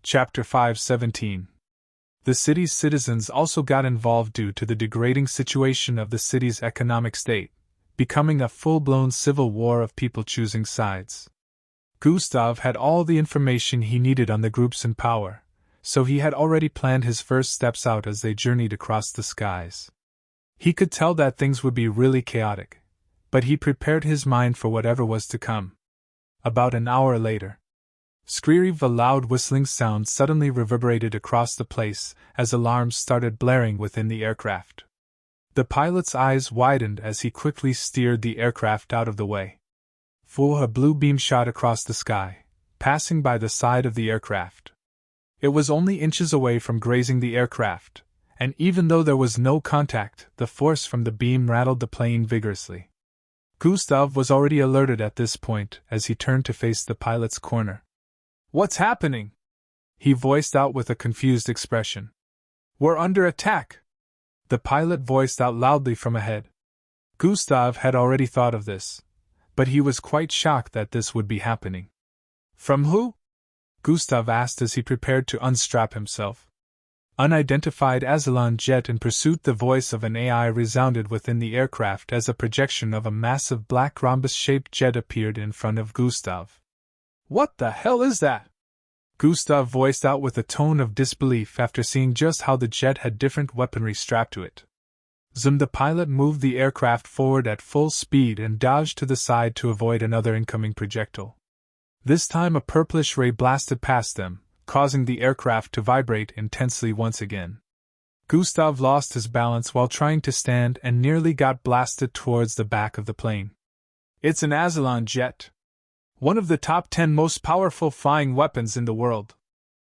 Chapter 5:17. The city's citizens also got involved due to the degrading situation of the city's economic state, becoming a full-blown civil war of people choosing sides. Gustav had all the information he needed on the groups in power, so he had already planned his first steps out as they journeyed across the skies. He could tell that things would be really chaotic, but he prepared his mind for whatever was to come. About an hour later, a loud whistling sound suddenly reverberated across the place as alarms started blaring within the aircraft. The pilot's eyes widened as he quickly steered the aircraft out of the way. A blue beam shot across the sky, passing by the side of the aircraft. It was only inches away from grazing the aircraft, and even though there was no contact, the force from the beam rattled the plane vigorously. Gustav was already alerted at this point as he turned to face the pilot's corner. "What's happening?" he voiced out with a confused expression. "We're under attack," the pilot voiced out loudly from ahead. Gustav had already thought of this, but he was quite shocked that this would be happening. "From who?" Gustav asked as he prepared to unstrap himself. Unidentified Azalon jet in pursuit. The voice of an AI resounded within the aircraft as a projection of a massive black rhombus-shaped jet appeared in front of Gustav. "What the hell is that?" Gustav voiced out with a tone of disbelief after seeing just how the jet had different weaponry strapped to it. The pilot moved the aircraft forward at full speed and dodged to the side to avoid another incoming projectile. This time a purplish ray blasted past them, causing the aircraft to vibrate intensely once again. Gustav lost his balance while trying to stand and nearly got blasted towards the back of the plane. "It's an Azalon jet. One of the top 10 most powerful flying weapons in the world.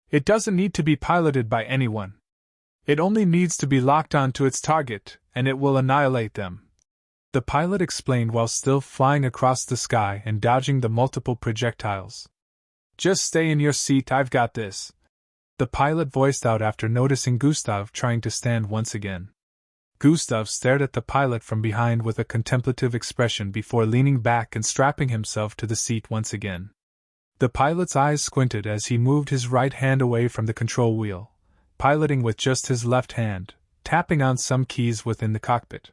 It doesn't need to be piloted by anyone. It only needs to be locked onto its target, and it will annihilate them," the pilot explained while still flying across the sky and dodging the multiple projectiles. "Just stay in your seat, I've got this," the pilot voiced out after noticing Gustav trying to stand once again. Gustav stared at the pilot from behind with a contemplative expression before leaning back and strapping himself to the seat once again. The pilot's eyes squinted as he moved his right hand away from the control wheel, piloting with just his left hand, tapping on some keys within the cockpit.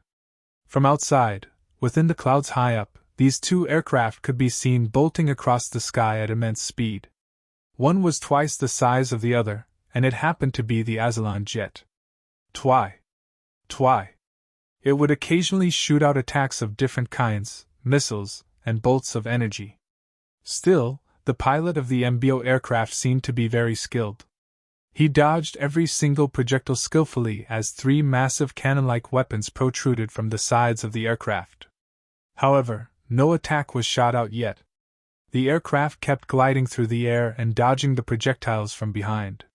From outside, within the clouds high up, these two aircraft could be seen bolting across the sky at immense speed. One was twice the size of the other, and it happened to be the Azalon jet. Twi. It would occasionally shoot out attacks of different kinds, missiles, and bolts of energy. Still, the pilot of the MBO aircraft seemed to be very skilled. He dodged every single projectile skillfully as 3 massive cannon-like weapons protruded from the sides of the aircraft. However, no attack was shot out yet. The aircraft kept gliding through the air and dodging the projectiles from behind.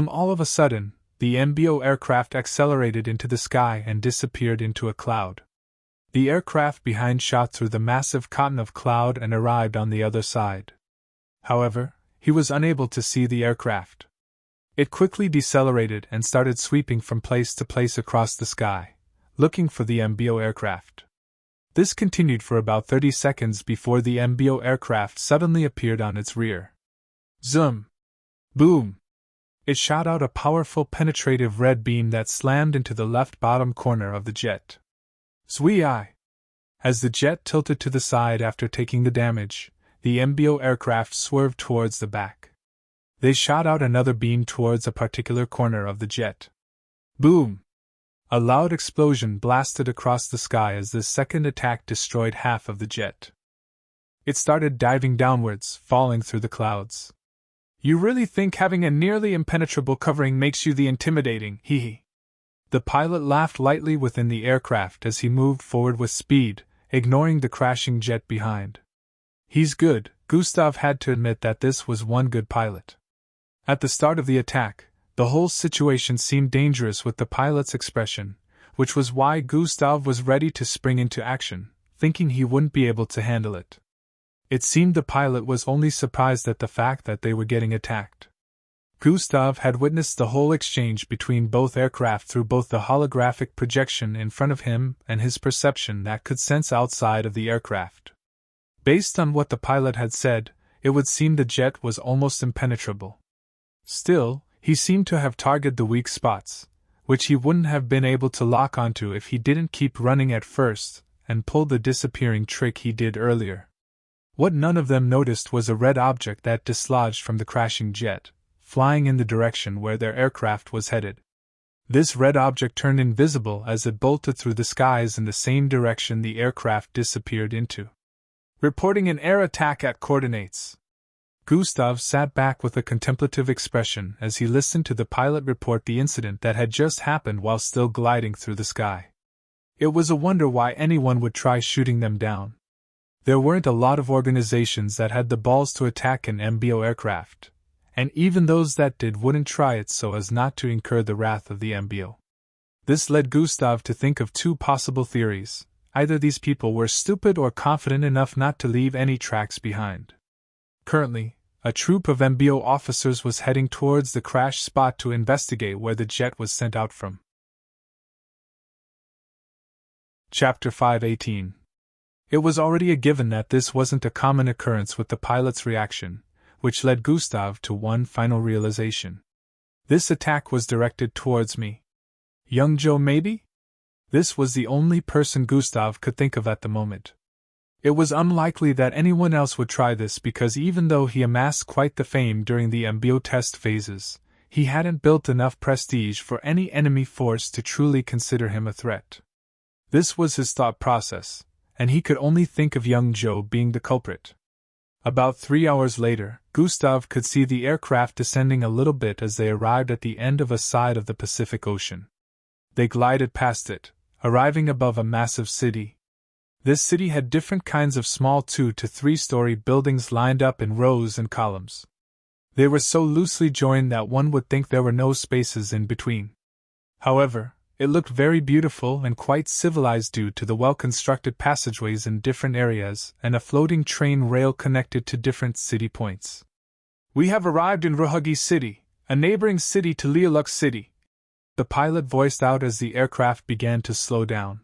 All of a sudden, the MBO aircraft accelerated into the sky and disappeared into a cloud. The aircraft behind shot through the massive cotton of cloud and arrived on the other side. However, he was unable to see the aircraft. It quickly decelerated and started sweeping from place to place across the sky, looking for the MBO aircraft. This continued for about 30 seconds before the MBO aircraft suddenly appeared on its rear. Zoom! Boom! It shot out a powerful penetrative red beam that slammed into the left bottom corner of the jet. Zwee-eye! As the jet tilted to the side after taking the damage, the MBO aircraft swerved towards the back. They shot out another beam towards a particular corner of the jet. Boom! A loud explosion blasted across the sky as this second attack destroyed half of the jet. It started diving downwards, falling through the clouds. "You really think having a nearly impenetrable covering makes you the intimidating, hee." The pilot laughed lightly within the aircraft as he moved forward with speed, ignoring the crashing jet behind. He's good. Gustav had to admit that this was one good pilot. At the start of the attack, the whole situation seemed dangerous with the pilot's expression, which was why Gustav was ready to spring into action, thinking he wouldn't be able to handle it. It seemed the pilot was only surprised at the fact that they were getting attacked. Gustav had witnessed the whole exchange between both aircraft through both the holographic projection in front of him and his perception that could sense outside of the aircraft. Based on what the pilot had said, it would seem the jet was almost impenetrable. Still, he seemed to have targeted the weak spots, which he wouldn't have been able to lock onto if he didn't keep running at first and pull the disappearing trick he did earlier. What none of them noticed was a red object that dislodged from the crashing jet, flying in the direction where their aircraft was headed. This red object turned invisible as it bolted through the skies in the same direction the aircraft disappeared into. Reporting an air attack at coordinates. Gustav sat back with a contemplative expression as he listened to the pilot report the incident that had just happened while still gliding through the sky. It was a wonder why anyone would try shooting them down. There weren't a lot of organizations that had the balls to attack an MBO aircraft, and even those that did wouldn't try it so as not to incur the wrath of the MBO. This led Gustav to think of two possible theories. Either these people were stupid or confident enough not to leave any tracks behind. Currently, a troop of MBO officers was heading towards the crash spot to investigate where the jet was sent out from. Chapter 5:18. It was already a given that this wasn't a common occurrence with the pilot's reaction, which led Gustav to one final realization. This attack was directed towards me. Young Joe, maybe? This was the only person Gustav could think of at the moment. It was unlikely that anyone else would try this because even though he amassed quite the fame during the MBO test phases, he hadn't built enough prestige for any enemy force to truly consider him a threat. This was his thought process, and he could only think of young Joe being the culprit. About 3 hours later, Gustav could see the aircraft descending a little bit as they arrived at the end of a side of the Pacific Ocean. They glided past it, arriving above a massive city. This city had different kinds of small 2 to 3-story buildings lined up in rows and columns. They were so loosely joined that one would think there were no spaces in between. However, it looked very beautiful and quite civilized due to the well-constructed passageways in different areas and a floating train rail connected to different city points. "We have arrived in Ruhugi City, a neighboring city to Lialuk City," the pilot voiced out as the aircraft began to slow down.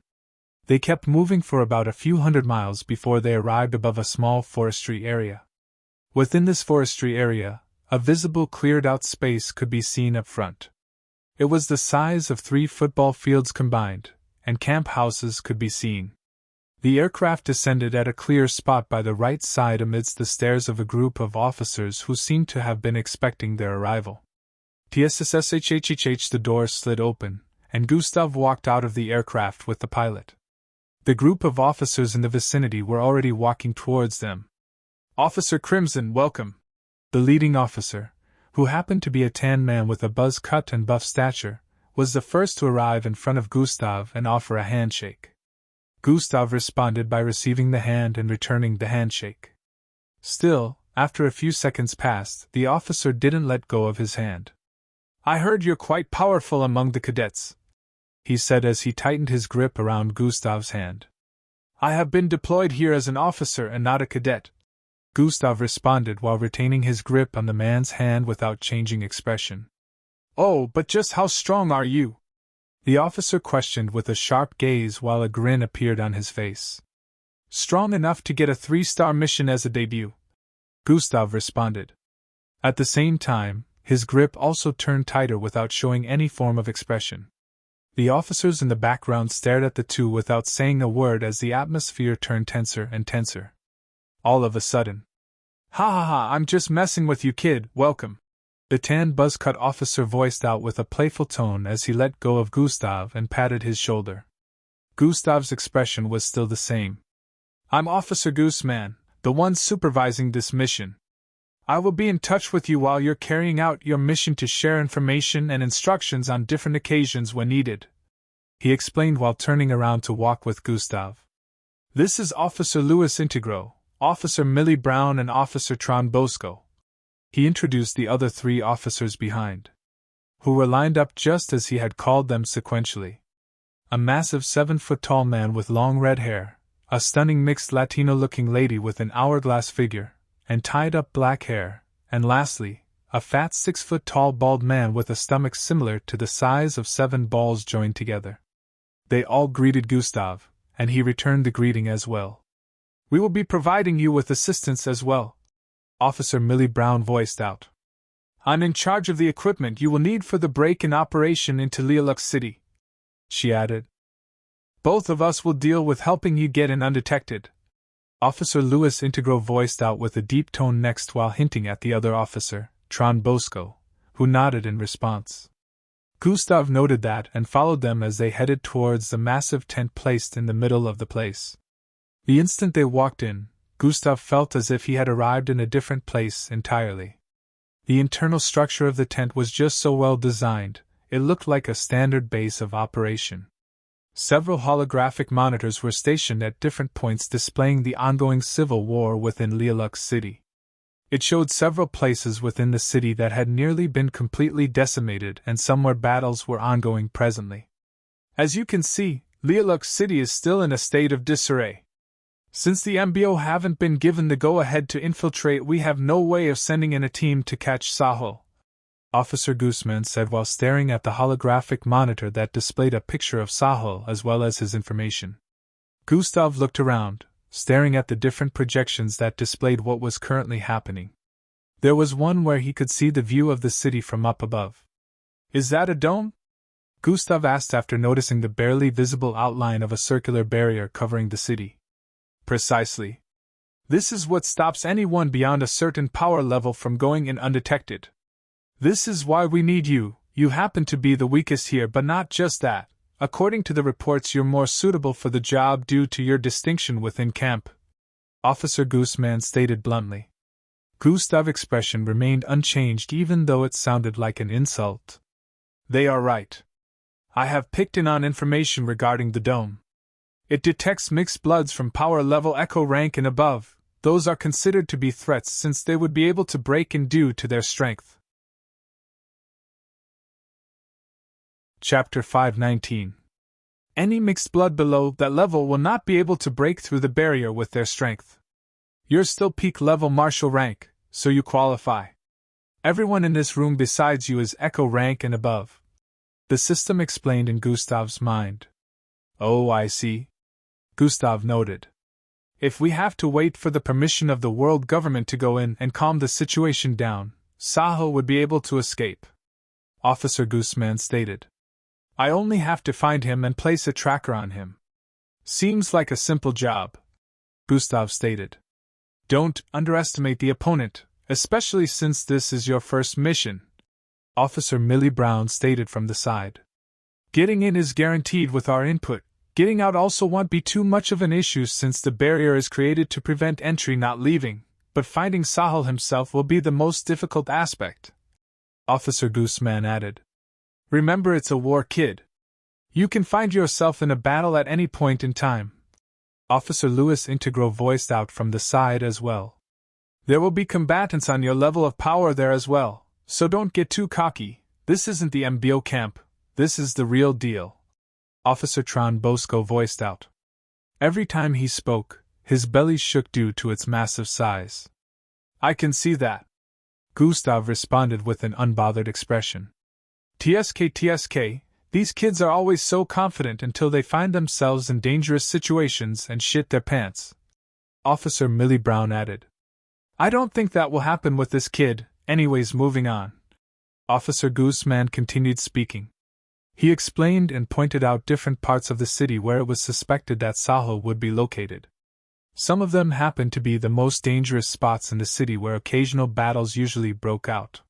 They kept moving for about a few hundred miles before they arrived above a small forestry area. Within this forestry area, a visible cleared-out space could be seen up front. It was the size of 3 football fields combined, and camp houses could be seen. The aircraft descended at a clear spot by the right side amidst the stares of a group of officers who seemed to have been expecting their arrival. TSSHHHH, the door slid open, and Gustav walked out of the aircraft with the pilot. The group of officers in the vicinity were already walking towards them. "Officer Crimson, welcome." The leading officer, who happened to be a tan man with a buzz cut and buff stature, was the first to arrive in front of Gustav and offer a handshake. Gustav responded by receiving the hand and returning the handshake. Still, after a few seconds passed, the officer didn't let go of his hand. "I heard you're quite powerful among the cadets," he said as he tightened his grip around Gustav's hand. "I have been deployed here as an officer and not a cadet," Gustav responded while retaining his grip on the man's hand without changing expression. "Oh, but just how strong are you?" the officer questioned with a sharp gaze while a grin appeared on his face. "Strong enough to get a 3-star mission as a debut," Gustav responded. At the same time, his grip also turned tighter without showing any form of expression. The officers in the background stared at the two without saying a word as the atmosphere turned tenser and tenser. All of a sudden, "Ha ha ha, I'm just messing with you, kid, welcome," the tan buzzcut officer voiced out with a playful tone as he let go of Gustav and patted his shoulder. Gustav's expression was still the same. "I'm Officer Gooseman, the one supervising this mission. I will be in touch with you while you're carrying out your mission to share information and instructions on different occasions when needed," he explained while turning around to walk with Gustav. "This is Officer Louis Integro, Officer Millie Brown and Officer Tron Bosco." He introduced the other 3 officers behind, who were lined up just as he had called them sequentially. A massive 7-foot-tall man with long red hair, a stunning mixed Latino-looking lady with an hourglass figure and tied-up black hair, and lastly, a fat 6-foot-tall bald man with a stomach similar to the size of 7 balls joined together. They all greeted Gustav, and he returned the greeting as well. "We will be providing you with assistance as well," Officer Millie Brown voiced out. I'm in charge of the equipment you will need for the break-in operation into Lineage City, she added. Both of us will deal with helping you get in undetected. Officer Louis Integro voiced out with a deep tone next while hinting at the other officer, Tron Bosco, who nodded in response. Gustav noted that and followed them as they headed towards the massive tent placed in the middle of the place. The instant they walked in, Gustav felt as if he had arrived in a different place entirely. The internal structure of the tent was just so well designed, it looked like a standard base of operation. Several holographic monitors were stationed at different points displaying the ongoing civil war within Lineage City. It showed several places within the city that had nearly been completely decimated and some where battles were ongoing presently. As you can see, Lineage City is still in a state of disarray. Since the MBO haven't been given the go-ahead to infiltrate, we have no way of sending in a team to catch Sahel, Officer Guzman said while staring at the holographic monitor that displayed a picture of Sahel as well as his information. Gustav looked around, staring at the different projections that displayed what was currently happening. There was one where he could see the view of the city from up above. Is that a dome? Gustav asked after noticing the barely visible outline of a circular barrier covering the city. Precisely. This is what stops anyone beyond a certain power level from going in undetected. This is why we need you. You happen to be the weakest here, but not just that. According to the reports, you're more suitable for the job due to your distinction within camp, Officer Guzman stated bluntly. Gustav's expression remained unchanged even though it sounded like an insult. They are right. I have picked in on information regarding the dome. It detects mixed bloods from power level Echo rank and above. Those are considered to be threats since they would be able to break in due to their strength. Chapter 519. Any mixed blood below that level will not be able to break through the barrier with their strength. You're still peak level martial rank, so you qualify. Everyone in this room besides you is Echo rank and above. The system explained in Gustav's mind. Oh, I see. Gustav noted. If we have to wait for the permission of the world government to go in and calm the situation down, Sahel would be able to escape, Officer Guzman stated. I only have to find him and place a tracker on him. Seems like a simple job, Gustav stated. Don't underestimate the opponent, especially since this is your first mission, Officer Millie Brown stated from the side. Getting in is guaranteed with our input. Getting out also won't be too much of an issue since the barrier is created to prevent entry not leaving, but finding Sahel himself will be the most difficult aspect, Officer Guzman added. Remember, it's a war, kid. You can find yourself in a battle at any point in time, Officer Louis Integro voiced out from the side as well. There will be combatants on your level of power there as well, so don't get too cocky. This isn't the MBO camp, this is the real deal, Officer Tron Bosco voiced out. Every time he spoke, his belly shook due to its massive size. I can see that, Gustav responded with an unbothered expression. TSK, these kids are always so confident until they find themselves in dangerous situations and shit their pants, Officer Millie Brown added. I don't think that will happen with this kid, anyways. Moving on. Officer Guzman continued speaking. He explained and pointed out different parts of the city where it was suspected that Sahel would be located. Some of them happened to be the most dangerous spots in the city where occasional battles usually broke out.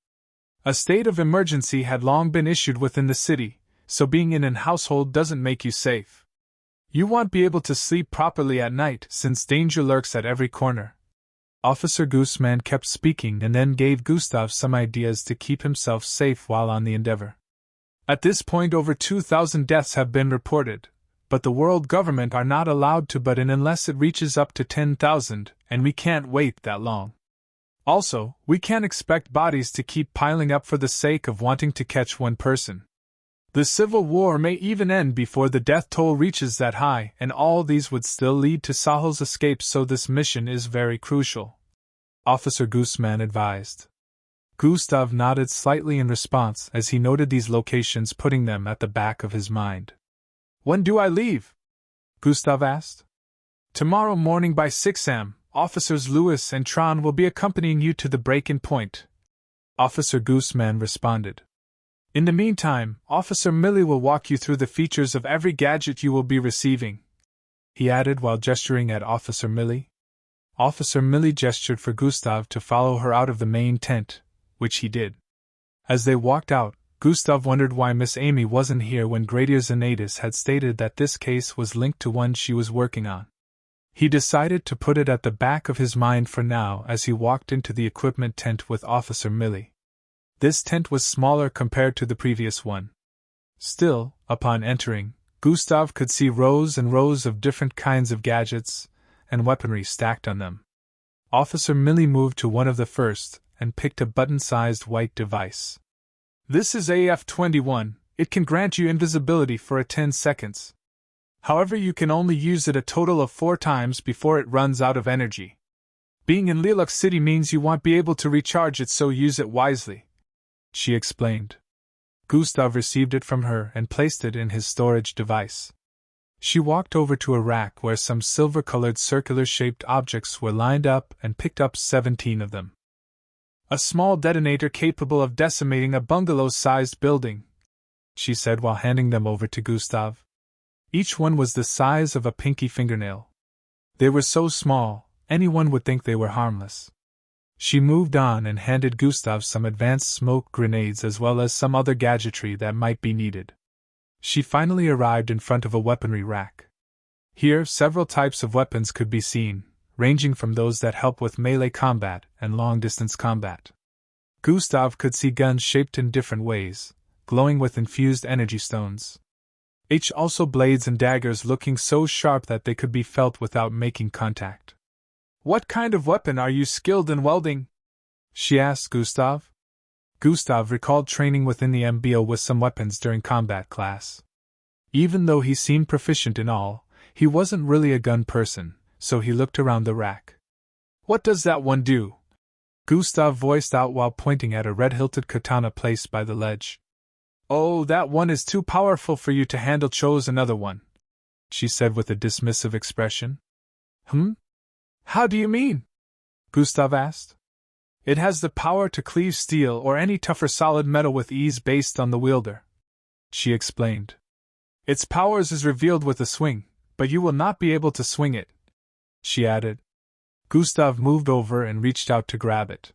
A state of emergency had long been issued within the city, so being in an household doesn't make you safe. You won't be able to sleep properly at night since danger lurks at every corner. Officer Guzman kept speaking and then gave Gustav some ideas to keep himself safe while on the endeavor. At this point over 2,000 deaths have been reported, but the world government are not allowed to butt in unless it reaches up to 10,000, and we can't wait that long. Also, we can't expect bodies to keep piling up for the sake of wanting to catch one person. The civil war may even end before the death toll reaches that high, and all these would still lead to Sahel's escape, so this mission is very crucial, Officer Guzman advised. Gustav nodded slightly in response as he noted these locations, putting them at the back of his mind. When do I leave? Gustav asked. Tomorrow morning by 6 am. Officers Louis and Tron will be accompanying you to the break-in point, Officer Gooseman responded. In the meantime, Officer Millie will walk you through the features of every gadget you will be receiving, he added while gesturing at Officer Millie. Officer Millie gestured for Gustav to follow her out of the main tent, which he did. As they walked out, Gustav wondered why Miss Amy wasn't here when Gradier Zanaitis had stated that this case was linked to one she was working on. He decided to put it at the back of his mind for now as he walked into the equipment tent with Officer Millie. This tent was smaller compared to the previous one. Still, upon entering, Gustav could see rows and rows of different kinds of gadgets and weaponry stacked on them. Officer Millie moved to one of the first and picked a button-sized white device. This is AF-21. It can grant you invisibility for 10 seconds. However, you can only use it a total of 4 times before it runs out of energy. Being in Lilac City means you won't be able to recharge it, so use it wisely, she explained. Gustav received it from her and placed it in his storage device. She walked over to a rack where some silver-colored circular-shaped objects were lined up and picked up 17 of them. A small detonator capable of decimating a bungalow-sized building, she said while handing them over to Gustav. Each one was the size of a pinky fingernail. They were so small, anyone would think they were harmless. She moved on and handed Gustav some advanced smoke grenades as well as some other gadgetry that might be needed. She finally arrived in front of a weaponry rack. Here, several types of weapons could be seen, ranging from those that help with melee combat and long-distance combat. Gustav could see guns shaped in different ways, glowing with infused energy stones. Also blades and daggers looking so sharp that they could be felt without making contact. What kind of weapon are you skilled in welding? She asked Gustav. Gustav recalled training within the MBO with some weapons during combat class. Even though he seemed proficient in all, he wasn't really a gun person, so he looked around the rack. What does that one do? Gustav voiced out while pointing at a red-hilted katana placed by the ledge. Oh, that one is too powerful for you to handle. Chose another one, she said with a dismissive expression. How do you mean? Gustav asked. It has the power to cleave steel or any tougher solid metal with ease based on the wielder, she explained. Its powers is revealed with a swing, but you will not be able to swing it, she added. Gustav moved over and reached out to grab it.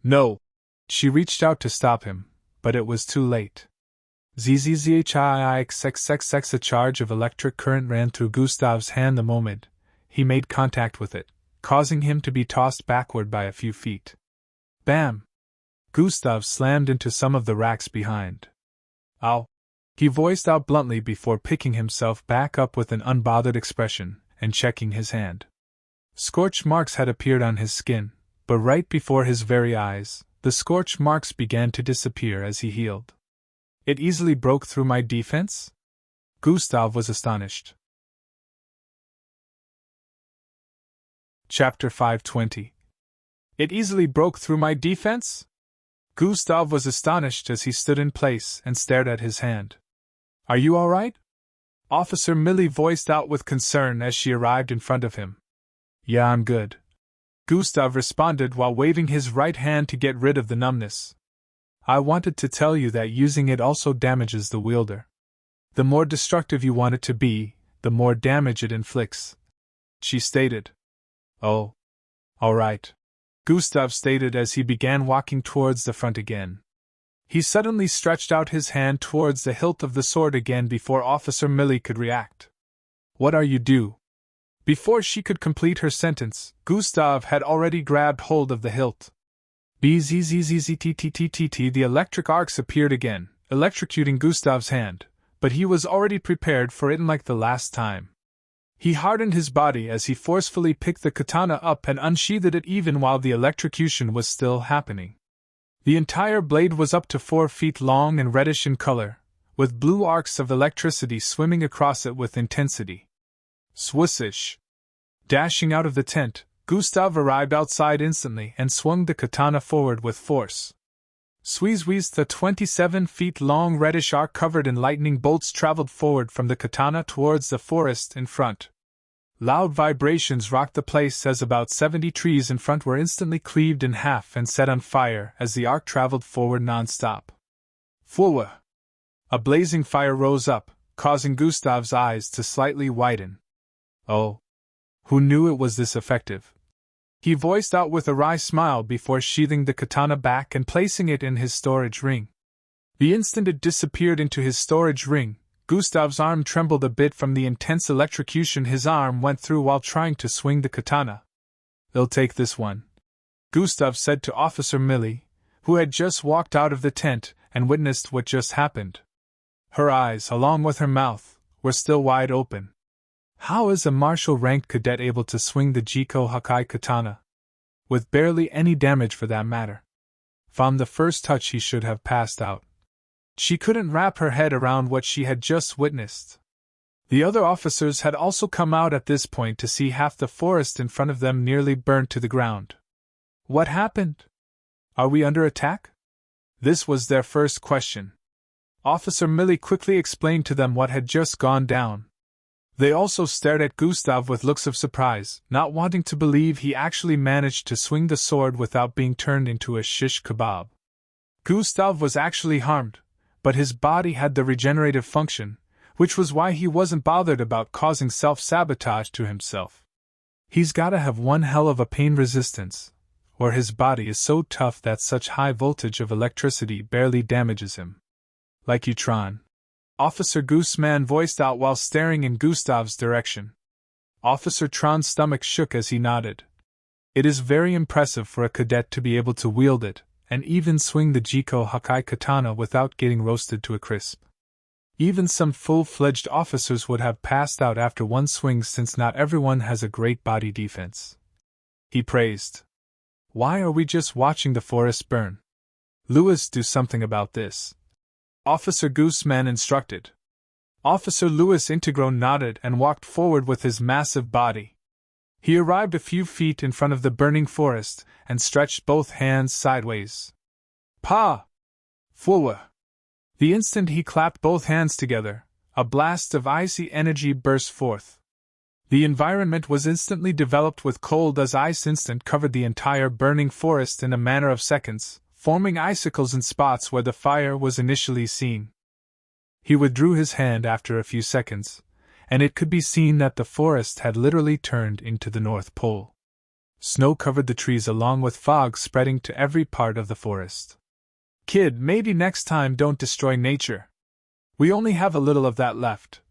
No! She reached out to stop him, but it was too late. ZZZHIIXXXX. A charge of electric current ran through Gustav's hand the moment he made contact with it, causing him to be tossed backward by a few feet. Bam! Gustav slammed into some of the racks behind. Ow! He voiced out bluntly before picking himself back up with an unbothered expression and checking his hand. Scorch marks had appeared on his skin, but right before his very eyes, the scorch marks began to disappear as he healed. It easily broke through my defense? Gustav was astonished. Chapter 520. It easily broke through my defense? Gustav was astonished as he stood in place and stared at his hand. Are you all right? Officer Millie voiced out with concern as she arrived in front of him. Yeah, I'm good, Gustav responded while waving his right hand to get rid of the numbness. I wanted to tell you that using it also damages the wielder. The more destructive you want it to be, the more damage it inflicts, she stated. Oh. All right, Gustav stated as he began walking towards the front again. He suddenly stretched out his hand towards the hilt of the sword again before Officer Millie could react. What are you do? Before she could complete her sentence, Gustav had already grabbed hold of the hilt. Bzzzzzztttt. The electric arcs appeared again, electrocuting Gustav's hand, but he was already prepared for it unlike the last time. He hardened his body as he forcefully picked the katana up and unsheathed it even while the electrocution was still happening. The entire blade was up to 4 feet long and reddish in color, with blue arcs of electricity swimming across it with intensity. Swissish. Dashing out of the tent, Gustav arrived outside instantly and swung the katana forward with force. Sweez, the 27 feet long reddish arc covered in lightning bolts traveled forward from the katana towards the forest in front. Loud vibrations rocked the place as about 70 trees in front were instantly cleaved in half and set on fire as the arc traveled forward non-stop. Forward! A blazing fire rose up, causing Gustav's eyes to slightly widen. Oh! Who knew it was this effective? He voiced out with a wry smile before sheathing the katana back and placing it in his storage ring. The instant it disappeared into his storage ring, Gustav's arm trembled a bit from the intense electrocution his arm went through while trying to swing the katana. "I'll take this one," Gustav said to Officer Millie, who had just walked out of the tent and witnessed what just happened. Her eyes, along with her mouth, were still wide open. How is a marshal-ranked cadet able to swing the Jiko Hakai katana? With barely any damage for that matter. From the first touch he should have passed out. She couldn't wrap her head around what she had just witnessed. The other officers had also come out at this point to see half the forest in front of them nearly burnt to the ground. What happened? Are we under attack? This was their first question. Officer Millie quickly explained to them what had just gone down. They also stared at Gustav with looks of surprise, not wanting to believe he actually managed to swing the sword without being turned into a shish kebab. Gustav was actually harmed, but his body had the regenerative function, which was why he wasn't bothered about causing self-sabotage to himself. He's gotta have one hell of a pain resistance, or his body is so tough that such high voltage of electricity barely damages him. Like you, Tron. Officer Gooseman voiced out while staring in Gustav's direction. Officer Tron's stomach shook as he nodded. It is very impressive for a cadet to be able to wield it, and even swing the Jiko Hakai katana without getting roasted to a crisp. Even some full-fledged officers would have passed out after one swing since not everyone has a great body defense. He praised. Why are we just watching the forest burn? Lewis, do something about this. Officer Gooseman instructed. Officer Louis Integro nodded and walked forward with his massive body. He arrived a few feet in front of the burning forest and stretched both hands sideways. Pa! Forward! The instant he clapped both hands together, a blast of icy energy burst forth. The environment was instantly developed with cold as ice instant covered the entire burning forest in a matter of seconds, forming icicles in spots where the fire was initially seen. He withdrew his hand after a few seconds, and it could be seen that the forest had literally turned into the North Pole. Snow covered the trees along with fog spreading to every part of the forest. Kid, maybe next time don't destroy nature. We only have a little of that left,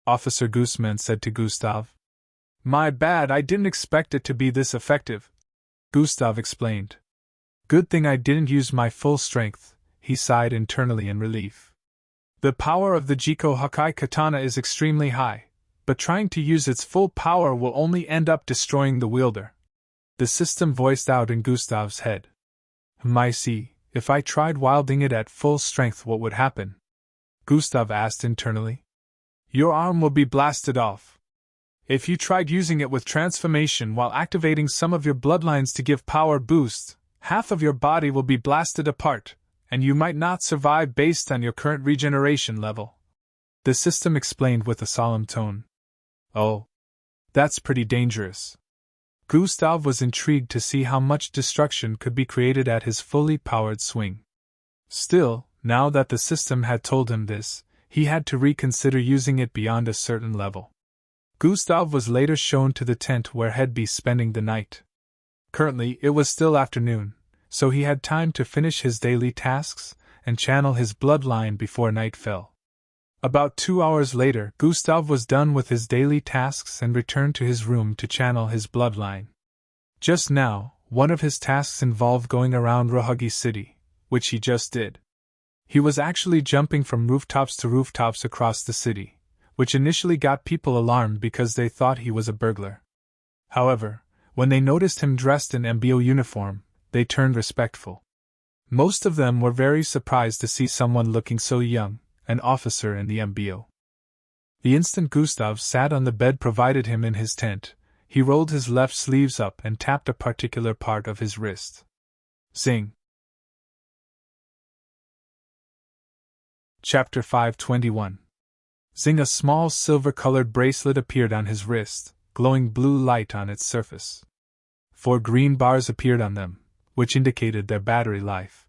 Officer Gooseman said to Gustav. My bad, I didn't expect it to be this effective, Gustav explained. Good thing I didn't use my full strength, he sighed internally in relief. The power of the Jiko Hakai katana is extremely high, but trying to use its full power will only end up destroying the wielder. The system voiced out in Gustav's head. See, if I tried wielding it at full strength, what would happen? Gustav asked internally. Your arm will be blasted off. If you tried using it with transformation while activating some of your bloodlines to give power boost, half of your body will be blasted apart, and you might not survive based on your current regeneration level. The system explained with a solemn tone. Oh, that's pretty dangerous. Gustav was intrigued to see how much destruction could be created at his fully powered swing. Still, now that the system had told him this, he had to reconsider using it beyond a certain level. Gustav was later shown to the tent where he'd be spending the night. Currently, it was still afternoon, so he had time to finish his daily tasks and channel his bloodline before night fell. About 2 hours later, Gustav was done with his daily tasks and returned to his room to channel his bloodline. Just now, one of his tasks involved going around Rohagi City, which he just did. He was actually jumping from rooftops to rooftops across the city, which initially got people alarmed because they thought he was a burglar. However, when they noticed him dressed in MBO uniform, they turned respectful. Most of them were very surprised to see someone looking so young, an officer in the MBO. The instant Gustav sat on the bed provided him in his tent, he rolled his left sleeves up and tapped a particular part of his wrist. Zing! Chapter 521. Zing! A small silver-colored bracelet appeared on his wrist, glowing blue light on its surface. 4 green bars appeared on them, which indicated their battery life.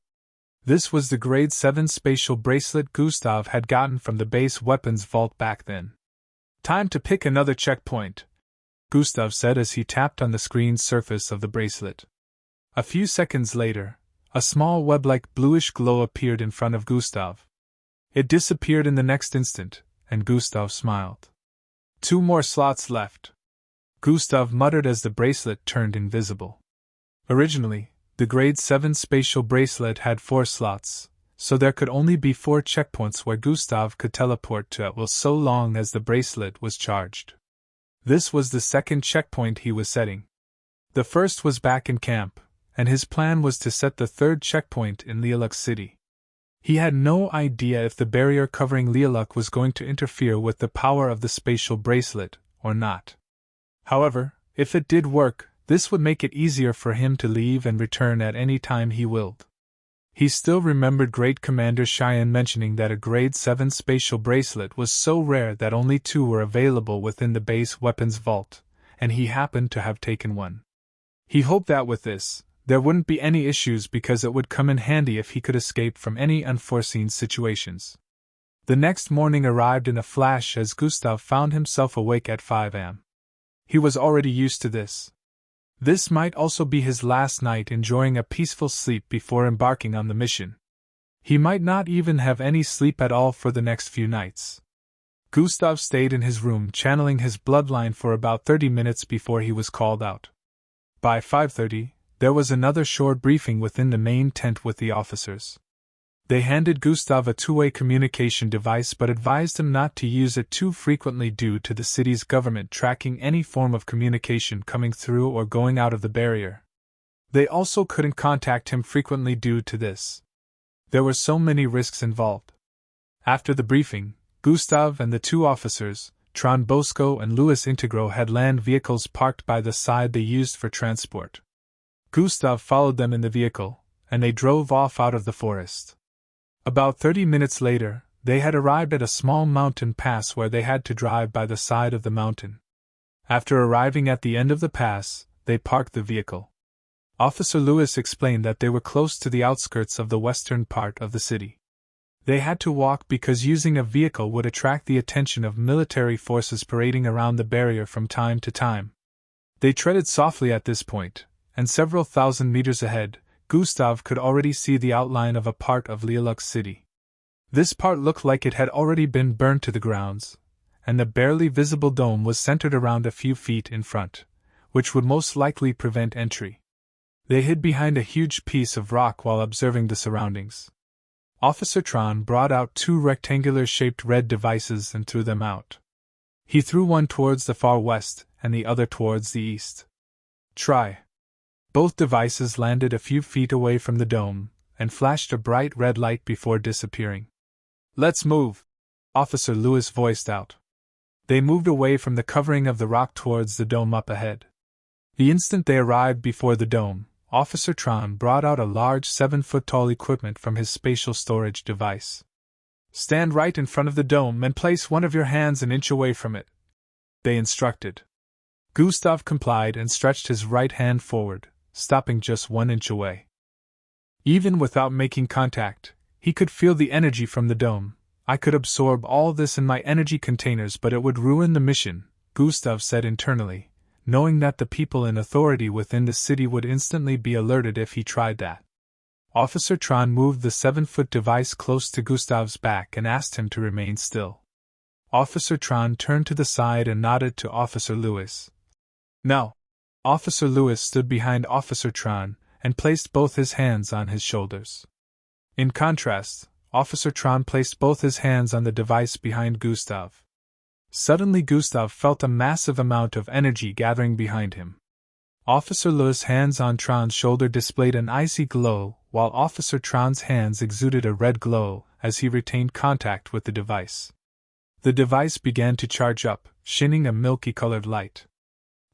This was the Grade 7 spatial bracelet Gustav had gotten from the base weapons vault back then. "Time to pick another checkpoint," Gustav said as he tapped on the screen's surface of the bracelet. A few seconds later, a small web-like bluish glow appeared in front of Gustav. It disappeared in the next instant, and Gustav smiled. 2 more slots left, Gustav muttered as the bracelet turned invisible. Originally, the Grade 7 spatial bracelet had 4 slots, so there could only be 4 checkpoints where Gustav could teleport to at will so long as the bracelet was charged. This was the second checkpoint he was setting. The first was back in camp, and his plan was to set the third checkpoint in Lialuk City. He had no idea if the barrier covering Lialuk was going to interfere with the power of the spatial bracelet, or not. However, if it did work, this would make it easier for him to leave and return at any time he willed. He still remembered Great Commander Cheyenne mentioning that a Grade 7 spatial bracelet was so rare that only 2 were available within the base weapons vault, and he happened to have taken one. He hoped that with this, there wouldn't be any issues because it would come in handy if he could escape from any unforeseen situations. The next morning arrived in a flash as Gustav found himself awake at 5 am. He was already used to this. This might also be his last night enjoying a peaceful sleep before embarking on the mission. He might not even have any sleep at all for the next few nights. Gustav stayed in his room channeling his bloodline for about 30 minutes before he was called out. By 5:30, there was another short briefing within the main tent with the officers. They handed Gustav a 2-way communication device but advised him not to use it too frequently due to the city's government tracking any form of communication coming through or going out of the barrier. They also couldn't contact him frequently due to this. There were so many risks involved. After the briefing, Gustav and the 2 officers, Tron Bosco and Louis Integro, had land vehicles parked by the side they used for transport. Gustav followed them in the vehicle, and they drove off out of the forest. About 30 minutes later, they had arrived at a small mountain pass where they had to drive by the side of the mountain. After arriving at the end of the pass, they parked the vehicle. Officer Lewis explained that they were close to the outskirts of the western part of the city. They had to walk because using a vehicle would attract the attention of military forces parading around the barrier from time to time. They treaded softly at this point, and several thousand meters ahead, Gustav could already see the outline of a part of Lialuk City. This part looked like it had already been burned to the grounds, and the barely visible dome was centered around a few feet in front, which would most likely prevent entry. They hid behind a huge piece of rock while observing the surroundings. Officer Tron brought out 2 rectangular-shaped red devices and threw them out. He threw one towards the far west and the other towards the east. "Try." Both devices landed a few feet away from the dome, and flashed a bright red light before disappearing. "Let's move," Officer Lewis voiced out. They moved away from the covering of the rock towards the dome up ahead. The instant they arrived before the dome, Officer Tron brought out a large 7-foot-tall equipment from his spatial storage device. "Stand right in front of the dome and place one of your hands an inch away from it," they instructed. Gustav complied and stretched his right hand forward, stopping just 1 inch away. Even without making contact, he could feel the energy from the dome. "I could absorb all this in my energy containers, but it would ruin the mission," Gustav said internally, knowing that the people in authority within the city would instantly be alerted if he tried that. Officer Tron moved the 7-foot device close to Gustav's back and asked him to remain still. Officer Tron turned to the side and nodded to Officer Lewis. "Now." Officer Lewis stood behind Officer Tron and placed both his hands on his shoulders. In contrast, Officer Tron placed both his hands on the device behind Gustav. Suddenly Gustav felt a massive amount of energy gathering behind him. Officer Lewis' hands on Tron's shoulder displayed an icy glow, while Officer Tron's hands exuded a red glow as he retained contact with the device. The device began to charge up, shining a milky-colored light.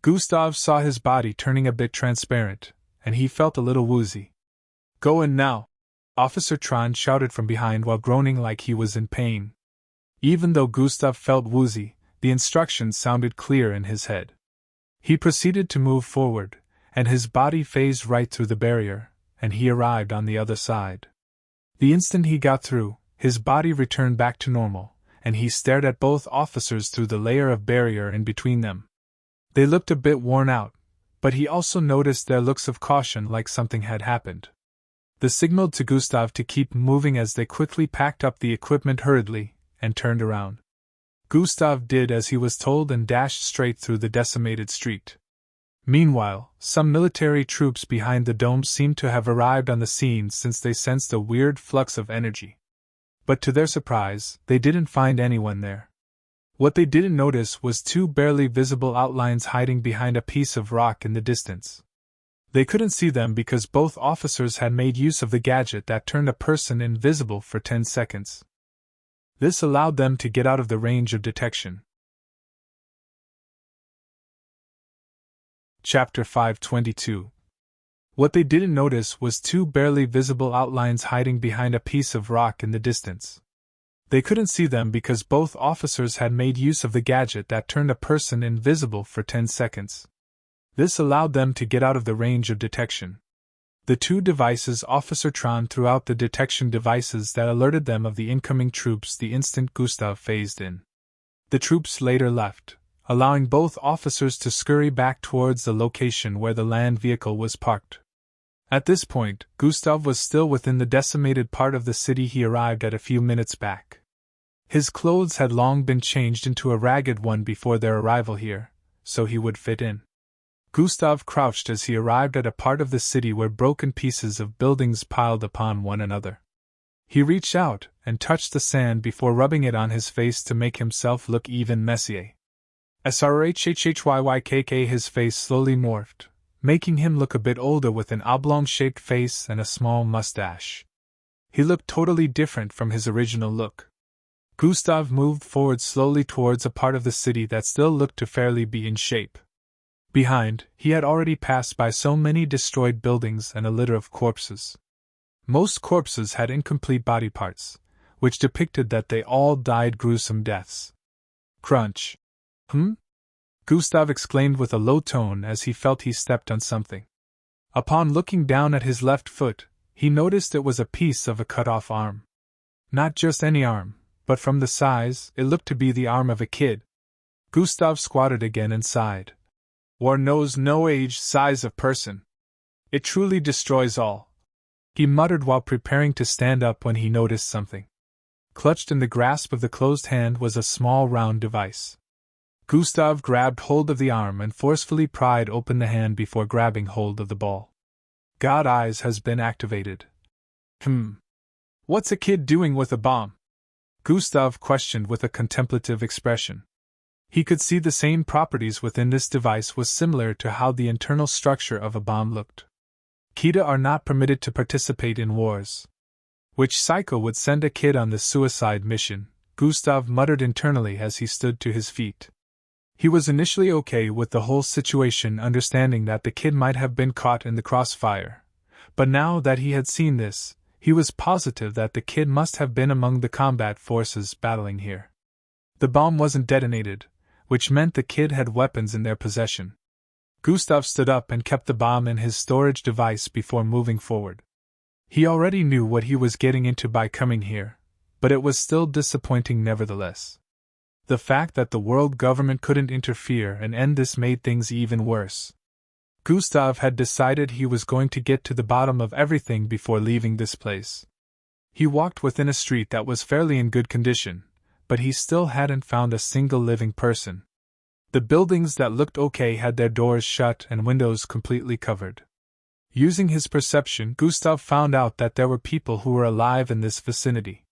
Gustav saw his body turning a bit transparent, and he felt a little woozy. "Go in now," Officer Tron shouted from behind while groaning like he was in pain. Even though Gustav felt woozy, the instructions sounded clear in his head. He proceeded to move forward, and his body phased right through the barrier, and he arrived on the other side. The instant he got through, his body returned back to normal, and he stared at both officers through the layer of barrier in between them. They looked a bit worn out, but he also noticed their looks of caution, like something had happened. They signaled to Gustav to keep moving as they quickly packed up the equipment hurriedly and turned around. Gustav did as he was told and dashed straight through the decimated street. Meanwhile, some military troops behind the dome seemed to have arrived on the scene since they sensed a weird flux of energy. But to their surprise, they didn't find anyone there. What they didn't notice was two barely visible outlines hiding behind a piece of rock in the distance. They couldn't see them because both officers had made use of the gadget that turned a person invisible for 10 seconds. This allowed them to get out of the range of detection. Chapter 522. What they didn't notice was two barely visible outlines hiding behind a piece of rock in the distance. They couldn't see them because both officers had made use of the gadget that turned a person invisible for 10 seconds. This allowed them to get out of the range of detection. The two devices Officer Tron threw out the detection devices that alerted them of the incoming troops the instant Gustav phased in. The troops later left, allowing both officers to scurry back towards the location where the land vehicle was parked. At this point, Gustav was still within the decimated part of the city he arrived at a few minutes back. His clothes had long been changed into a ragged one before their arrival here, so he would fit in. Gustav crouched as he arrived at a part of the city where broken pieces of buildings piled upon one another. He reached out and touched the sand before rubbing it on his face to make himself look even messier. SRHHHYYKK, his face slowly morphed, making him look a bit older with an oblong-shaped face and a small mustache. He looked totally different from his original look. Gustav moved forward slowly towards a part of the city that still looked to fairly be in shape. Behind, he had already passed by so many destroyed buildings and a litter of corpses. Most corpses had incomplete body parts, which depicted that they all died gruesome deaths. Crunch. Gustav exclaimed with a low tone as he felt he stepped on something. Upon looking down at his left foot, he noticed it was a piece of a cut-off arm. Not just any arm, but from the size, it looked to be the arm of a kid. Gustav squatted again and sighed. War knows no age, size of person. It truly destroys all. He muttered while preparing to stand up when he noticed something. Clutched in the grasp of the closed hand was a small round device. Gustav grabbed hold of the arm and forcefully pried open the hand before grabbing hold of the ball. God Eyes has been activated. What's a kid doing with a bomb? Gustav questioned with a contemplative expression. He could see the same properties within this device was similar to how the internal structure of a bomb looked. Kida are not permitted to participate in wars. Which psycho would send a kid on this suicide mission? Gustav muttered internally as he stood to his feet. He was initially okay with the whole situation, understanding that the kid might have been caught in the crossfire. But now that he had seen this, he was positive that the kid must have been among the combat forces battling here. The bomb wasn't detonated, which meant the kid had weapons in their possession. Gustav stood up and kept the bomb in his storage device before moving forward. He already knew what he was getting into by coming here, but it was still disappointing nevertheless. The fact that the world government couldn't interfere and end this made things even worse. Gustav had decided he was going to get to the bottom of everything before leaving this place. He walked within a street that was fairly in good condition, but he still hadn't found a single living person. The buildings that looked okay had their doors shut and windows completely covered. Using his perception, Gustav found out that there were people who were alive in this vicinity.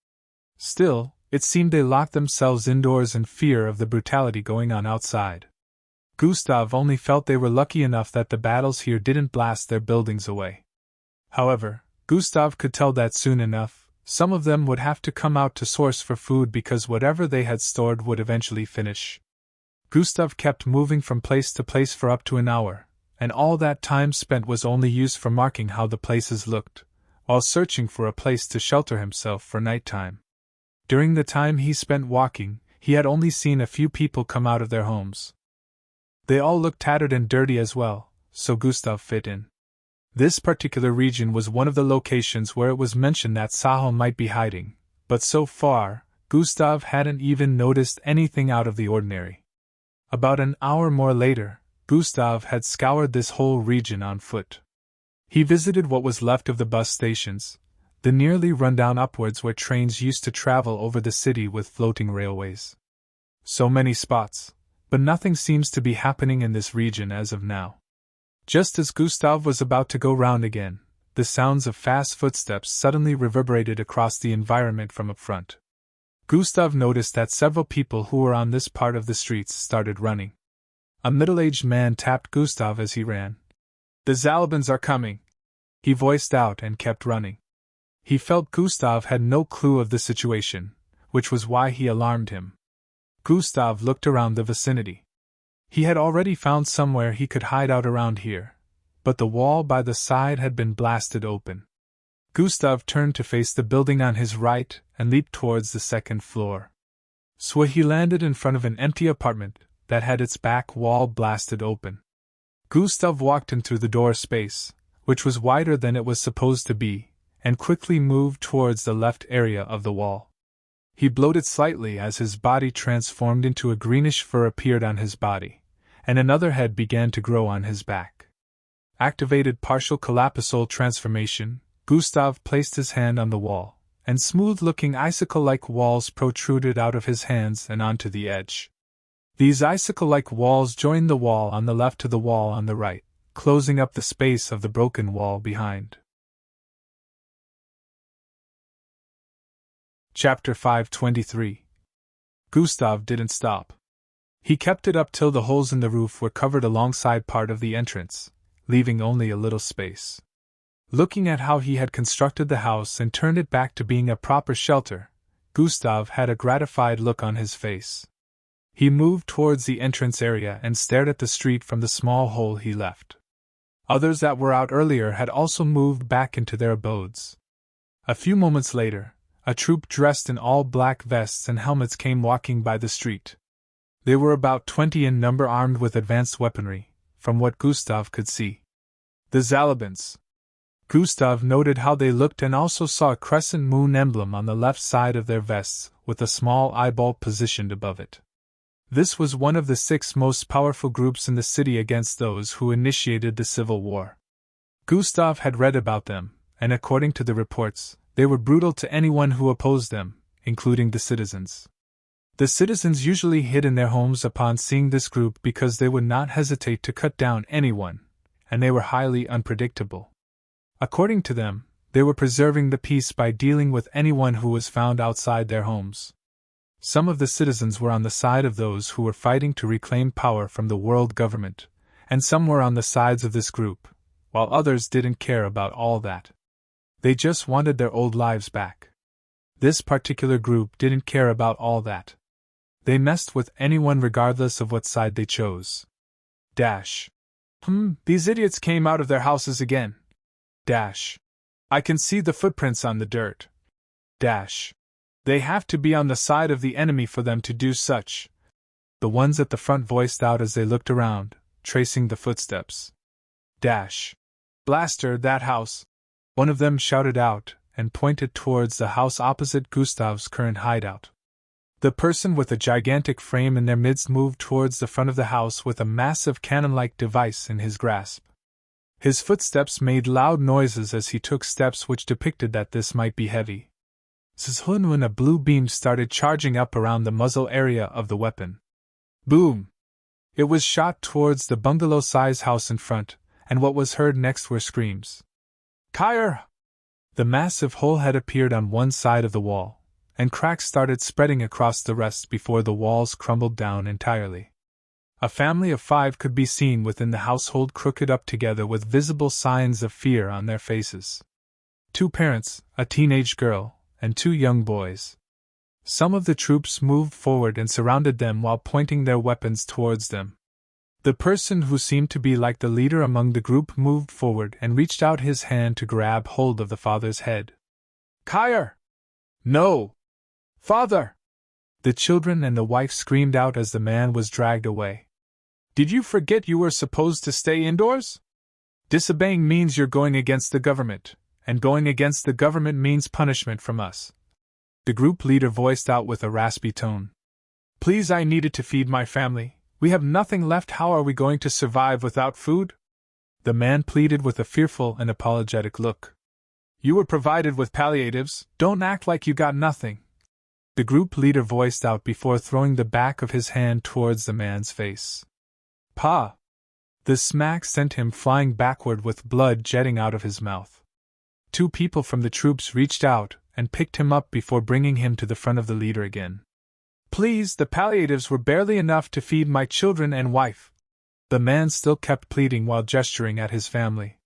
Still, it seemed they locked themselves indoors in fear of the brutality going on outside. Gustav only felt they were lucky enough that the battles here didn't blast their buildings away. However, Gustav could tell that soon enough, some of them would have to come out to source for food because whatever they had stored would eventually finish. Gustav kept moving from place to place for up to an hour, and all that time spent was only used for marking how the places looked, while searching for a place to shelter himself for nighttime. During the time he spent walking, he had only seen a few people come out of their homes. They all looked tattered and dirty as well, so Gustav fit in. This particular region was one of the locations where it was mentioned that Sahel might be hiding, but so far, Gustav hadn't even noticed anything out of the ordinary. About an hour more later, Gustav had scoured this whole region on foot. He visited what was left of the bus stations, the nearly run-down upwards where trains used to travel over the city with floating railways. So many spots, but nothing seems to be happening in this region as of now. Just as Gustav was about to go round again, the sounds of fast footsteps suddenly reverberated across the environment from up front. Gustav noticed that several people who were on this part of the streets started running. A middle-aged man tapped Gustav as he ran. "The Zalabans are coming," he voiced out and kept running. He felt Gustav had no clue of the situation, which was why he alarmed him. Gustav looked around the vicinity. He had already found somewhere he could hide out around here, but the wall by the side had been blasted open. Gustav turned to face the building on his right and leaped towards the second floor. So he landed in front of an empty apartment that had its back wall blasted open. Gustav walked in through the door space, which was wider than it was supposed to be, and quickly moved towards the left area of the wall. He bloated slightly as his body transformed into a greenish fur appeared on his body, and another head began to grow on his back. Activated partial collapsal transformation, Gustav placed his hand on the wall, and smooth-looking icicle-like walls protruded out of his hands and onto the edge. These icicle-like walls joined the wall on the left to the wall on the right, closing up the space of the broken wall behind. Chapter 523. Gustav didn't stop. He kept it up till the holes in the roof were covered alongside part of the entrance, leaving only a little space. Looking at how he had constructed the house and turned it back to being a proper shelter, Gustav had a gratified look on his face. He moved towards the entrance area and stared at the street from the small hole he left. Others that were out earlier had also moved back into their abodes. A few moments later, a troop dressed in all black vests and helmets came walking by the street. They were about 20 in number, armed with advanced weaponry, from what Gustav could see. The Zalabans. Gustav noted how they looked and also saw a crescent moon emblem on the left side of their vests, with a small eyeball positioned above it. This was one of the 6 most powerful groups in the city against those who initiated the civil war. Gustav had read about them, and according to the reports, they were brutal to anyone who opposed them, including the citizens. The citizens usually hid in their homes upon seeing this group because they would not hesitate to cut down anyone, and they were highly unpredictable. According to them, they were preserving the peace by dealing with anyone who was found outside their homes. Some of the citizens were on the side of those who were fighting to reclaim power from the world government, and some were on the sides of this group, while others didn't care about all that. They just wanted their old lives back. This particular group didn't care about all that. They messed with anyone regardless of what side they chose. These idiots came out of their houses again. I can see the footprints on the dirt. They have to be on the side of the enemy for them to do such. The ones at the front voiced out as they looked around, tracing the footsteps. Blaster that house! One of them shouted out, and pointed towards the house opposite Gustav's current hideout. The person with a gigantic frame in their midst moved towards the front of the house with a massive cannon-like device in his grasp. His footsteps made loud noises as he took steps which depicted that this might be heavy. When a blue beam started charging up around the muzzle area of the weapon. Boom! It was shot towards the bungalow-size house in front, and what was heard next were screams. Kyr! The massive hole had appeared on one side of the wall, and cracks started spreading across the rest before the walls crumbled down entirely. A family of 5 could be seen within the household, crooked up together with visible signs of fear on their faces. 2 parents, a teenage girl, and 2 young boys. Some of the troops moved forward and surrounded them while pointing their weapons towards them. The person who seemed to be like the leader among the group moved forward and reached out his hand to grab hold of the father's head. Kyr! No! Father! The children and the wife screamed out as the man was dragged away. Did you forget you were supposed to stay indoors? Disobeying means you're going against the government, and going against the government means punishment from us. The group leader voiced out with a raspy tone. Please, I needed to feed my family. We have nothing left. How are we going to survive without food? The man pleaded with a fearful and apologetic look. You were provided with palliatives, don't act like you got nothing. The group leader voiced out before throwing the back of his hand towards the man's face. Pa! The smack sent him flying backward with blood jetting out of his mouth. 2 people from the troops reached out and picked him up before bringing him to the front of the leader again. Please, the palliatives were barely enough to feed my children and wife. The man still kept pleading while gesturing at his family.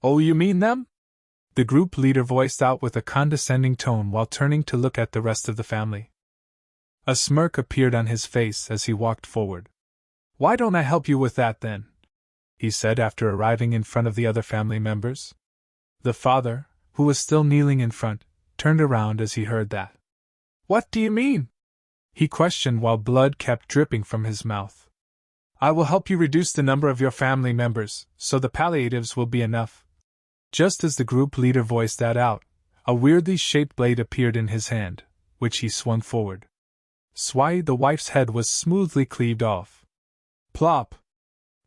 Oh, you mean them? The group leader voiced out with a condescending tone while turning to look at the rest of the family. A smirk appeared on his face as he walked forward. Why don't I help you with that then? He said after arriving in front of the other family members. The father, who was still kneeling in front, turned around as he heard that. What do you mean? He questioned while blood kept dripping from his mouth. I will help you reduce the number of your family members, so the palliatives will be enough. Just as the group leader voiced that out, a weirdly shaped blade appeared in his hand, which he swung forward. Swai, the wife's head was smoothly cleaved off. Plop!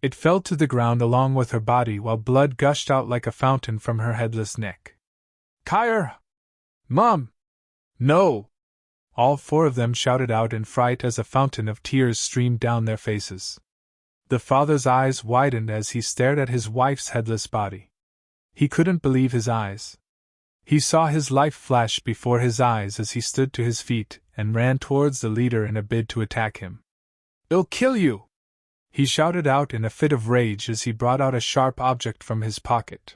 It fell to the ground along with her body while blood gushed out like a fountain from her headless neck. Kyr! Mom! No! All 4 of them shouted out in fright as a fountain of tears streamed down their faces. The father's eyes widened as he stared at his wife's headless body. He couldn't believe his eyes. He saw his life flash before his eyes as he stood to his feet and ran towards the leader in a bid to attack him. I'll kill you! He shouted out in a fit of rage as he brought out a sharp object from his pocket.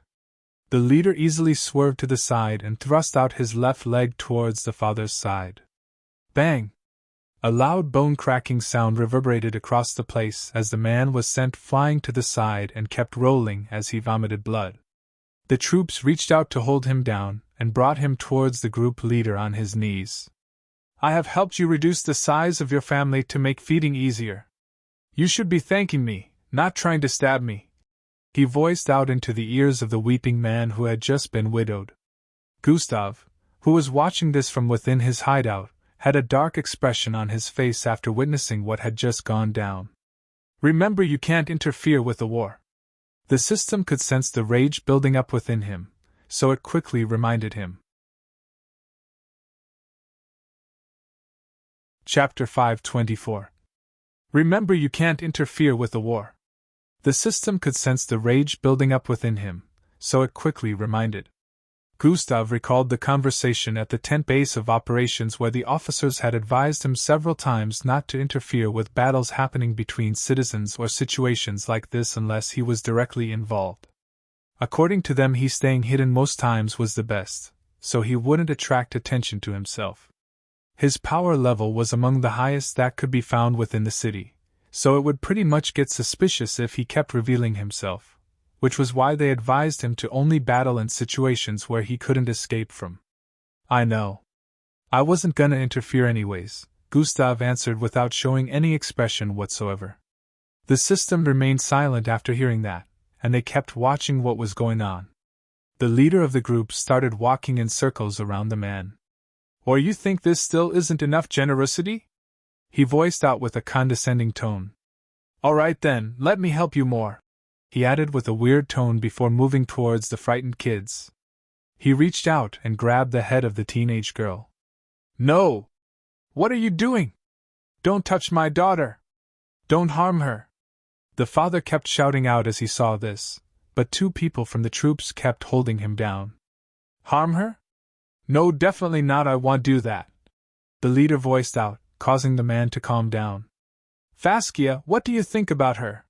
The leader easily swerved to the side and thrust out his left leg towards the father's side. Bang! A loud bone-cracking sound reverberated across the place as the man was sent flying to the side and kept rolling as he vomited blood. The troops reached out to hold him down and brought him towards the group leader on his knees. I have helped you reduce the size of your family to make feeding easier. You should be thanking me, not trying to stab me. He voiced out into the ears of the weeping man who had just been widowed. Gustav, who was watching this from within his hideout, had a dark expression on his face after witnessing what had just gone down. Remember, you can't interfere with the war. The system could sense the rage building up within him, so it quickly reminded him. Chapter 524. Remember, you can't interfere with the war. The system could sense the rage building up within him, so it quickly reminded. Gustav recalled the conversation at the tent base of operations where the officers had advised him several times not to interfere with battles happening between citizens or situations like this unless he was directly involved. According to them, staying hidden most times was the best, so he wouldn't attract attention to himself. His power level was among the highest that could be found within the city, so it would pretty much get suspicious if he kept revealing himself, which was why they advised him to only battle in situations where he couldn't escape from. I know. I wasn't gonna interfere anyways, Gustav answered without showing any expression whatsoever. The system remained silent after hearing that, and they kept watching what was going on. The leader of the group started walking in circles around the man. Or you think this still isn't enough generosity? He voiced out with a condescending tone. All right then, let me help you more, he added with a weird tone before moving towards the frightened kids. He reached out and grabbed the head of the teenage girl. No! What are you doing? Don't touch my daughter! Don't harm her! The father kept shouting out as he saw this, but 2 people from the troops kept holding him down. Harm her? No, definitely not, I won't do that, the leader voiced out, causing the man to calm down. Faskia, what do you think about her?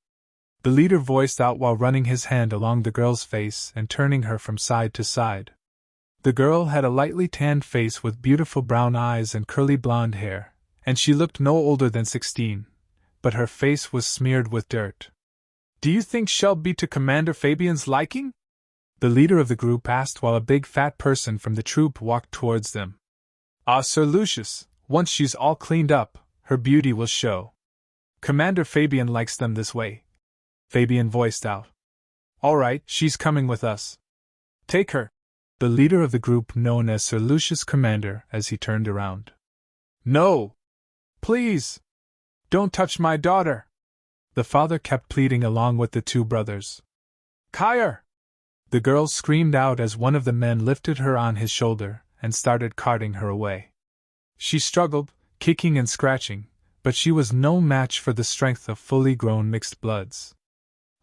The leader voiced out while running his hand along the girl's face and turning her from side to side. The girl had a lightly tanned face with beautiful brown eyes and curly blonde hair, and she looked no older than 16, but her face was smeared with dirt. Do you think she'll be to Commander Fabian's liking? The leader of the group asked while a big fat person from the troop walked towards them. Ah, Sir Lucius, once she's all cleaned up, her beauty will show. Commander Fabian likes them this way. Fabian voiced out. All right, she's coming with us. Take her. The leader of the group, known as Sir Lucius Commander, as he turned around. No! Please! Don't touch my daughter! The father kept pleading along with the two brothers. Kyre! The girl screamed out as one of the men lifted her on his shoulder and started carting her away. She struggled, kicking and scratching, but she was no match for the strength of fully grown mixed bloods.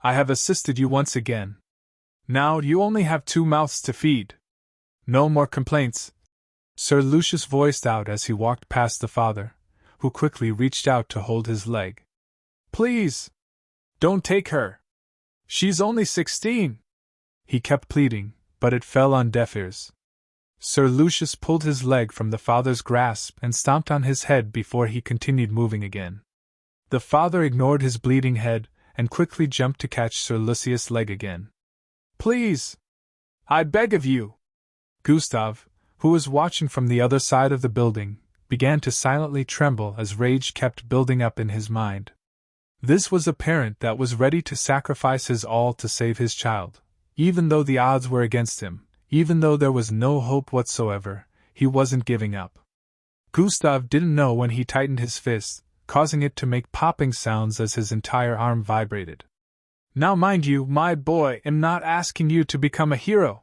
I have assisted you once again. Now you only have 2 mouths to feed. No more complaints, Sir Lucius voiced out as he walked past the father, who quickly reached out to hold his leg. Please! Don't take her! She's only 16! He kept pleading, but it fell on deaf ears. Sir Lucius pulled his leg from the father's grasp and stomped on his head before he continued moving again. The father ignored his bleeding head and quickly jumped to catch Sir Lucius' leg again. Please! I beg of you! Gustav, who was watching from the other side of the building, began to silently tremble as rage kept building up in his mind. This was a parent that was ready to sacrifice his all to save his child. Even though the odds were against him, even though there was no hope whatsoever, he wasn't giving up. Gustav didn't know when he tightened his fist, causing it to make popping sounds as his entire arm vibrated. Now mind you, my boy, I'm not asking you to become a hero.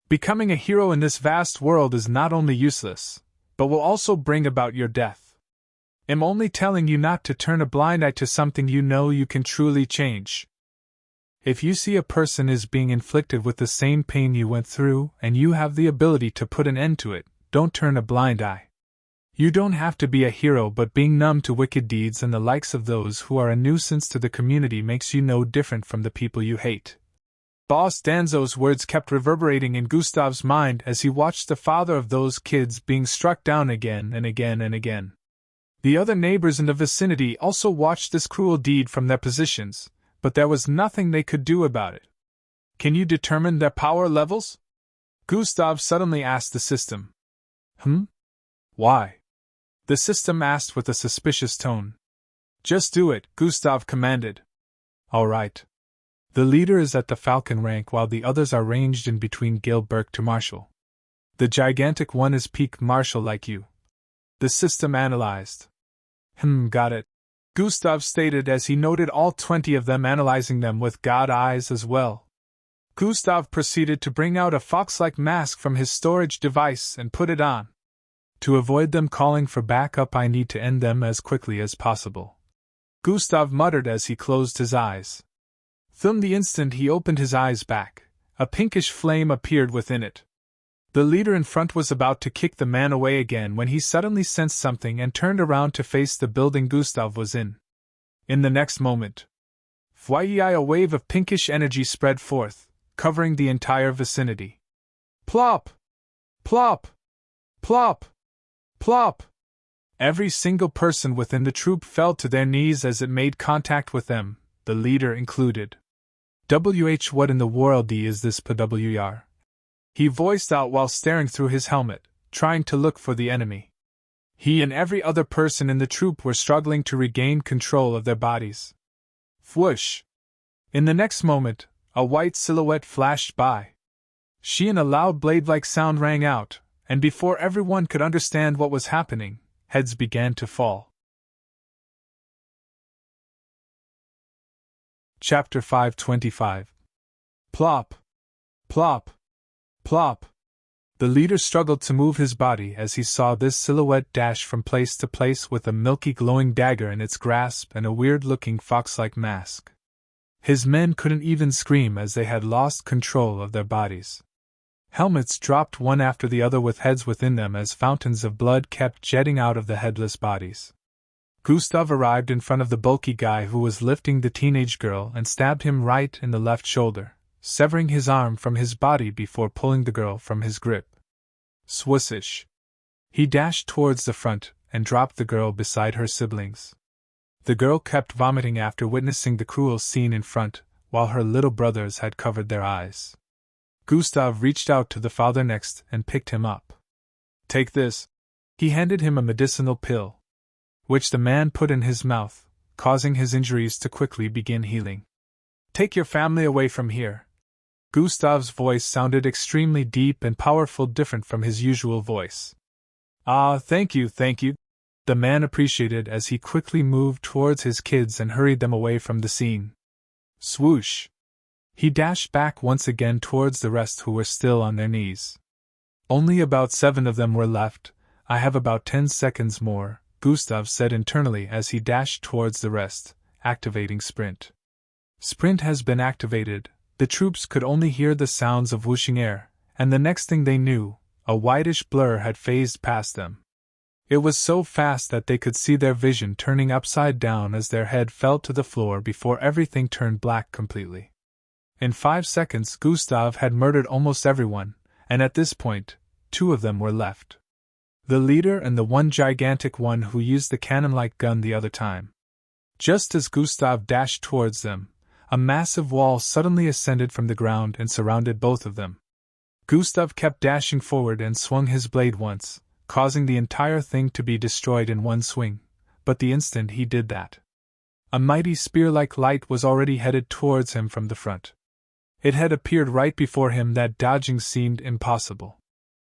Becoming a hero in this vast world is not only useless, but will also bring about your death. I'm only telling you not to turn a blind eye to something you know you can truly change. If you see a person is being inflicted with the same pain you went through and you have the ability to put an end to it, don't turn a blind eye. You don't have to be a hero, but being numb to wicked deeds and the likes of those who are a nuisance to the community makes you no different from the people you hate. Boss Danzo's words kept reverberating in Gustav's mind as he watched the father of those kids being struck down again and again and again. The other neighbors in the vicinity also watched this cruel deed from their positions, but there was nothing they could do about it. Can you determine their power levels? Gustav suddenly asked the system. Why? The system asked with a suspicious tone. Just do it, Gustav commanded. All right. The leader is at the Falcon rank while the others are ranged in between Gilbert to Marshal. The gigantic one is peak Marshal like you. The system analyzed. Got it. Gustav stated as he noted all 20 of them, analyzing them with god eyes as well. Gustav proceeded to bring out a fox-like mask from his storage device and put it on. To avoid them calling for backup, I need to end them as quickly as possible. Gustav muttered as he closed his eyes. The instant he opened his eyes back, a pinkish flame appeared within it. The leader in front was about to kick the man away again when he suddenly sensed something and turned around to face the building Gustav was in. In the next moment, a wave of pinkish energy spread forth, covering the entire vicinity. Plop! Plop! Plop! Plop! Every single person within the troop fell to their knees as it made contact with them, the leader included. What in the world is this PWR? He voiced out while staring through his helmet, trying to look for the enemy. He and every other person in the troop were struggling to regain control of their bodies. Whoosh! In the next moment, a white silhouette flashed by. And a loud blade-like sound rang out, and before everyone could understand what was happening, heads began to fall. Chapter 525. Plop! Plop! Plop! The leader struggled to move his body as he saw this silhouette dash from place to place with a milky glowing dagger in its grasp and a weird-looking fox-like mask. His men couldn't even scream as they had lost control of their bodies. Helmets dropped one after the other with heads within them as fountains of blood kept jetting out of the headless bodies. Gustav arrived in front of the bulky guy who was lifting the teenage girl and stabbed him right in the left shoulder, severing his arm from his body before pulling the girl from his grip. Swissish. He dashed towards the front and dropped the girl beside her siblings. The girl kept vomiting after witnessing the cruel scene in front, while her little brothers had covered their eyes. Gustav reached out to the father next and picked him up. Take this. He handed him a medicinal pill, which the man put in his mouth, causing his injuries to quickly begin healing. Take your family away from here. Gustav's voice sounded extremely deep and powerful, different from his usual voice. Ah, thank you, the man appreciated as he quickly moved towards his kids and hurried them away from the scene. Swoosh! He dashed back once again towards the rest who were still on their knees. Only about 7 of them were left. I have about 10 seconds more, Gustav said internally as he dashed towards the rest, activating sprint. Sprint has been activated. The troops could only hear the sounds of whooshing air, and the next thing they knew, a whitish blur had phased past them. It was so fast that they could see their vision turning upside down as their head fell to the floor before everything turned black completely. In 5 seconds, Gustav had murdered almost everyone, and at this point, 2 of them were left. The leader and the one gigantic one who used the cannon-like gun the other time. Just as Gustav dashed towards them, a massive wall suddenly ascended from the ground and surrounded both of them. Gustav kept dashing forward and swung his blade once, causing the entire thing to be destroyed in one swing, but the instant he did that, a mighty spear-like light was already headed towards him from the front. It had appeared right before him that dodging seemed impossible.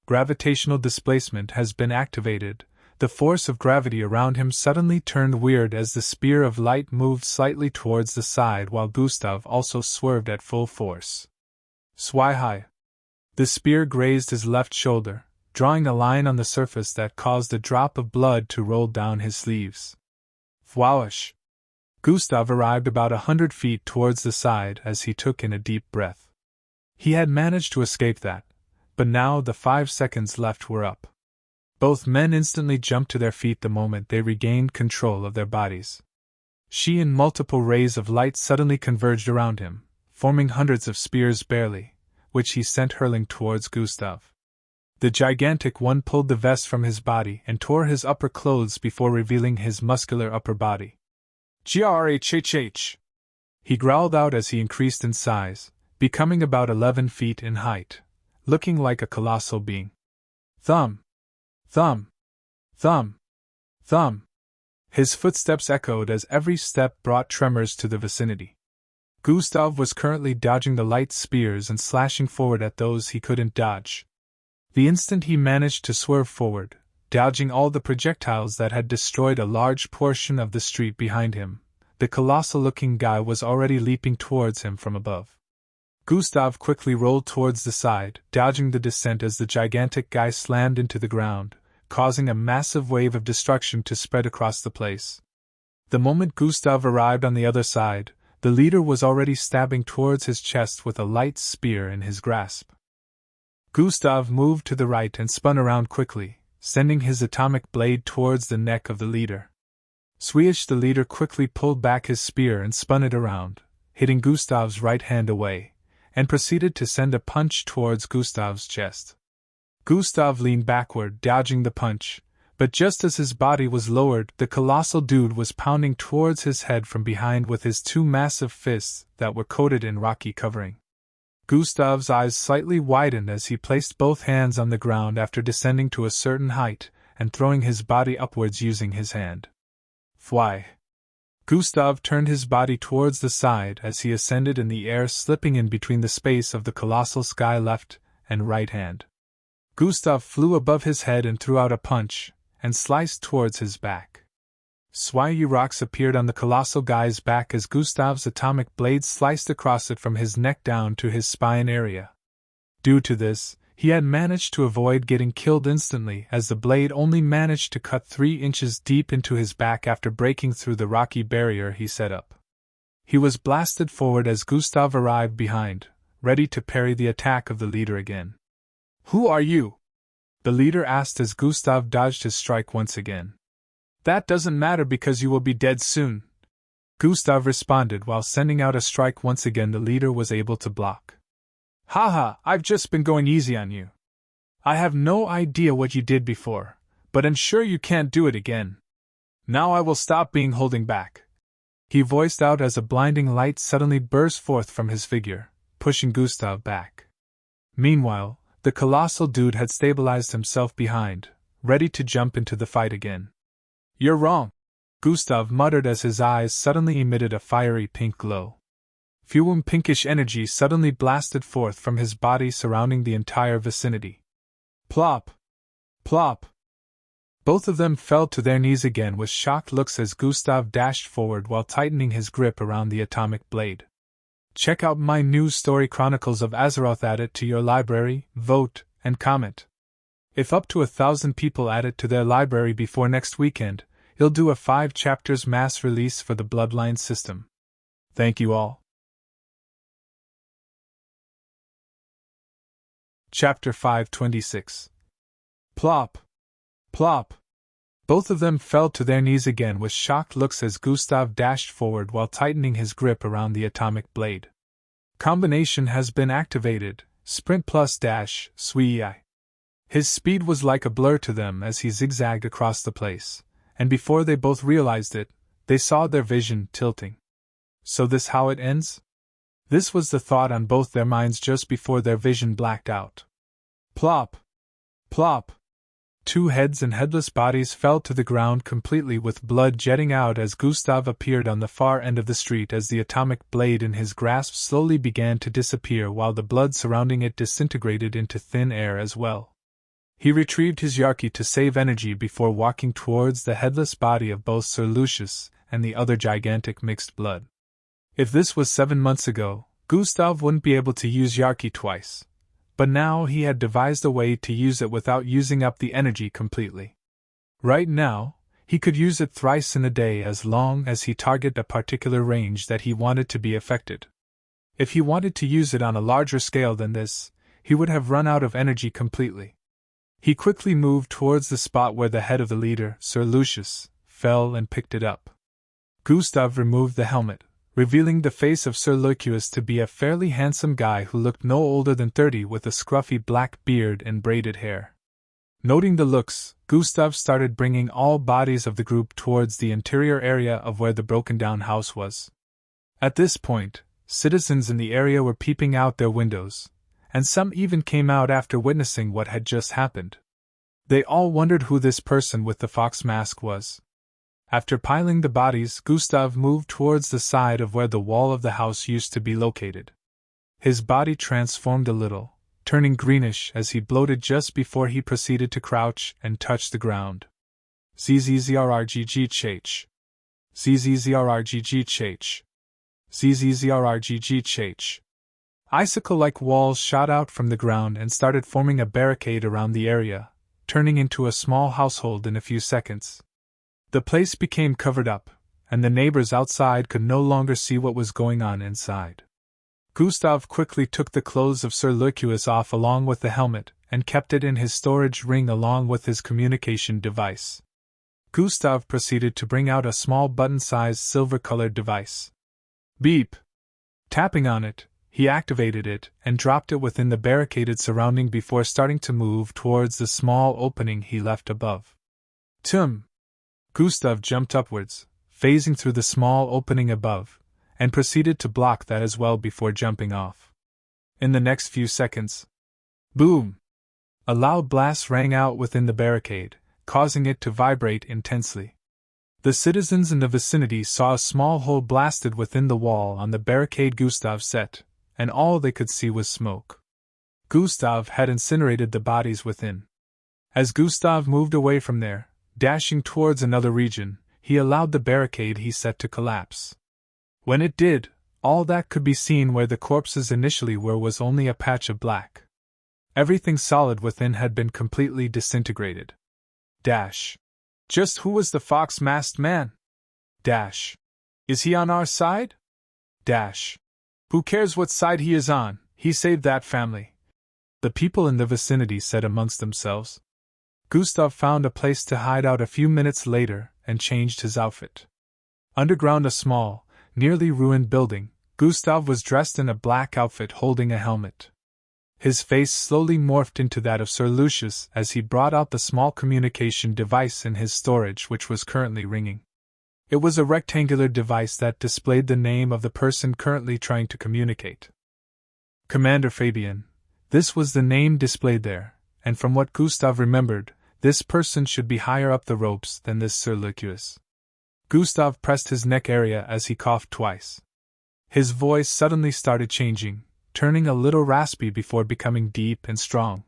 Gravitational displacement has been activated. The force of gravity around him suddenly turned weird as the spear of light moved slightly towards the side while Gustav also swerved at full force. Swai-hi! The spear grazed his left shoulder, drawing a line on the surface that caused a drop of blood to roll down his sleeves. Fwowish! Gustav arrived about 100 feet towards the side as he took in a deep breath. He had managed to escape that, but now the 5 seconds left were up. Both men instantly jumped to their feet the moment they regained control of their bodies. She and multiple rays of light suddenly converged around him, forming hundreds of spears barely, which he sent hurling towards Gustav. The gigantic one pulled the vest from his body and tore his upper clothes before revealing his muscular upper body. Grhhh! He growled out as he increased in size, becoming about 11 feet in height, looking like a colossal being. Thump! Thump! Thump! Thump! His footsteps echoed as every step brought tremors to the vicinity. Gustav was currently dodging the light spears and slashing forward at those he couldn't dodge. The instant he managed to swerve forward, dodging all the projectiles that had destroyed a large portion of the street behind him, the colossal-looking guy was already leaping towards him from above. Gustav quickly rolled towards the side, dodging the descent as the gigantic guy slammed into the ground, causing a massive wave of destruction to spread across the place. The moment Gustav arrived on the other side, the leader was already stabbing towards his chest with a light spear in his grasp. Gustav moved to the right and spun around quickly, sending his atomic blade towards the neck of the leader. Swish! The leader quickly pulled back his spear and spun it around, hitting Gustav's right hand away, and proceeded to send a punch towards Gustav's chest. Gustav leaned backward, dodging the punch, but just as his body was lowered, the colossal dude was pounding towards his head from behind with his 2 massive fists that were coated in rocky covering. Gustav's eyes slightly widened as he placed both hands on the ground after descending to a certain height and throwing his body upwards using his hand. Fly! Gustav turned his body towards the side as he ascended in the air, slipping in between the space of the colossal sky left and right hand. Gustav flew above his head and threw out a punch, and sliced towards his back. Swirly rocks appeared on the colossal guy's back as Gustav's atomic blade sliced across it from his neck down to his spine area. Due to this, he had managed to avoid getting killed instantly, as the blade only managed to cut 3 inches deep into his back after breaking through the rocky barrier he set up. He was blasted forward as Gustav arrived behind, ready to parry the attack of the leader again. "Who are you?" the leader asked as Gustav dodged his strike once again. "That doesn't matter because you will be dead soon," Gustav responded while sending out a strike once again the leader was able to block. "Haha, I've just been going easy on you. I have no idea what you did before, but I'm sure you can't do it again. Now I will stop being holding back," he voiced out as a blinding light suddenly burst forth from his figure, pushing Gustav back. Meanwhile, the colossal dude had stabilized himself behind, ready to jump into the fight again. "You're wrong," Gustav muttered as his eyes suddenly emitted a fiery pink glow. Fume pinkish energy suddenly blasted forth from his body, surrounding the entire vicinity. Plop! Plop! Both of them fell to their knees again with shocked looks as Gustav dashed forward while tightening his grip around the atomic blade. Check out my new story Chronicles of Azeroth. Add it to your library, vote, and comment. If up to 1,000 people add it to their library before next weekend, he'll do a 5 chapters mass release for the Bloodline system. Thank you all. Chapter 526. Plop! Plop! Both of them fell to their knees again with shocked looks as Gustav dashed forward while tightening his grip around the atomic blade. Combination has been activated, sprint plus dash, swii. His speed was like a blur to them as he zigzagged across the place, and before they both realized it, they saw their vision tilting. So this how it ends? This was the thought on both their minds just before their vision blacked out. Plop! Plop! 2 heads and headless bodies fell to the ground completely with blood jetting out as Gustav appeared on the far end of the street as the atomic blade in his grasp slowly began to disappear while the blood surrounding it disintegrated into thin air as well. He retrieved his Yarki to save energy before walking towards the headless body of both Sir Lucius and the other gigantic mixed blood. If this was 7 months ago, Gustav wouldn't be able to use Yarki twice. But now he had devised a way to use it without using up the energy completely. Right now, he could use it thrice in a day as long as he targeted a particular range that he wanted to be affected. If he wanted to use it on a larger scale than this, he would have run out of energy completely. He quickly moved towards the spot where the head of the leader, Sir Lucius, fell and picked it up. Gustav removed the helmet, revealing the face of Sir Lucius to be a fairly handsome guy who looked no older than 30 with a scruffy black beard and braided hair. Noting the looks, Gustav started bringing all bodies of the group towards the interior area of where the broken-down house was. At this point, citizens in the area were peeping out their windows, and some even came out after witnessing what had just happened. They all wondered who this person with the fox mask was. After piling the bodies, Gustav moved towards the side of where the wall of the house used to be located. His body transformed a little, turning greenish as he bloated just before he proceeded to crouch and touch the ground. ZZZRRGGCH. ZZZRRGGCH. ZZZRRGGCH. Icicle-like walls shot out from the ground and started forming a barricade around the area, turning into a small household in a few seconds. The place became covered up, and the neighbors outside could no longer see what was going on inside. Gustav quickly took the clothes of Sir Lucius off along with the helmet, and kept it in his storage ring along with his communication device. Gustav proceeded to bring out a small button-sized silver-colored device. Beep! Tapping on it, he activated it and dropped it within the barricaded surrounding before starting to move towards the small opening he left above. Tum! Gustav jumped upwards, phasing through the small opening above, and proceeded to block that as well before jumping off. In the next few seconds, boom! A loud blast rang out within the barricade, causing it to vibrate intensely. The citizens in the vicinity saw a small hole blasted within the wall on the barricade Gustav set, and all they could see was smoke. Gustav had incinerated the bodies within. As Gustav moved away from there, dashing towards another region, he allowed the barricade he set to collapse. When it did, all that could be seen where the corpses initially were was only a patch of black. Everything solid within had been completely disintegrated. Dash. Just who was the fox-masked man? Dash. Is he on our side? Dash. Who cares what side he is on, he saved that family. The people in the vicinity said amongst themselves. Gustav found a place to hide out a few minutes later and changed his outfit. Underground a small, nearly ruined building, Gustav was dressed in a black outfit holding a helmet. His face slowly morphed into that of Sir Lucius as he brought out the small communication device in his storage which was currently ringing. It was a rectangular device that displayed the name of the person currently trying to communicate. Commander Fabian. This was the name displayed there, and from what Gustav remembered, this person should be higher up the ropes than this Sir Lucius. Gustav pressed his neck area as he coughed twice. His voice suddenly started changing, turning a little raspy before becoming deep and strong.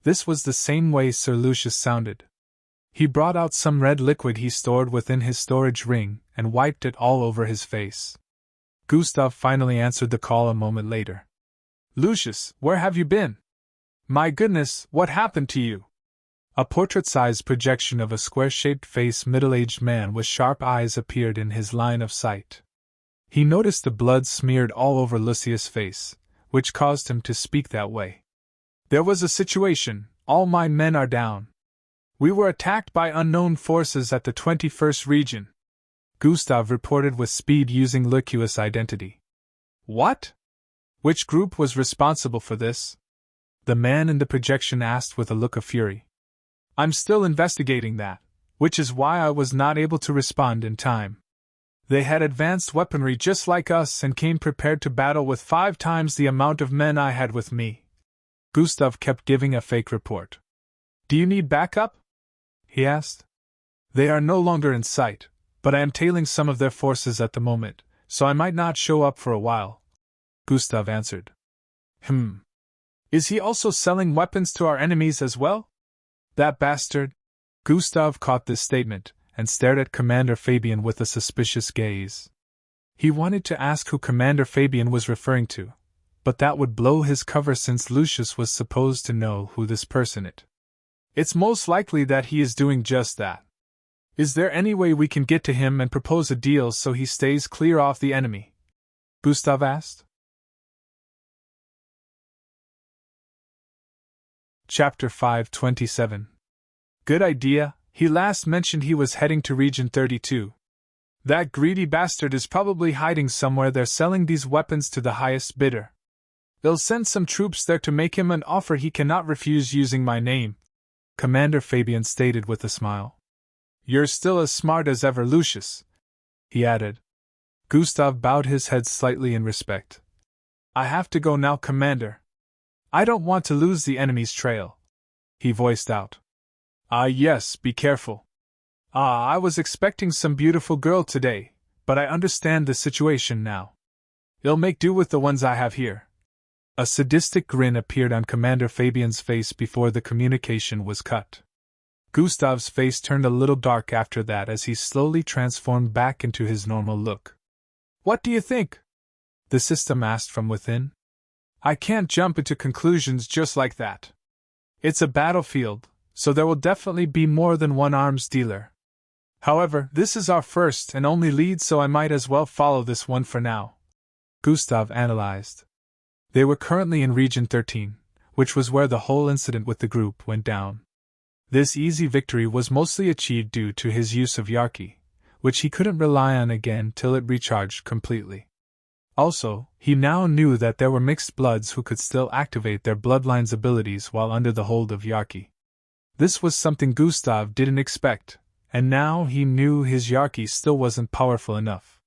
This was the same way Sir Lucius sounded. He brought out some red liquid he stored within his storage ring and wiped it all over his face. Gustav finally answered the call a moment later. "Lucius, where have you been? My goodness, what happened to you?" A portrait-sized projection of a square-shaped face middle-aged man with sharp eyes appeared in his line of sight. He noticed the blood smeared all over Lucius' face, which caused him to speak that way. "There was a situation, all my men are down. We were attacked by unknown forces at the 21st region," Gustav reported with speed using Lucius' identity. "What? Which group was responsible for this?" the man in the projection asked with a look of fury. "I'm still investigating that, which is why I was not able to respond in time. They had advanced weaponry just like us and came prepared to battle with 5 times the amount of men I had with me." Gustav kept giving a fake report. "Do you need backup?" he asked. "They are no longer in sight, but I am tailing some of their forces at the moment, so I might not show up for a while," Gustav answered. Is he also selling weapons to our enemies as well? That bastard?" Gustav caught this statement and stared at Commander Fabian with a suspicious gaze. He wanted to ask who Commander Fabian was referring to, but that would blow his cover since Lucius was supposed to know who this person is. "It's most likely that he is doing just that. Is there any way we can get to him and propose a deal so he stays clear off the enemy?" Gustav asked. Chapter 527. Good idea. He last mentioned he was heading to Region 32. That greedy bastard is probably hiding somewhere there selling these weapons to the highest bidder. They'll send some troops there to make him an offer he cannot refuse using my name," Commander Fabian stated with a smile. "You're still as smart as ever, Lucius," he added. Gustav bowed his head slightly in respect. "I have to go now, Commander. I don't want to lose the enemy's trail," he voiced out. Yes, be careful. I was expecting some beautiful girl today, but I understand the situation now. You'll make do with the ones I have here." A sadistic grin appeared on Commander Fabian's face before the communication was cut. Gustav's face turned a little dark after that as he slowly transformed back into his normal look. "What do you think?" the system asked from within. "I can't jump into conclusions just like that. It's a battlefield, so there will definitely be more than one arms dealer. However, this is our first and only lead, so I might as well follow this one for now," Gustav analyzed. They were currently in Region 13, which was where the whole incident with the group went down. This easy victory was mostly achieved due to his use of Yarki, which he couldn't rely on again till it recharged completely. Also, he now knew that there were mixed bloods who could still activate their bloodline's abilities while under the hold of Yarki. This was something Gustav didn't expect, and now he knew his Yarki still wasn't powerful enough.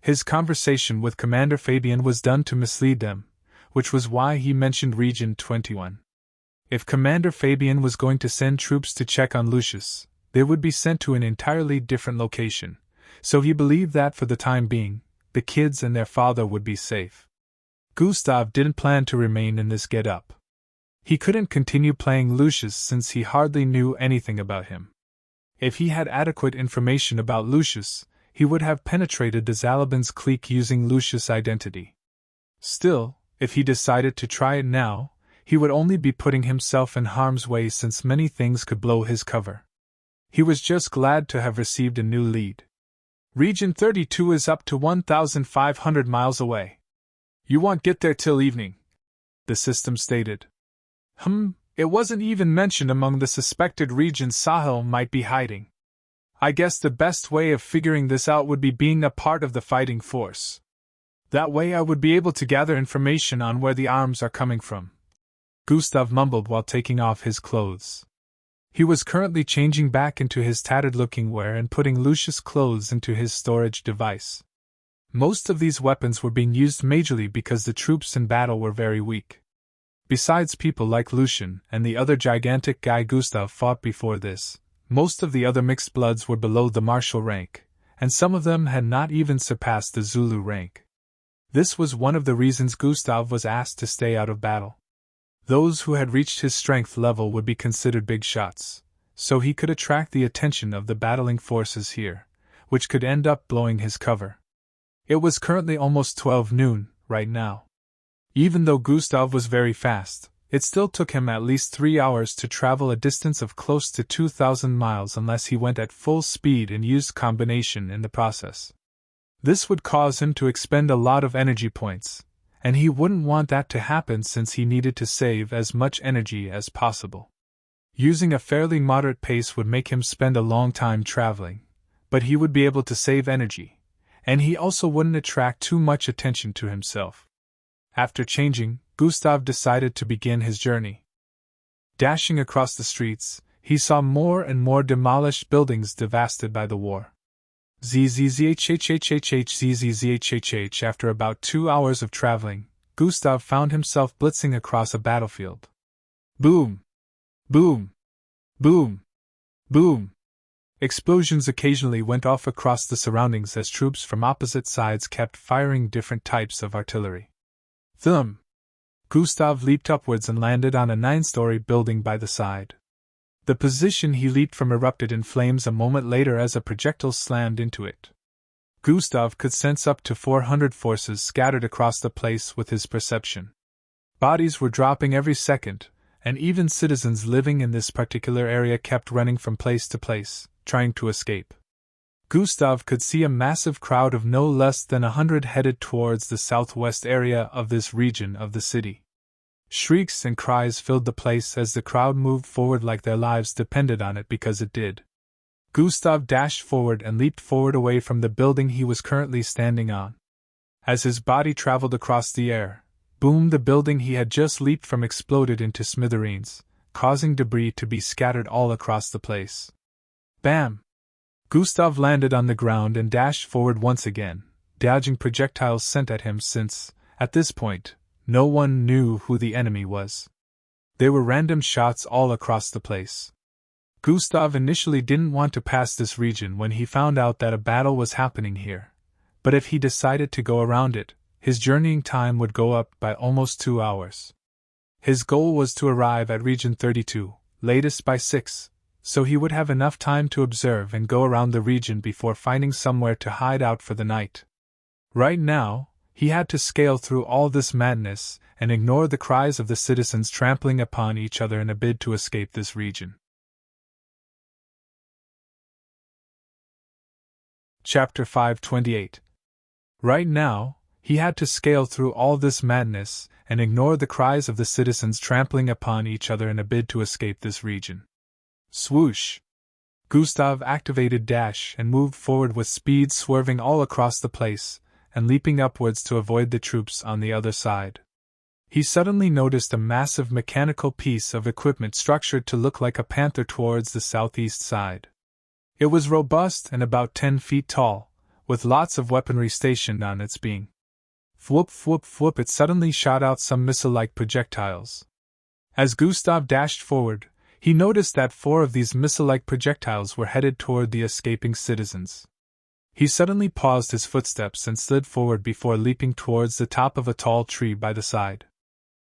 His conversation with Commander Fabian was done to mislead them, which was why he mentioned Region 21. If Commander Fabian was going to send troops to check on Lucius, they would be sent to an entirely different location, so he believed that for the time being, the kids and their father would be safe. Gustav didn't plan to remain in this get-up. He couldn't continue playing Lucius since he hardly knew anything about him. If he had adequate information about Lucius, he would have penetrated the Zalabin's clique using Lucius' identity. Still, if he decided to try it now, he would only be putting himself in harm's way since many things could blow his cover. He was just glad to have received a new lead. "Region 32 is up to 1,500 miles away. You won't get there till evening," the system stated. It wasn't even mentioned among the suspected regions Sahel might be hiding. I guess the best way of figuring this out would be being a part of the fighting force. That way I would be able to gather information on where the arms are coming from," Gustav mumbled while taking off his clothes. He was currently changing back into his tattered-looking wear and putting Lucius' clothes into his storage device. Most of these weapons were being used majorly because the troops in battle were very weak. Besides people like Lucian and the other gigantic guy Gustav fought before this, most of the other mixed bloods were below the martial rank, and some of them had not even surpassed the Zulu rank. This was one of the reasons Gustav was asked to stay out of battle. Those who had reached his strength level would be considered big shots, so he could attract the attention of the battling forces here, which could end up blowing his cover. It was currently almost 12 noon, right now. Even though Gustav was very fast, it still took him at least 3 hours to travel a distance of close to 2,000 miles unless he went at full speed and used combination in the process. This would cause him to expend a lot of energy points, and he wouldn't want that to happen since he needed to save as much energy as possible. Using a fairly moderate pace would make him spend a long time traveling, but he would be able to save energy, and he also wouldn't attract too much attention to himself. After changing, Gustav decided to begin his journey. Dashing across the streets, he saw more and more demolished buildings devastated by the war. ZZZHHHHZZZHHH. After about 2 hours of traveling, Gustav found himself blitzing across a battlefield. Boom! Boom! Boom! Boom! Explosions occasionally went off across the surroundings as troops from opposite sides kept firing different types of artillery. Thump! Gustav leaped upwards and landed on a 9-story building by the side. The position he leaped from erupted in flames a moment later as a projectile slammed into it. Gustav could sense up to 400 forces scattered across the place with his perception. Bodies were dropping every second, and even citizens living in this particular area kept running from place to place, trying to escape. Gustav could see a massive crowd of no less than 100 headed towards the southwest area of this region of the city. Shrieks and cries filled the place as the crowd moved forward like their lives depended on it because it did. Gustav dashed forward and leaped forward away from the building he was currently standing on. As his body traveled across the air, boom, the building he had just leaped from exploded into smithereens, causing debris to be scattered all across the place. Bam! Gustav landed on the ground and dashed forward once again, dodging projectiles sent at him since, at this point, no one knew who the enemy was. They were random shots all across the place. Gustav initially didn't want to pass this region when he found out that a battle was happening here, but if he decided to go around it, his journeying time would go up by almost 2 hours. His goal was to arrive at Region 32, latest by 6, so he would have enough time to observe and go around the region before finding somewhere to hide out for the night. Right now, he had to scale through all this madness and ignore the cries of the citizens trampling upon each other in a bid to escape this region. Chapter 528. Right now, he had to scale through all this madness and ignore the cries of the citizens trampling upon each other in a bid to escape this region. Swoosh! Gustav activated dash and moved forward with speed, swerving all across the place and leaping upwards to avoid the troops on the other side. He suddenly noticed a massive mechanical piece of equipment structured to look like a panther towards the southeast side. It was robust and about 10 feet tall, with lots of weaponry stationed on its beam. Whoop whoop whoop, it suddenly shot out some missile-like projectiles. As Gustav dashed forward, he noticed that 4 of these missile-like projectiles were headed toward the escaping citizens. He suddenly paused his footsteps and slid forward before leaping towards the top of a tall tree by the side.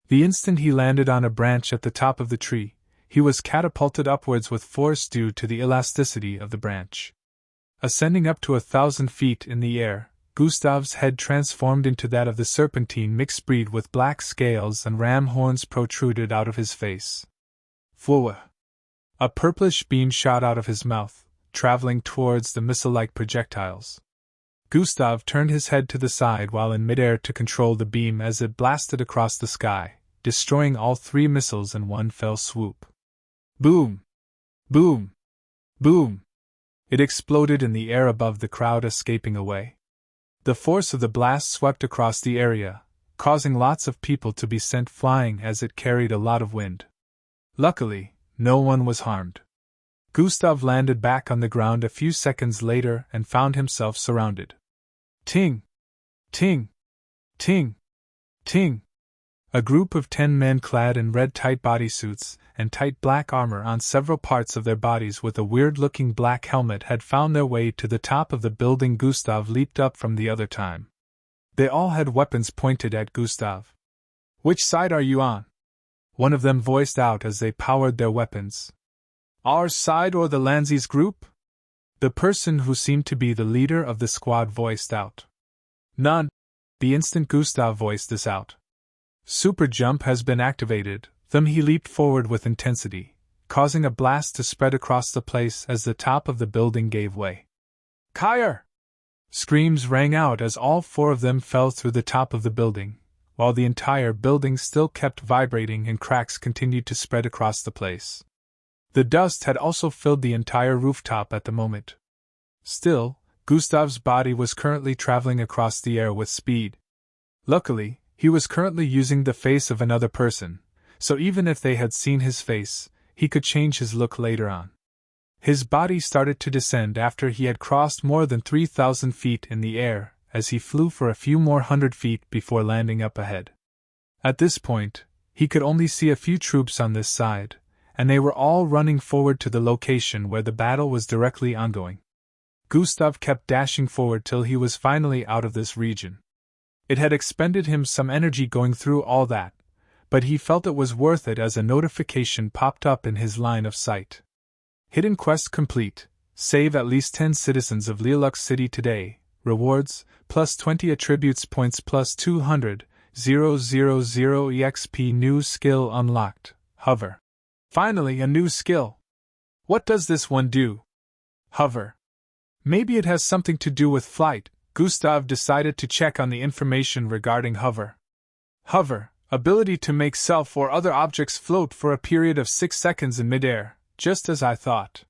The instant he landed on a branch at the top of the tree, he was catapulted upwards with force due to the elasticity of the branch. Ascending up to 1,000 feet in the air, Gustav's head transformed into that of the serpentine mixed breed with black scales and ram horns protruded out of his face. Fwah! A purplish beam shot out of his mouth, traveling towards the missile-like projectiles. Gustav turned his head to the side while in midair to control the beam as it blasted across the sky, destroying all 3 missiles in one fell swoop. Boom! Boom! Boom! It exploded in the air above the crowd escaping away. The force of the blast swept across the area, causing lots of people to be sent flying as it carried a lot of wind. Luckily, no one was harmed. Gustav landed back on the ground a few seconds later and found himself surrounded. Ting! Ting! Ting! Ting! A group of 10 men clad in red tight bodysuits and tight black armor on several parts of their bodies with a weird-looking black helmet had found their way to the top of the building Gustav leaped up from the other time. They all had weapons pointed at Gustav. "Which side are you on?" one of them voiced out as they powered their weapons. "Our side or the Lanzi's group?" the person who seemed to be the leader of the squad voiced out. "None." The instant Gustav voiced this out. Super jump has been activated, then he leaped forward with intensity, causing a blast to spread across the place as the top of the building gave way. "Kyre!" Screams rang out as all 4 of them fell through the top of the building, while the entire building still kept vibrating and cracks continued to spread across the place. The dust had also filled the entire rooftop at the moment. Still, Gustav's body was currently traveling across the air with speed. Luckily, he was currently using the face of another person, so even if they had seen his face, he could change his look later on. His body started to descend after he had crossed more than 3,000 feet in the air, as he flew for a few more 100 feet before landing up ahead. At this point, he could only see a few troops on this side, and they were all running forward to the location where the battle was directly ongoing. Gustav kept dashing forward till he was finally out of this region. It had expended him some energy going through all that, but he felt it was worth it as a notification popped up in his line of sight. Hidden quest complete. Save at least 10 citizens of Lineage City today. Rewards, plus 20 attributes points plus 200, 000 EXP. New skill unlocked. Hover. Finally, a new skill. What does this one do? Hover. Maybe it has something to do with flight. Gustav decided to check on the information regarding hover. Hover, ability to make self or other objects float for a period of 6 seconds in midair, just as I thought.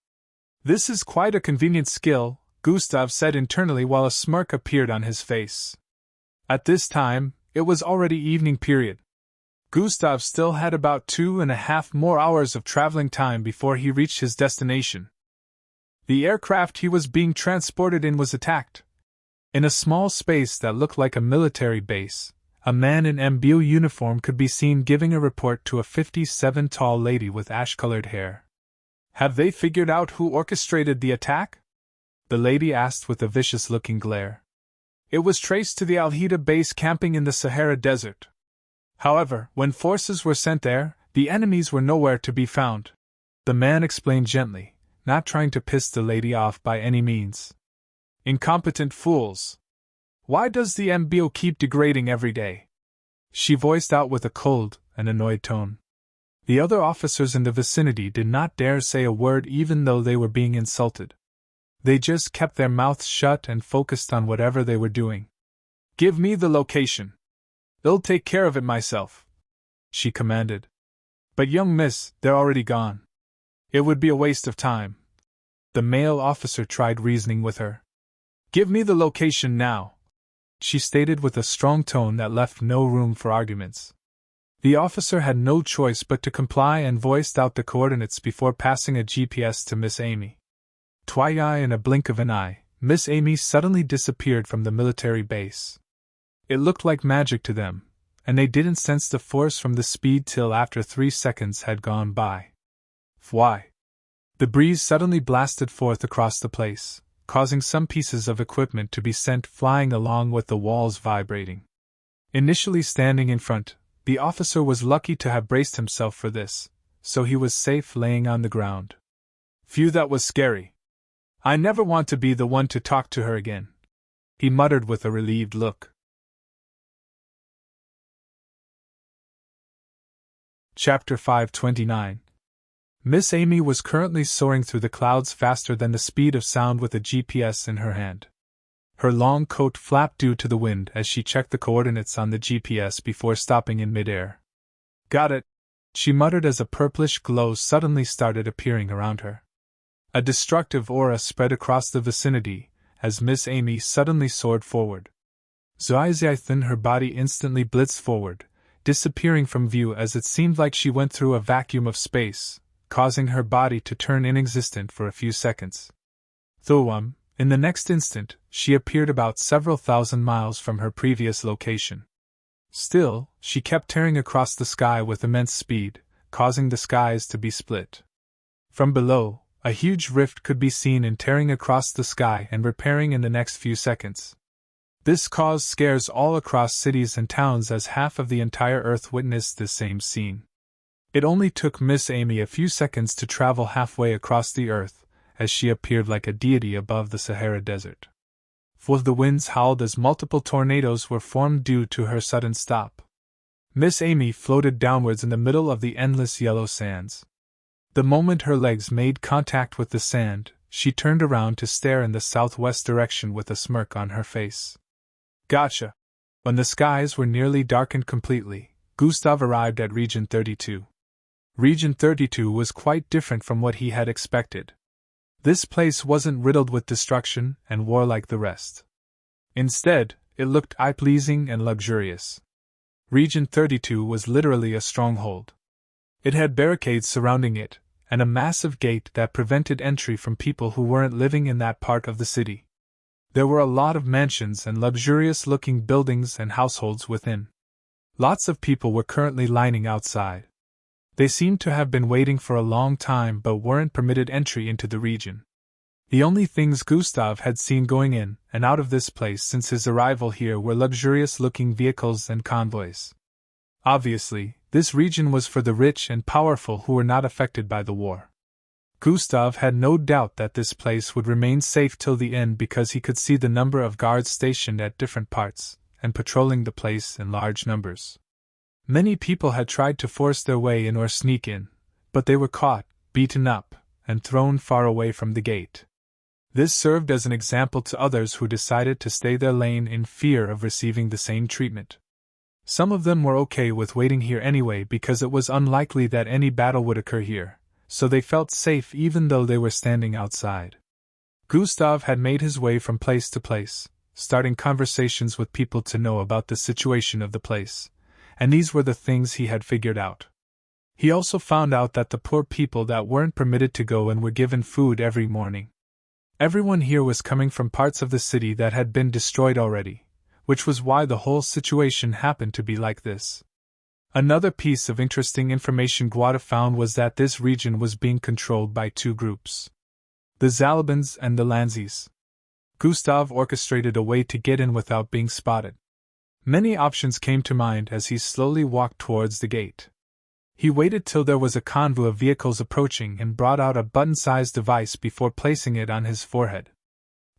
This is quite a convenient skill, Gustav said internally while a smirk appeared on his face. At this time, it was already evening period. Gustav still had about 2.5 more hours of traveling time before he reached his destination. The aircraft he was being transported in was attacked. In a small space that looked like a military base, a man in MBO uniform could be seen giving a report to a 57 tall lady with ash-colored hair. "Have they figured out who orchestrated the attack?" the lady asked with a vicious-looking glare. "It was traced to the Al-Hida base camping in the Sahara Desert. However, when forces were sent there, the enemies were nowhere to be found," the man explained gently, not trying to piss the lady off by any means. "Incompetent fools. Why does the MBO keep degrading every day?" she voiced out with a cold and annoyed tone. The other officers in the vicinity did not dare say a word even though they were being insulted. They just kept their mouths shut and focused on whatever they were doing. "Give me the location. I'll take care of it myself," she commanded. "But young miss, they're already gone. It would be a waste of time." The male officer tried reasoning with her. "Give me the location now," she stated with a strong tone that left no room for arguments. The officer had no choice but to comply and voiced out the coordinates before passing a GPS to Miss Amy. Twice in a blink of an eye, Miss Amy suddenly disappeared from the military base. It looked like magic to them, and they didn't sense the force from the speed till after 3 seconds had gone by. Why? The breeze suddenly blasted forth across the place, causing some pieces of equipment to be sent flying along with the walls vibrating. Initially standing in front, the officer was lucky to have braced himself for this, so he was safe laying on the ground. "Phew, that was scary. I never want to be the one to talk to her again," he muttered with a relieved look. Chapter 529. Miss Amy was currently soaring through the clouds faster than the speed of sound with a GPS in her hand. Her long coat flapped due to the wind as she checked the coordinates on the GPS before stopping in midair. "Got it," she muttered as a purplish glow suddenly started appearing around her. A destructive aura spread across the vicinity as Miss Amy suddenly soared forward. Zoizithan, her body instantly blitzed forward, disappearing from view as it seemed like she went through a vacuum of space, causing her body to turn inexistent for a few seconds. Though, in the next instant, she appeared about several thousand miles from her previous location. Still, she kept tearing across the sky with immense speed, causing the skies to be split. From below, a huge rift could be seen in tearing across the sky and repairing in the next few seconds. This caused scares all across cities and towns as half of the entire Earth witnessed this same scene. It only took Miss Amy a few seconds to travel halfway across the Earth, as she appeared like a deity above the Sahara Desert. For the winds howled as multiple tornadoes were formed due to her sudden stop. Miss Amy floated downwards in the middle of the endless yellow sands. The moment her legs made contact with the sand, she turned around to stare in the southwest direction with a smirk on her face. Gotcha! When the skies were nearly darkened completely, Gustav arrived at Region 32. Region 32 was quite different from what he had expected. This place wasn't riddled with destruction and war like the rest. Instead, it looked eye-pleasing and luxurious. Region 32 was literally a stronghold. It had barricades surrounding it, and a massive gate that prevented entry from people who weren't living in that part of the city. There were a lot of mansions and luxurious-looking buildings and households within. Lots of people were currently lining outside. They seemed to have been waiting for a long time but weren't permitted entry into the region. The only things Gustav had seen going in and out of this place since his arrival here were luxurious-looking vehicles and convoys. Obviously, this region was for the rich and powerful who were not affected by the war. Gustav had no doubt that this place would remain safe till the end because he could see the number of guards stationed at different parts and patrolling the place in large numbers. Many people had tried to force their way in or sneak in, but they were caught, beaten up, and thrown far away from the gate. This served as an example to others who decided to stay their lane in fear of receiving the same treatment. Some of them were okay with waiting here anyway because it was unlikely that any battle would occur here, so they felt safe even though they were standing outside. Gustav had made his way from place to place, starting conversations with people to know about the situation of the place. And these were the things he had figured out. He also found out that the poor people that weren't permitted to go in were given food every morning. Everyone here was coming from parts of the city that had been destroyed already, which was why the whole situation happened to be like this. Another piece of interesting information Guada found was that this region was being controlled by two groups: the Zalabans and the Lanzis. Gustav orchestrated a way to get in without being spotted. Many options came to mind as he slowly walked towards the gate. He waited till there was a convoy of vehicles approaching and brought out a button-sized device before placing it on his forehead.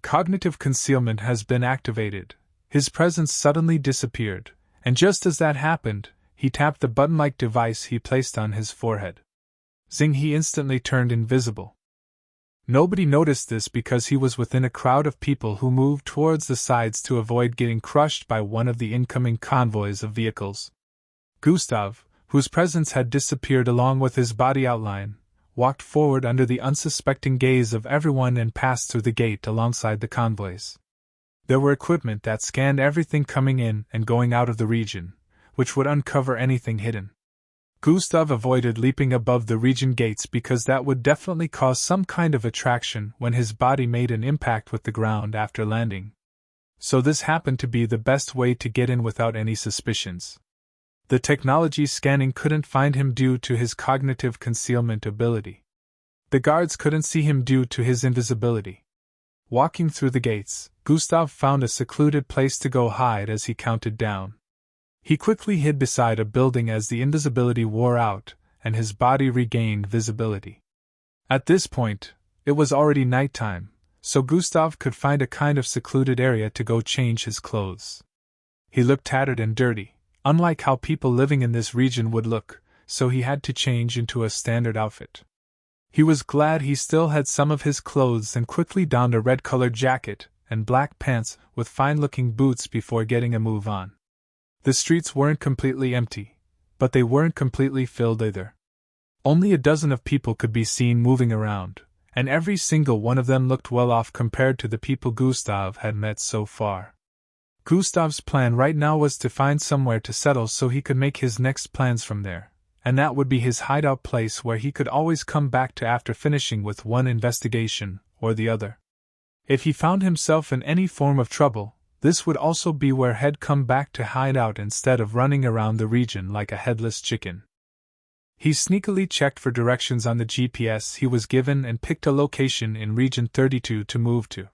Cognitive concealment has been activated. His presence suddenly disappeared, and just as that happened, he tapped the button-like device he placed on his forehead. Zing! He instantly turned invisible. Nobody noticed this because he was within a crowd of people who moved towards the sides to avoid getting crushed by one of the incoming convoys of vehicles. Gustav, whose presence had disappeared along with his body outline, walked forward under the unsuspecting gaze of everyone and passed through the gate alongside the convoys. There were equipment that scanned everything coming in and going out of the region, which would uncover anything hidden. Gustav avoided leaping above the region gates because that would definitely cause some kind of attraction when his body made an impact with the ground after landing. So this happened to be the best way to get in without any suspicions. The technology scanning couldn't find him due to his cognitive concealment ability. The guards couldn't see him due to his invisibility. Walking through the gates, Gustav found a secluded place to go hide as he counted down. He quickly hid beside a building as the invisibility wore out and his body regained visibility. At this point, it was already nighttime, so Gustav could find a kind of secluded area to go change his clothes. He looked tattered and dirty, unlike how people living in this region would look, so he had to change into a standard outfit. He was glad he still had some of his clothes and quickly donned a red-colored jacket and black pants with fine-looking boots before getting a move on. The streets weren't completely empty, but they weren't completely filled either. Only a dozen of people could be seen moving around, and every single one of them looked well off compared to the people Gustav had met so far. Gustav's plan right now was to find somewhere to settle so he could make his next plans from there, and that would be his hideout place where he could always come back to after finishing with one investigation or the other. If he found himself in any form of trouble, This would also be where he'd come back to hide out instead of running around the region like a headless chicken. He sneakily checked for directions on the GPS he was given and picked a location in Region 32 to move to.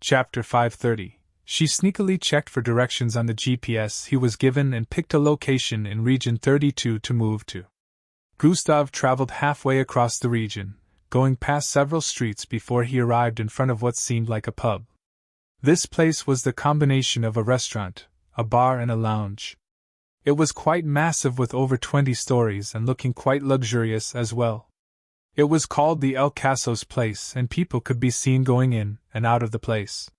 Chapter 530. She sneakily checked for directions on the GPS he was given and picked a location in Region 32 to move to. Gustav traveled halfway across the region, going past several streets before he arrived in front of what seemed like a pub. This place was the combination of a restaurant, a bar and a lounge. It was quite massive with over 20 stories and looking quite luxurious as well. It was called the El Caso's Place and people could be seen going in and out of the place.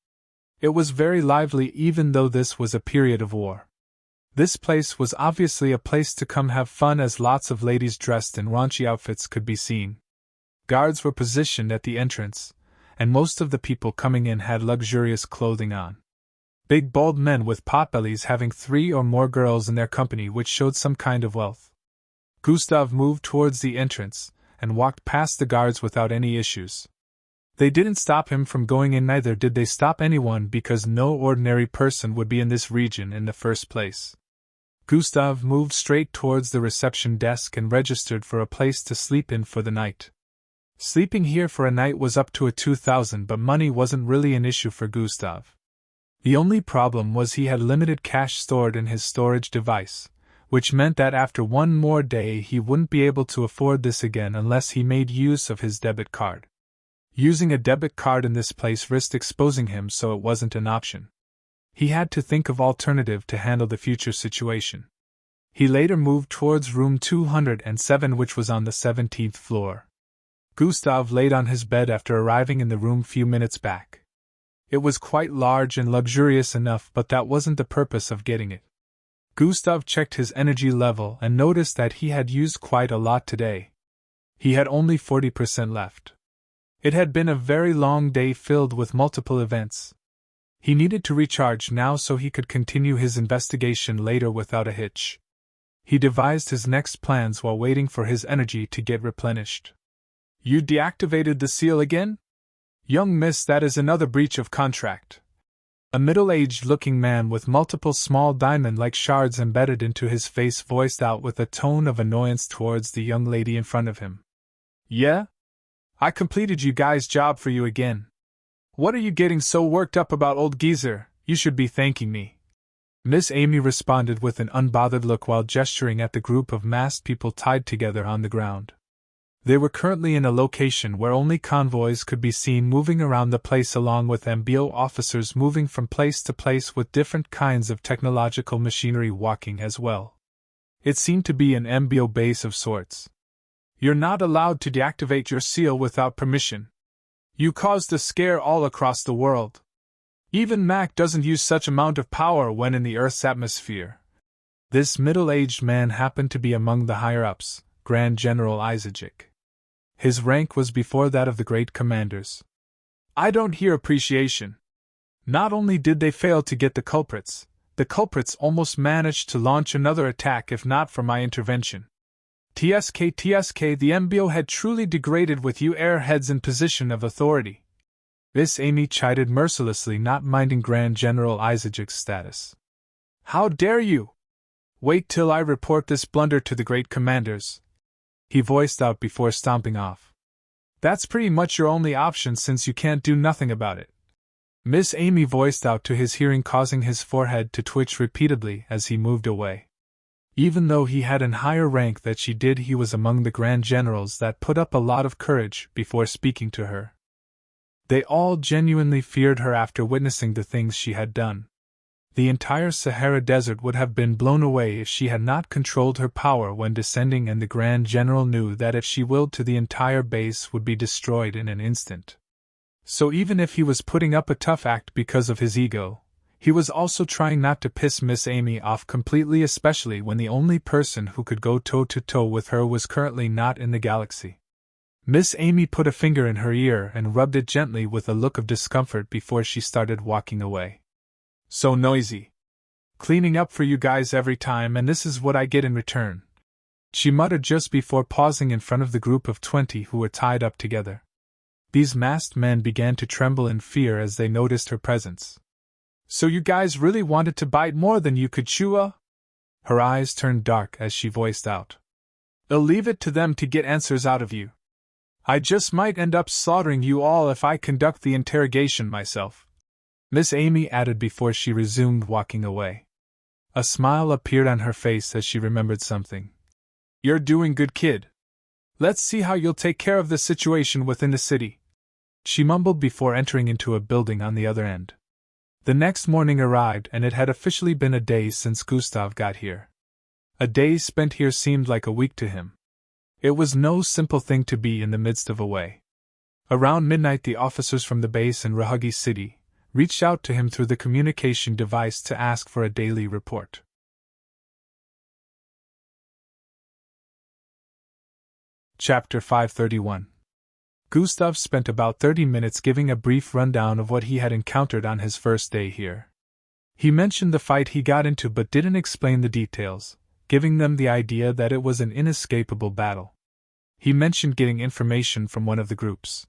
It was very lively even though this was a period of war. This place was obviously a place to come have fun as lots of ladies dressed in raunchy outfits could be seen. Guards were positioned at the entrance, and most of the people coming in had luxurious clothing on. Big bald men with potbellies having 3 or more girls in their company which showed some kind of wealth. Gustav moved towards the entrance, and walked past the guards without any issues. They didn't stop him from going in, neither did they stop anyone because no ordinary person would be in this region in the first place. Gustav moved straight towards the reception desk and registered for a place to sleep in for the night. Sleeping here for a night was up to a 2,000, but money wasn't really an issue for Gustav. The only problem was he had limited cash stored in his storage device, which meant that after one more day he wouldn't be able to afford this again unless he made use of his debit card. Using a debit card in this place risked exposing him, so it wasn't an option. He had to think of alternative to handle the future situation. He later moved towards room 207, which was on the 17th floor. Gustav laid on his bed after arriving in the room few minutes back. It was quite large and luxurious enough, but that wasn't the purpose of getting it. Gustav checked his energy level and noticed that he had used quite a lot today. He had only 40% left. It had been a very long day filled with multiple events. He needed to recharge now so he could continue his investigation later without a hitch. He devised his next plans while waiting for his energy to get replenished. "You deactivated the seal again? Young miss, that is another breach of contract." A middle-aged-looking man with multiple small diamond-like shards embedded into his face voiced out with a tone of annoyance towards the young lady in front of him. "Yeah? I completed you guys' job for you again. What are you getting so worked up about, old geezer? You should be thanking me." Miss Amy responded with an unbothered look while gesturing at the group of masked people tied together on the ground. They were currently in a location where only convoys could be seen moving around the place, along with MBO officers moving from place to place with different kinds of technological machinery walking as well. It seemed to be an MBO base of sorts. "You're not allowed to deactivate your seal without permission. You caused a scare all across the world. Even Mac doesn't use such amount of power when in the Earth's atmosphere." This middle-aged man happened to be among the higher-ups, Grand General Isaacek. His rank was before that of the great commanders. "I don't hear appreciation. Not only did they fail to get the culprits almost managed to launch another attack if not for my intervention. TSK, the MBO had truly degraded with you airheads in position of authority." Miss Amy chided mercilessly, not minding Grand General Isaacek's status. "How dare you! Wait till I report this blunder to the great commanders," he voiced out before stomping off. "That's pretty much your only option since you can't do nothing about it," Miss Amy voiced out to his hearing, causing his forehead to twitch repeatedly as he moved away. Even though he had an higher rank than she did, he was among the Grand Generals that put up a lot of courage before speaking to her. They all genuinely feared her after witnessing the things she had done. The entire Sahara Desert would have been blown away if she had not controlled her power when descending, and the Grand General knew that if she willed to, the entire base would be destroyed in an instant. So even if he was putting up a tough act because of his ego, he was also trying not to piss Miss Amy off completely, especially when the only person who could go toe-to-toe with her was currently not in the galaxy. Miss Amy put a finger in her ear and rubbed it gently with a look of discomfort before she started walking away. "So noisy. Cleaning up for you guys every time, and this is what I get in return," she muttered just before pausing in front of the group of 20 who were tied up together. These masked men began to tremble in fear as they noticed her presence. "So you guys really wanted to bite more than you could chew?" Her eyes turned dark as she voiced out. "I'll leave it to them to get answers out of you. I just might end up slaughtering you all if I conduct the interrogation myself," Miss Amy added before she resumed walking away. A smile appeared on her face as she remembered something. "You're doing good, kid. Let's see how you'll take care of the situation within the city," she mumbled before entering into a building on the other end. The next morning arrived, and it had officially been a day since Gustav got here. A day spent here seemed like a week to him. It was no simple thing to be in the midst of a way. Around midnight, the officers from the base in Rahuggi City reached out to him through the communication device to ask for a daily report. Chapter 531. Gustav spent about 30 minutes giving a brief rundown of what he had encountered on his first day here. He mentioned the fight he got into but didn't explain the details, giving them the idea that it was an inescapable battle. He mentioned getting information from one of the groups.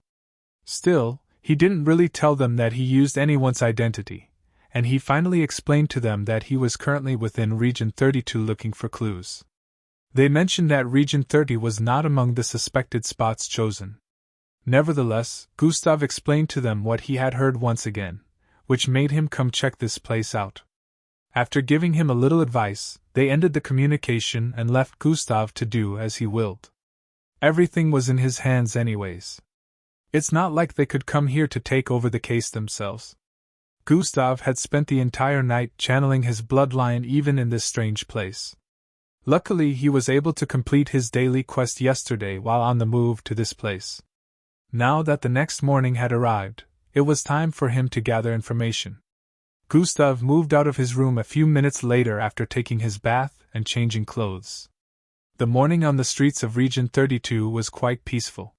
Still, he didn't really tell them that he used anyone's identity, and he finally explained to them that he was currently within Region 32 looking for clues. They mentioned that Region 30 was not among the suspected spots chosen. Nevertheless, Gustav explained to them what he had heard once again, which made him come check this place out. After giving him a little advice, they ended the communication and left Gustav to do as he willed. Everything was in his hands anyways. It's not like they could come here to take over the case themselves. Gustav had spent the entire night channeling his bloodline even in this strange place. Luckily, he was able to complete his daily quest yesterday while on the move to this place. Now that the next morning had arrived, it was time for him to gather information. Gustav moved out of his room a few minutes later after taking his bath and changing clothes. The morning on the streets of Region 32 was quite peaceful.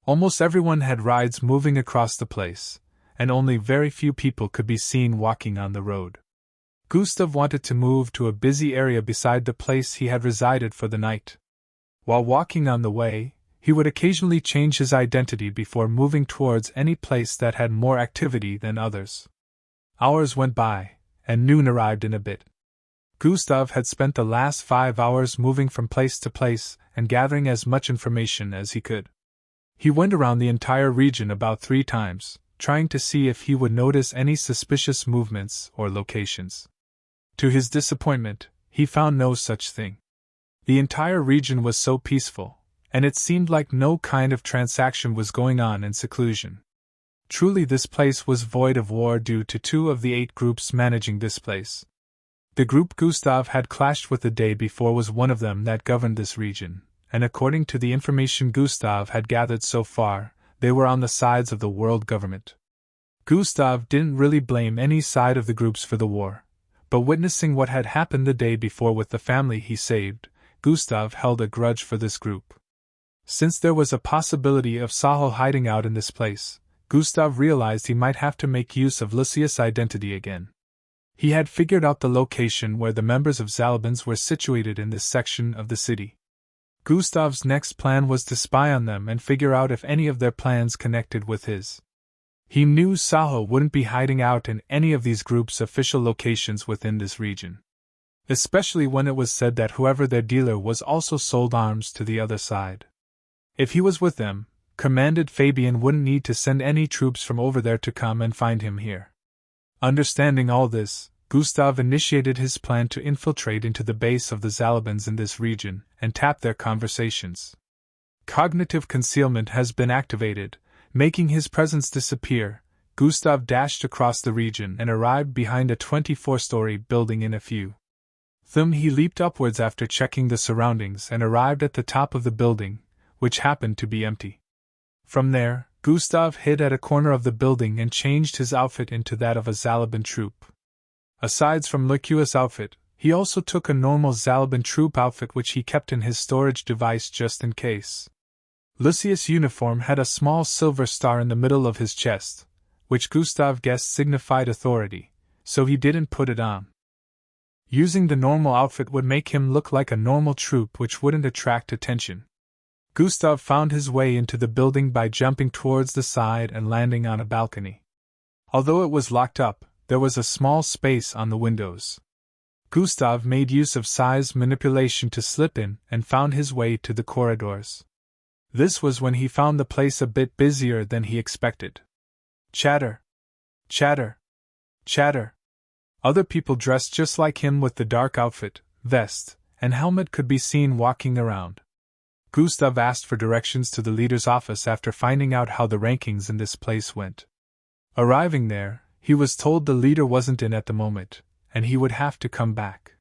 Almost everyone had rides moving across the place, and only very few people could be seen walking on the road. Gustav wanted to move to a busy area beside the place he had resided for the night. While walking on the way, he would occasionally change his identity before moving towards any place that had more activity than others. Hours went by, and noon arrived in a bit. Gustav had spent the last 5 hours moving from place to place and gathering as much information as he could. He went around the entire region about 3 times, trying to see if he would notice any suspicious movements or locations. To his disappointment, he found no such thing. The entire region was so peaceful, and it seemed like no kind of transaction was going on in seclusion. Truly, this place was void of war due to 2 of the 8 groups managing this place. The group Gustav had clashed with the day before was one of them that governed this region, and according to the information Gustav had gathered so far, they were on the sides of the world government. Gustav didn't really blame any side of the groups for the war, but witnessing what had happened the day before with the family he saved, Gustav held a grudge for this group. Since there was a possibility of Sahel hiding out in this place, Gustav realized he might have to make use of Lucius' identity again. He had figured out the location where the members of Zalabans were situated in this section of the city. Gustav's next plan was to spy on them and figure out if any of their plans connected with his. He knew Sahel wouldn't be hiding out in any of these groups' official locations within this region. Especially when it was said that whoever their dealer was also sold arms to the other side. If he was with them, Commandant Fabian wouldn't need to send any troops from over there to come and find him here. Understanding all this, Gustav initiated his plan to infiltrate into the base of the Zalabans in this region and tap their conversations. Cognitive concealment has been activated, making his presence disappear. Gustav dashed across the region and arrived behind a 24-story building in a few. He leaped upwards after checking the surroundings and arrived at the top of the building, which happened to be empty. From there, Gustav hid at a corner of the building and changed his outfit into that of a Zalaban troop. Aside from Lucius' outfit, he also took a normal Zalaban troop outfit which he kept in his storage device just in case. Lucius' uniform had a small silver star in the middle of his chest, which Gustav guessed signified authority, so he didn't put it on. Using the normal outfit would make him look like a normal troop which wouldn't attract attention. Gustav found his way into the building by jumping towards the side and landing on a balcony. Although it was locked up, there was a small space on the windows. Gustav made use of size manipulation to slip in and found his way to the corridors. This was when he found the place a bit busier than he expected. Chatter. Chatter. Chatter. Other people dressed just like him with the dark outfit, vest, and helmet could be seen walking around. Gustav asked for directions to the leader's office after finding out how the rankings in this place went. Arriving there, he was told the leader wasn't in at the moment, and he would have to come back.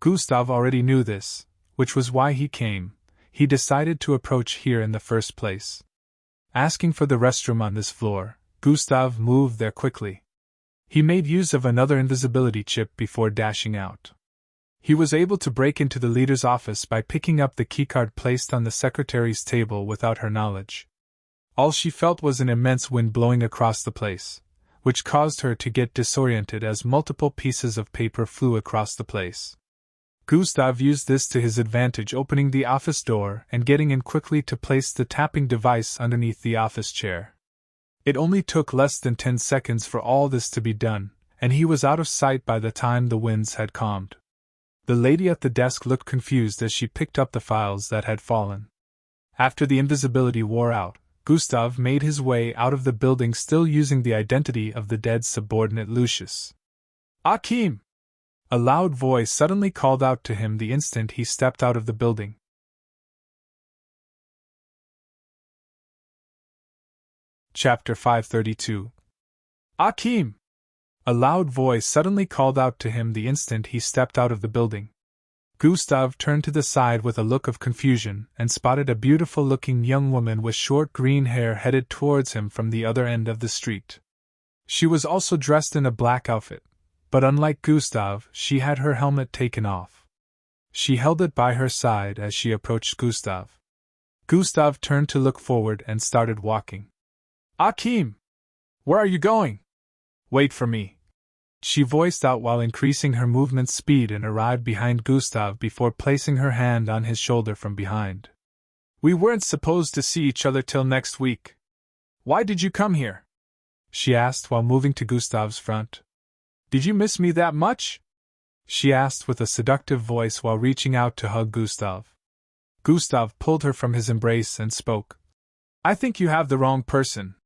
Gustav already knew this, which was why he came. He decided to approach here in the first place. Asking for the restroom on this floor, Gustav moved there quickly. He made use of another invisibility chip before dashing out. He was able to break into the leader's office by picking up the keycard placed on the secretary's table without her knowledge. All she felt was an immense wind blowing across the place, which caused her to get disoriented as multiple pieces of paper flew across the place. Gustav used this to his advantage, opening the office door and getting in quickly to place the tapping device underneath the office chair. It only took less than 10 seconds for all this to be done, and he was out of sight by the time the winds had calmed. The lady at the desk looked confused as she picked up the files that had fallen. After the invisibility wore out, Gustav made his way out of the building, still using the identity of the dead subordinate Lucius. "Akim!" A loud voice suddenly called out to him the instant he stepped out of the building. Chapter 532. "Akim!" A loud voice suddenly called out to him the instant he stepped out of the building. Gustav turned to the side with a look of confusion and spotted a beautiful-looking young woman with short green hair headed towards him from the other end of the street. She was also dressed in a black outfit, but unlike Gustav, she had her helmet taken off. She held it by her side as she approached Gustav. Gustav turned to look forward and started walking. "Akim! Where are you going?" "Wait for me," she voiced out while increasing her movement speed, and arrived behind Gustav before placing her hand on his shoulder from behind. "We weren't supposed to see each other till next week. Why did you come here?" she asked while moving to Gustav's front. "Did you miss me that much?" she asked with a seductive voice while reaching out to hug Gustav. Gustav pulled her from his embrace and spoke. "I think you have the wrong person,"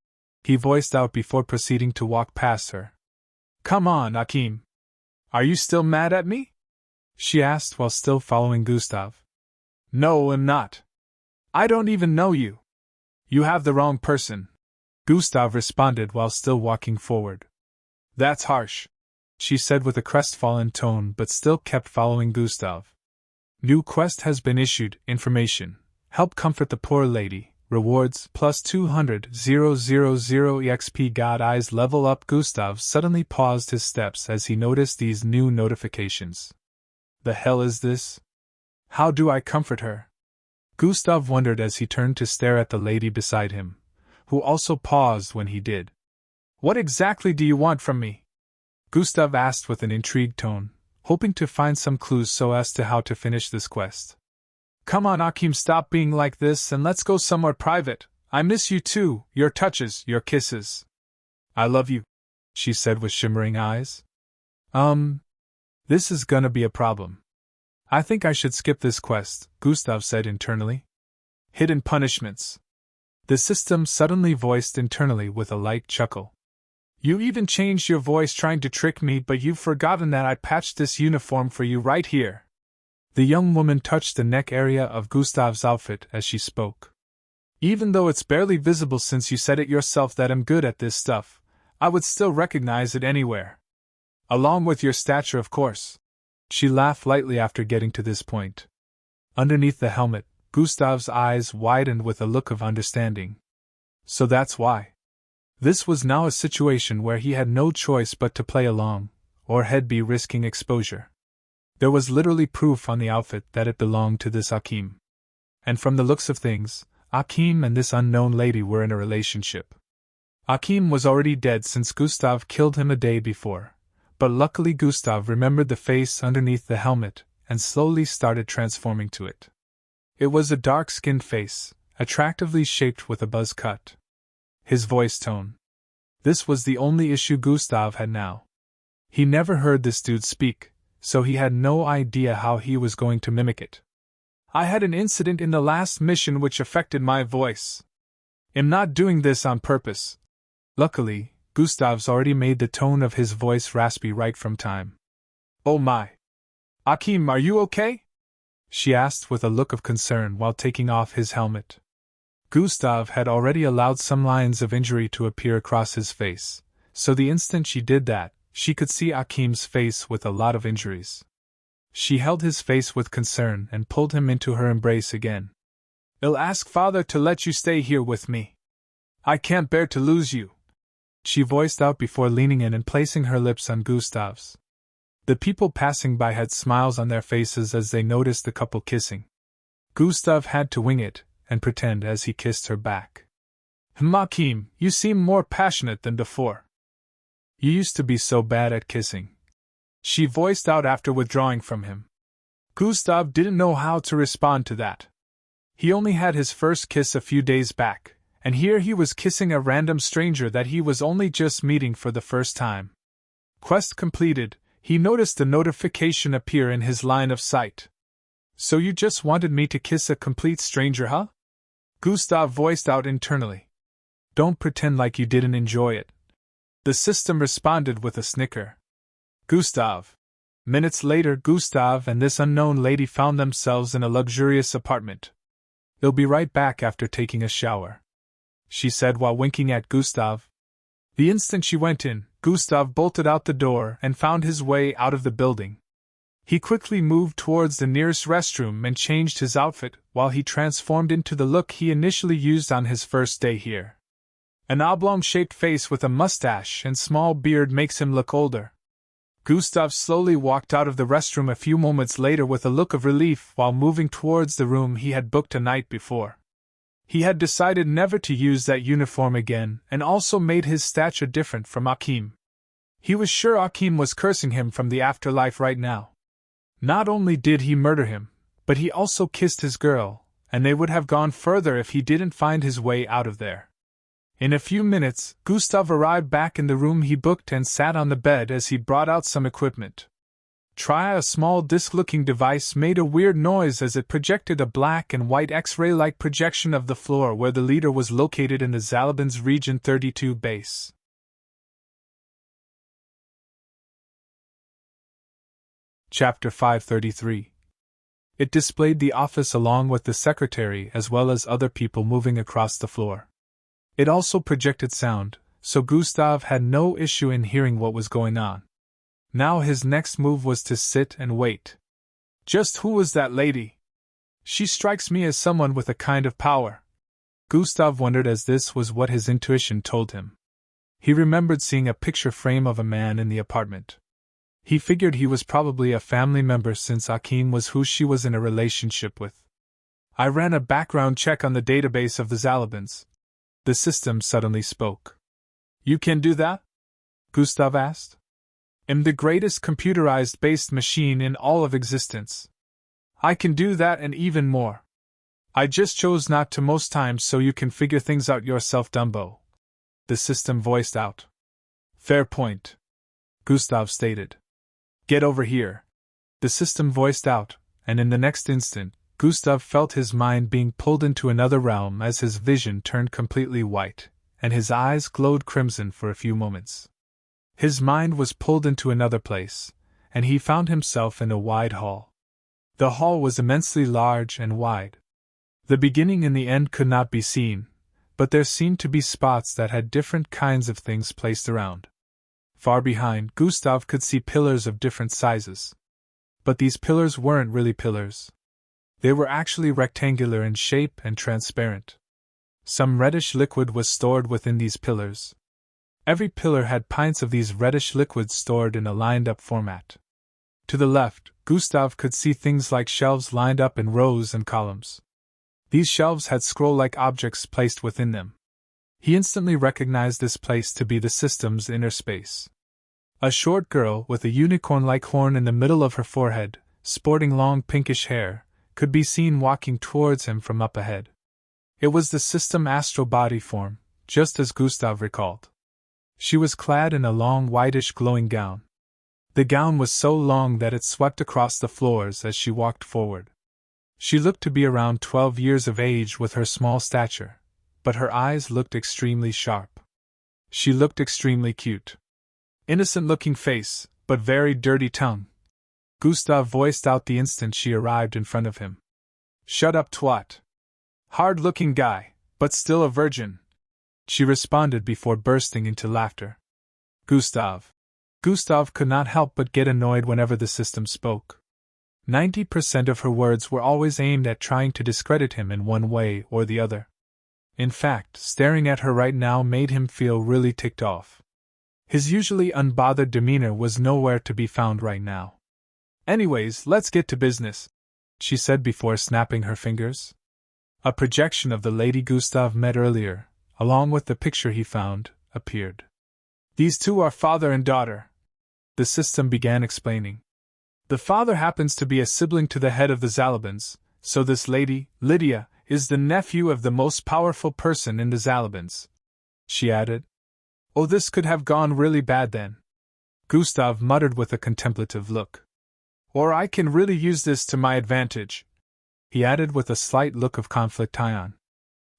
he voiced out before proceeding to walk past her. "Come on, Akim. Are you still mad at me?" she asked while still following Gustav. "No, I'm not. I don't even know you. You have the wrong person," Gustav responded while still walking forward. "That's harsh," she said with a crestfallen tone, but still kept following Gustav. "New quest has been issued. Information. Help comfort the poor lady. Rewards plus 200,000 EXP. God eyes level up. Gustav suddenly paused his steps as he noticed these new notifications. The hell is this? How do I comfort her? Gustav wondered as he turned to stare at the lady beside him, who also paused when he did. "What exactly do you want from me?" Gustav asked with an intrigued tone, hoping to find some clues so as to how to finish this quest. "Come on, Akim, stop being like this and let's go somewhere private. I miss you too, your touches, your kisses." "I love you," she said with shimmering eyes. This is gonna be a problem. I think I should skip this quest," Gustav said internally. "Hidden punishments." The system suddenly voiced internally with a light chuckle. "You even changed your voice trying to trick me, but you've forgotten that I patched this uniform for you right here." The young woman touched the neck area of Gustav's outfit as she spoke. "Even though it's barely visible since you said it yourself that I'm good at this stuff, I would still recognize it anywhere. Along with your stature, of course." She laughed lightly after getting to this point. Underneath the helmet, Gustav's eyes widened with a look of understanding. So that's why. This was now a situation where he had no choice but to play along, or he'd be risking exposure. There was literally proof on the outfit that it belonged to this Akim. And from the looks of things, Akim and this unknown lady were in a relationship. Akim was already dead since Gustav killed him a day before, but luckily Gustav remembered the face underneath the helmet and slowly started transforming to it. It was a dark-skinned face, attractively shaped with a buzz cut. His voice tone. This was the only issue Gustav had now. He never heard this dude speak, so he had no idea how he was going to mimic it. I had an incident in the last mission which affected my voice. I'm not doing this on purpose. Luckily, Gustav's already made the tone of his voice raspy right from time. Oh my. Akim, are you okay? She asked with a look of concern while taking off his helmet. Gustav had already allowed some lines of injury to appear across his face, so the instant she did that, she could see Akim's face with a lot of injuries. She held his face with concern and pulled him into her embrace again. I'll ask father to let you stay here with me. I can't bear to lose you, she voiced out before leaning in and placing her lips on Gustav's. The people passing by had smiles on their faces as they noticed the couple kissing. Gustav had to wing it and pretend as he kissed her back. Akim, you seem more passionate than before. You used to be so bad at kissing, she voiced out after withdrawing from him. Gustav didn't know how to respond to that. He only had his first kiss a few days back, and here he was kissing a random stranger that he was only just meeting for the first time. Quest completed, he noticed a notification appear in his line of sight. So you just wanted me to kiss a complete stranger, huh? Gustav voiced out internally. Don't pretend like you didn't enjoy it. The system responded with a snicker. Gustav. Minutes later, Gustav and this unknown lady found themselves in a luxurious apartment. They'll be right back after taking a shower, she said while winking at Gustav. The instant she went in, Gustav bolted out the door and found his way out of the building. He quickly moved towards the nearest restroom and changed his outfit while he transformed into the look he initially used on his first day here. An oblong-shaped face with a mustache and small beard makes him look older. Gustav slowly walked out of the restroom a few moments later with a look of relief while moving towards the room he had booked a night before. He had decided never to use that uniform again and also made his stature different from Akim. He was sure Akim was cursing him from the afterlife right now. Not only did he murder him, but he also kissed his girl, and they would have gone further if he didn't find his way out of there. In a few minutes, Gustav arrived back in the room he booked and sat on the bed as he brought out some equipment. A small disc-looking device made a weird noise as it projected a black and white X-ray-like projection of the floor where the leader was located in the Zalabin's Region 32 base. Chapter 533. It displayed the office along with the secretary as well as other people moving across the floor. It also projected sound, so Gustav had no issue in hearing what was going on. Now his next move was to sit and wait. Just who was that lady? She strikes me as someone with a kind of power. Gustav wondered as this was what his intuition told him. He remembered seeing a picture frame of a man in the apartment. He figured he was probably a family member since Akim was who she was in a relationship with. I ran a background check on the database of the Zalabins. The system suddenly spoke. You can do that? Gustav asked. I'm the greatest computerized-based machine in all of existence. I can do that and even more. I just chose not to most times so you can figure things out yourself, Dumbo. The system voiced out. Fair point, Gustav stated. Get over here. The system voiced out, and in the next instant, Gustav felt his mind being pulled into another realm as his vision turned completely white, and his eyes glowed crimson for a few moments. His mind was pulled into another place, and he found himself in a wide hall. The hall was immensely large and wide. The beginning and the end could not be seen, but there seemed to be spots that had different kinds of things placed around. Far behind, Gustav could see pillars of different sizes. But these pillars weren't really pillars. They were actually rectangular in shape and transparent. Some reddish liquid was stored within these pillars. Every pillar had pints of these reddish liquids stored in a lined-up format. To the left, Gustav could see things like shelves lined up in rows and columns. These shelves had scroll-like objects placed within them. He instantly recognized this place to be the system's inner space. A short girl with a unicorn-like horn in the middle of her forehead, sporting long pinkish hair, could be seen walking towards him from up ahead. It was the system astral body form, just as Gustav recalled. She was clad in a long whitish glowing gown. The gown was so long that it swept across the floors as she walked forward. She looked to be around 12 years of age with her small stature, but her eyes looked extremely sharp. She looked extremely cute. Innocent-looking face, but very dirty tongue. Gustav voiced out the instant she arrived in front of him. "Shut up, twat. Hard-looking guy, but still a virgin," she responded before bursting into laughter. Gustav could not help but get annoyed whenever the system spoke. 90% of her words were always aimed at trying to discredit him in one way or the other. In fact, staring at her right now made him feel really ticked off. His usually unbothered demeanor was nowhere to be found right now. "Anyways, let's get to business," she said before snapping her fingers. A projection of the lady Gustav met earlier, along with the picture he found, appeared. "These two are father and daughter," the system began explaining. "The father happens to be a sibling to the head of the Zalabans, so this lady, Lydia, is the nephew of the most powerful person in the Zalabans," she added. "Oh, this could have gone really bad then," Gustav muttered with a contemplative look. "Or I can really use this to my advantage," he added with a slight look of confliction.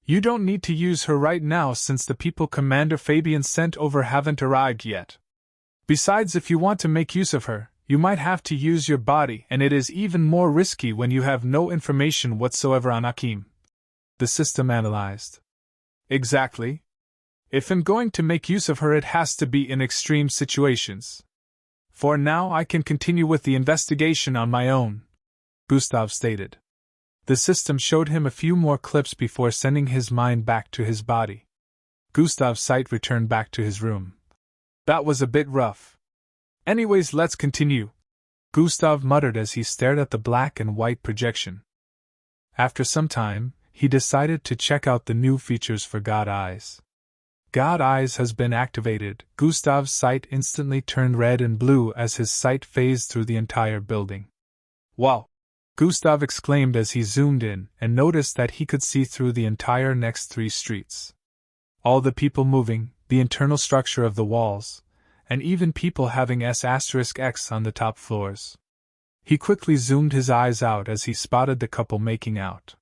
"You don't need to use her right now since the people Commander Fabian sent over haven't arrived yet. Besides, if you want to make use of her, you might have to use your body, and it is even more risky when you have no information whatsoever on Akim," the system analyzed. "Exactly. If I'm going to make use of her, it has to be in extreme situations. For now, I can continue with the investigation on my own," Gustav stated. The system showed him a few more clips before sending his mind back to his body. Gustav's sight returned back to his room. "That was a bit rough. Anyways, let's continue," Gustav muttered as he stared at the black and white projection. After some time, he decided to check out the new features for God Eyes. God Eyes has been activated. Gustav's sight instantly turned red and blue as his sight phased through the entire building. "Wow!" Gustav exclaimed as he zoomed in and noticed that he could see through the entire next 3 streets. All the people moving, the internal structure of the walls, and even people having S*X on the top floors. He quickly zoomed his eyes out as he spotted the couple making out.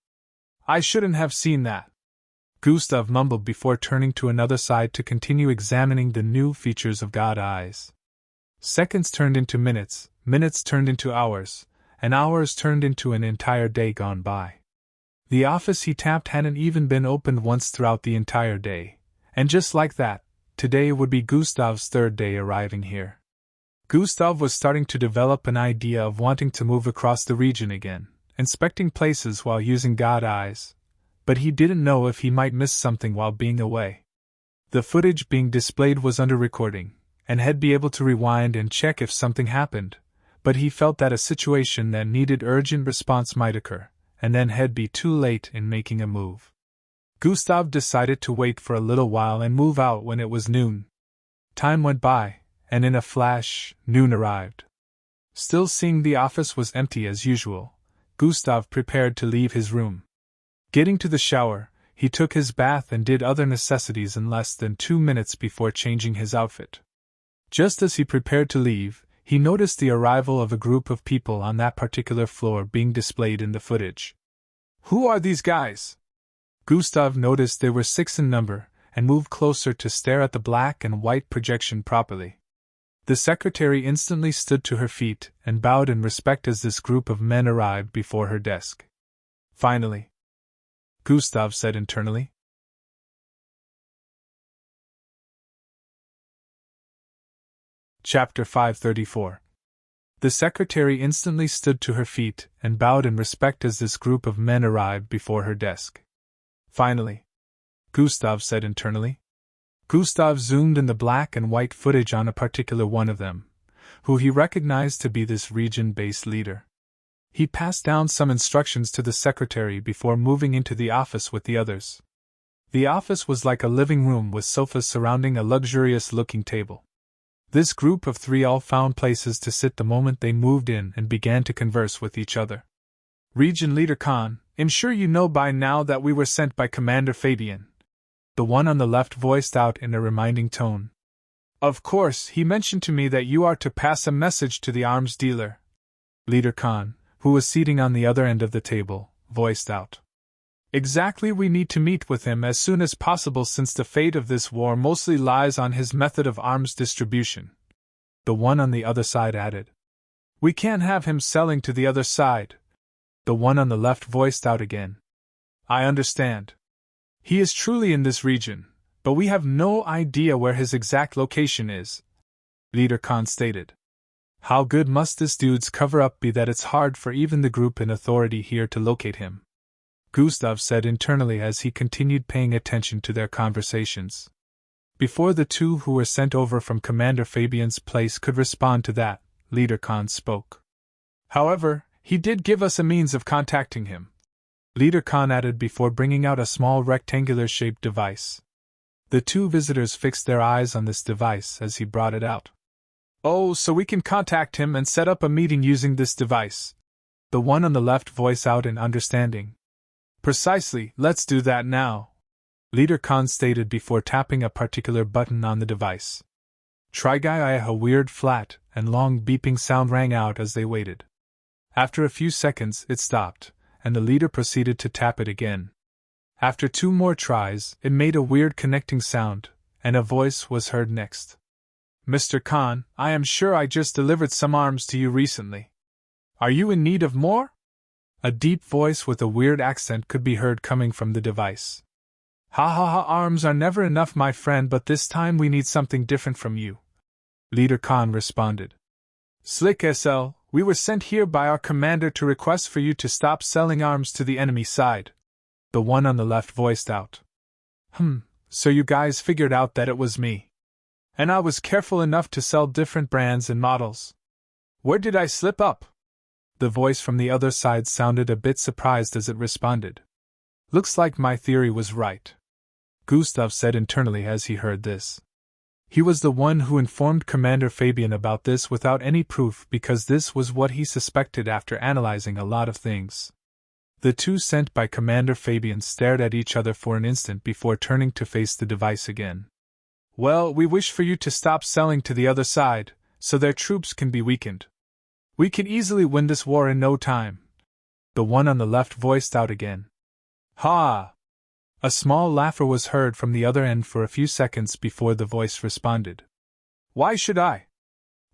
"I shouldn't have seen that," Gustav mumbled before turning to another side to continue examining the new features of God Eyes. Seconds turned into minutes, minutes turned into hours, and hours turned into an entire day gone by. The office he tapped hadn't even been opened once throughout the entire day, and just like that, today would be Gustav's 3rd day arriving here. Gustav was starting to develop an idea of wanting to move across the region again, inspecting places while using God Eyes, but he didn't know if he might miss something while being away. The footage being displayed was under recording, and he'd be able to rewind and check if something happened, but he felt that a situation that needed urgent response might occur, and then he'd be too late in making a move. Gustav decided to wait for a little while and move out when it was noon. Time went by, and in a flash, noon arrived. Still seeing the office was empty as usual, Gustav prepared to leave his room. Getting to the shower, he took his bath and did other necessities in less than 2 minutes before changing his outfit. Just as he prepared to leave, he noticed the arrival of a group of people on that particular floor being displayed in the footage. "Who are these guys?" Gustav noticed they were 6 in number, and moved closer to stare at the black and white projection properly. The secretary instantly stood to her feet and bowed in respect as this group of men arrived before her desk. "Finally," Gustav said internally. Chapter 534. The secretary instantly stood to her feet and bowed in respect as this group of men arrived before her desk. "Finally," Gustav said internally. Gustav zoomed in the black and white footage on a particular one of them, who he recognized to be this region-based leader. He passed down some instructions to the secretary before moving into the office with the others. The office was like a living room with sofas surrounding a luxurious-looking table. This group of 3 all found places to sit the moment they moved in and began to converse with each other. Region Leader Khan, I'm sure you know by now that we were sent by Commander Fabian. The one on the left voiced out in a reminding tone. Of course, he mentioned to me that you are to pass a message to the arms dealer. Leader Khan, who was seating on the other end of the table, voiced out. Exactly, we need to meet with him as soon as possible since the fate of this war mostly lies on his method of arms distribution. The one on the other side added. We can't have him selling to the other side. The one on the left voiced out again. I understand. He is truly in this region, but we have no idea where his exact location is, Leader Khan stated. How good must this dude's cover-up be that it's hard for even the group in authority here to locate him? Gustav said internally as he continued paying attention to their conversations. Before the two who were sent over from Commander Fabian's place could respond to that, Leader Khan spoke. However, he did give us a means of contacting him, Leader Khan added before bringing out a small rectangular-shaped device. The two visitors fixed their eyes on this device as he brought it out. Oh, so we can contact him and set up a meeting using this device. The one on the left voiced out in understanding. Precisely, let's do that now, Leader Khan stated before tapping a particular button on the device. Trigai, a weird flat and long beeping sound rang out as they waited. After a few seconds, it stopped, and the leader proceeded to tap it again. After 2 more tries, it made a weird connecting sound, and a voice was heard next. Mr. Khan, I am sure I just delivered some arms to you recently. Are you in need of more? A deep voice with a weird accent could be heard coming from the device. Ha ha ha, arms are never enough, my friend, but this time we need something different from you, Leader Khan responded. Slick SL, we were sent here by our commander to request for you to stop selling arms to the enemy side, the one on the left voiced out. So you guys figured out that it was me. And I was careful enough to sell different brands and models. Where did I slip up? The voice from the other side sounded a bit surprised as it responded. Looks like my theory was right, Gustav said internally as he heard this. He was the one who informed Commander Fabian about this without any proof because this was what he suspected after analyzing a lot of things. The two sent by Commander Fabian stared at each other for an instant before turning to face the device again. Well, we wish for you to stop selling to the other side, so their troops can be weakened. We can easily win this war in no time, the one on the left voiced out again. Ha! A small laughter was heard from the other end for a few seconds before the voice responded. Why should I?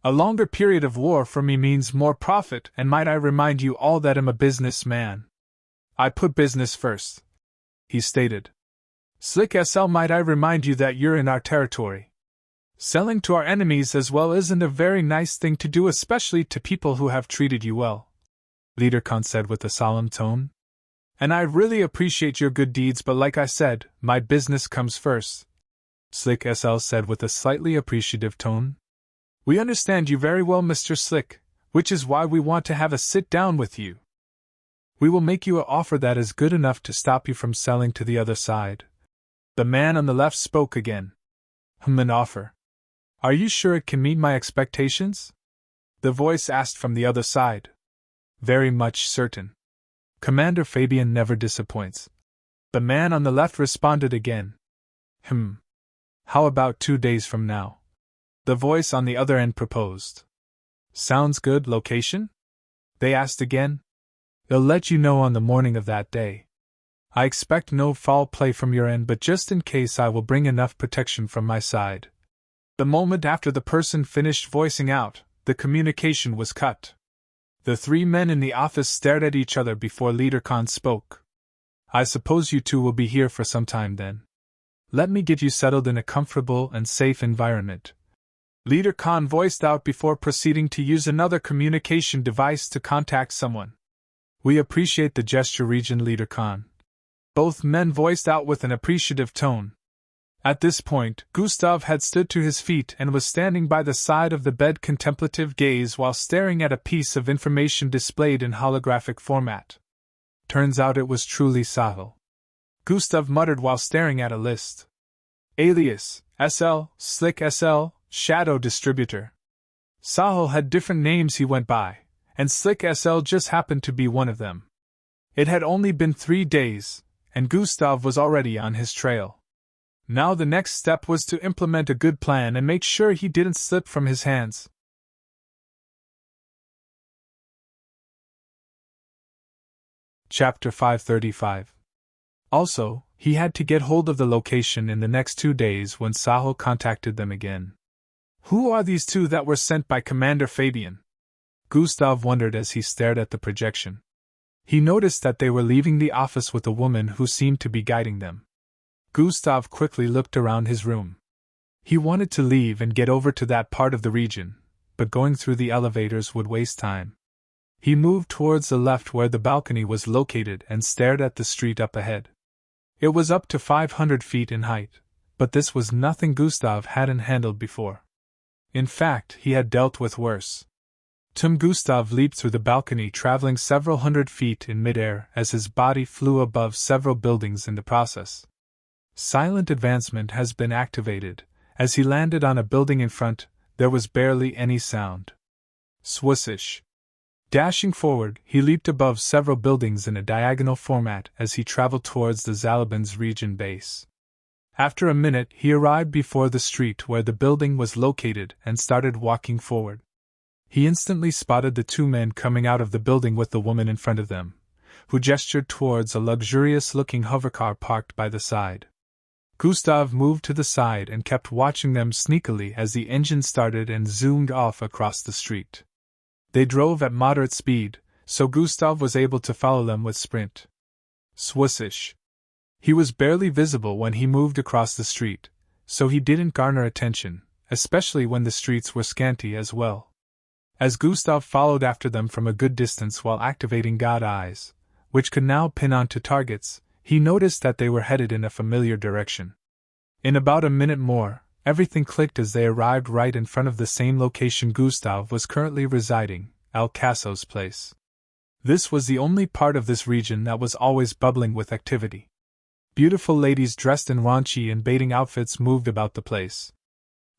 A longer period of war for me means more profit, and might I remind you all that I'm a businessman. I put business first, he stated. Slick SL, might I remind you that you're in our territory. Selling to our enemies as well isn't a very nice thing to do, especially to people who have treated you well, Leader Khan said with a solemn tone. And I really appreciate your good deeds, but like I said, my business comes first, Slick SL said with a slightly appreciative tone. We understand you very well, Mr. Slick, which is why we want to have a sit-down with you. We will make you an offer that is good enough to stop you from selling to the other side. The man on the left spoke again. An offer. Are you sure it can meet my expectations? The voice asked from the other side. Very much certain. Commander Fabian never disappoints. The man on the left responded again. How about 2 days from now? The voice on the other end proposed. Sounds good. Location? They asked again. I'll let you know on the morning of that day. I expect no foul play from your end, but just in case I will bring enough protection from my side. The moment after the person finished voicing out, the communication was cut. The 3 men in the office stared at each other before Leader Khan spoke. I suppose you two will be here for some time then. Let me get you settled in a comfortable and safe environment, Leader Khan voiced out before proceeding to use another communication device to contact someone. We appreciate the gesture, Region Leader Khan. Both men voiced out with an appreciative tone. At this point, Gustav had stood to his feet and was standing by the side of the bed, contemplative gaze while staring at a piece of information displayed in holographic format. Turns out it was truly Sahil. Gustav muttered while staring at a list. Alias, SL, Slick SL, Shadow Distributor. Sahil had different names he went by, and Slick SL just happened to be one of them. It had only been 3 days, and Gustav was already on his trail. Now the next step was to implement a good plan and make sure he didn't slip from his hands. Chapter 535. Also, he had to get hold of the location in the next 2 days when Saho contacted them again. Who are these two that were sent by Commander Fabian? Gustav wondered as he stared at the projection. He noticed that they were leaving the office with a woman who seemed to be guiding them. Gustav quickly looked around his room. He wanted to leave and get over to that part of the region, but going through the elevators would waste time. He moved towards the left where the balcony was located and stared at the street up ahead. It was up to 500 feet in height, but this was nothing Gustav hadn't handled before. In fact, he had dealt with worse. Gustav leaped through the balcony, traveling several hundred feet in midair as his body flew above several buildings in the process. Silent advancement has been activated. As he landed on a building in front, there was barely any sound. Swoosh! Dashing forward, he leaped above several buildings in a diagonal format as he traveled towards the Zalabin's region base. After a minute, he arrived before the street where the building was located and started walking forward. He instantly spotted the 2 men coming out of the building with the woman in front of them, who gestured towards a luxurious-looking hovercar parked by the side. Gustav moved to the side and kept watching them sneakily as the engine started and zoomed off across the street. They drove at moderate speed, so Gustav was able to follow them with sprint. Swoosh! He was barely visible when he moved across the street, so he didn't garner attention, especially when the streets were scanty as well. As Gustav followed after them from a good distance while activating God Eyes, which could now pin onto targets, he noticed that they were headed in a familiar direction. In about a minute more, everything clicked as they arrived right in front of the same location Gustav was currently residing, El Caso's place. This was the only part of this region that was always bubbling with activity. Beautiful ladies dressed in raunchy and baiting outfits moved about the place.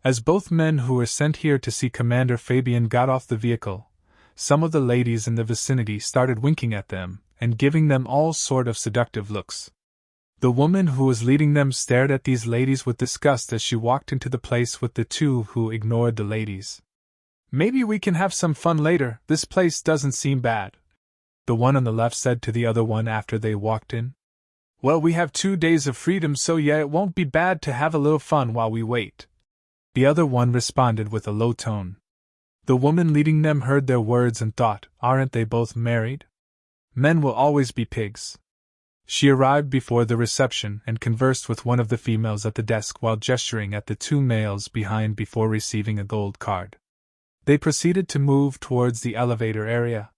As both men who were sent here to see Commander Fabian got off the vehicle, some of the ladies in the vicinity started winking at them and giving them all sort of seductive looks. The woman who was leading them stared at these ladies with disgust as she walked into the place with the 2 who ignored the ladies. Maybe we can have some fun later, this place doesn't seem bad, the one on the left said to the other one after they walked in. Well, we have 2 days of freedom, so yeah, it won't be bad to have a little fun while we wait, the other one responded with a low tone. The woman leading them heard their words and thought, aren't they both married? Men will always be pigs. She arrived before the reception and conversed with one of the females at the desk while gesturing at the 2 males behind before receiving a gold card. They proceeded to move towards the elevator area.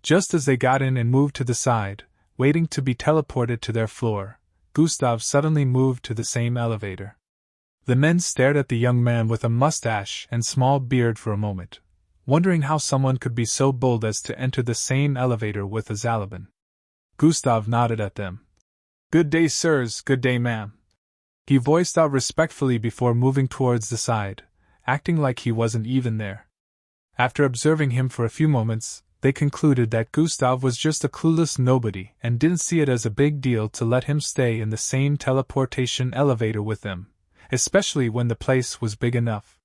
Just as they got in and moved to the side, waiting to be teleported to their floor, Gustav suddenly moved to the same elevator. The men stared at the young man with a mustache and small beard for a moment, wondering how someone could be so bold as to enter the same elevator with a Zalabin. Gustav nodded at them. Good day, sirs, good day, ma'am. He voiced out respectfully before moving towards the side, acting like he wasn't even there. After observing him for a few moments, they concluded that Gustav was just a clueless nobody and didn't see it as a big deal to let him stay in the same teleportation elevator with them, especially when the place was big enough.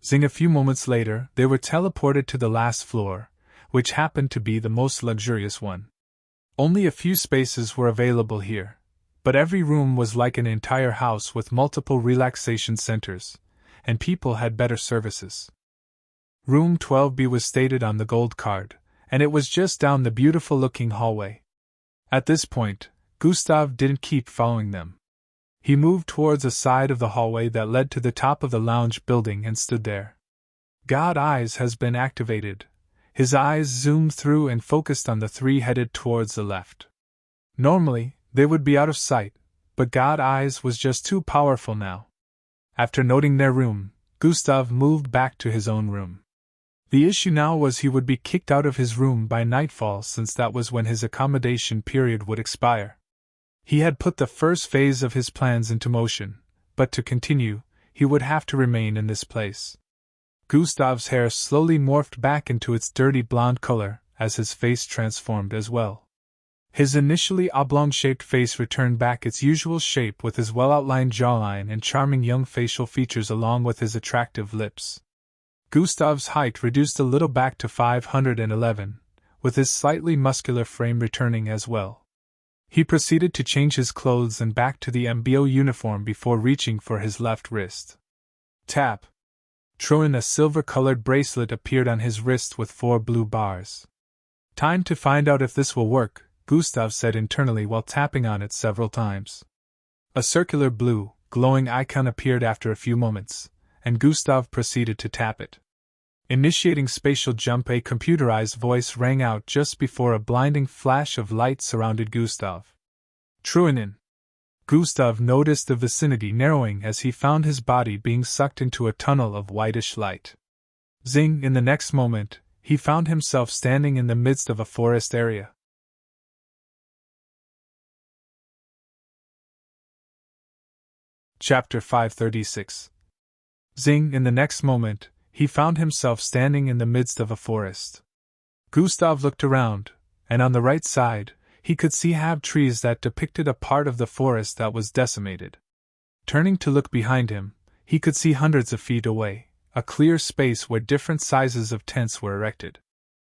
Zing! A few moments later, they were teleported to the last floor, which happened to be the most luxurious one. Only a few spaces were available here, but every room was like an entire house with multiple relaxation centers, and people had better services. Room 12B was stated on the gold card, and it was just down the beautiful-looking hallway. At this point, Gustav didn't keep following them. He moved towards a side of the hallway that led to the top of the lounge building and stood there. God Eyes has been activated. His eyes zoomed through and focused on the 3 headed towards the left. Normally, they would be out of sight, but God Eyes was just too powerful now. After noting their room, Gustav moved back to his own room. The issue now was he would be kicked out of his room by nightfall, since that was when his accommodation period would expire. He had put the first phase of his plans into motion, but to continue, he would have to remain in this place. Gustav's hair slowly morphed back into its dirty blonde color as his face transformed as well. His initially oblong-shaped face returned back its usual shape with his well-outlined jawline and charming young facial features along with his attractive lips. Gustav's height reduced a little back to 5'11", with his slightly muscular frame returning as well. He proceeded to change his clothes and back to the MBO uniform before reaching for his left wrist. Tap! A silver-colored bracelet appeared on his wrist with 4 blue bars. Time to find out if this will work, Gustav said internally while tapping on it several times. A circular blue, glowing icon appeared after a few moments, and Gustav proceeded to tap it. Initiating spatial jump, a computerized voice rang out just before a blinding flash of light surrounded Gustav. Truinen! Gustav noticed the vicinity narrowing as he found his body being sucked into a tunnel of whitish light. Zing! In the next moment, he found himself standing in the midst of a forest area. Chapter 536. Zing! In the next moment, he found himself standing in the midst of a forest. Gustav looked around, and on the right side, he could see trees that depicted a part of the forest that was decimated. Turning to look behind him, he could see hundreds of feet away, a clear space where different sizes of tents were erected.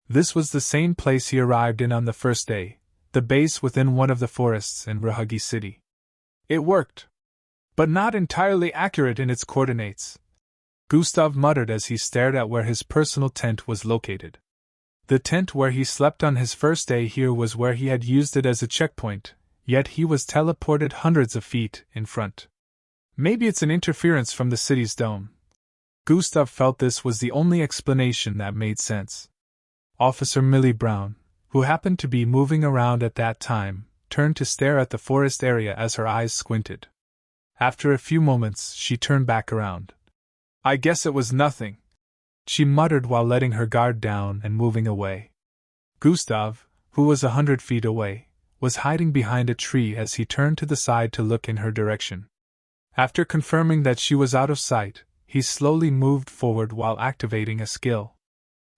This was the same place he arrived in on the first day, the base within one of the forests in Rahagi City. It worked, but not entirely accurate in its coordinates, Gustav muttered as he stared at where his personal tent was located. The tent where he slept on his first day here was where he had used it as a checkpoint, yet he was teleported hundreds of feet in front. Maybe it's an interference from the city's dome. Gustav felt this was the only explanation that made sense. Officer Millie Brown, who happened to be moving around at that time, turned to stare at the forest area as her eyes squinted. After a few moments, she turned back around. I guess it was nothing, she muttered while letting her guard down and moving away. Gustav, who was 100 feet away, was hiding behind a tree as he turned to the side to look in her direction. After confirming that she was out of sight, he slowly moved forward while activating a skill.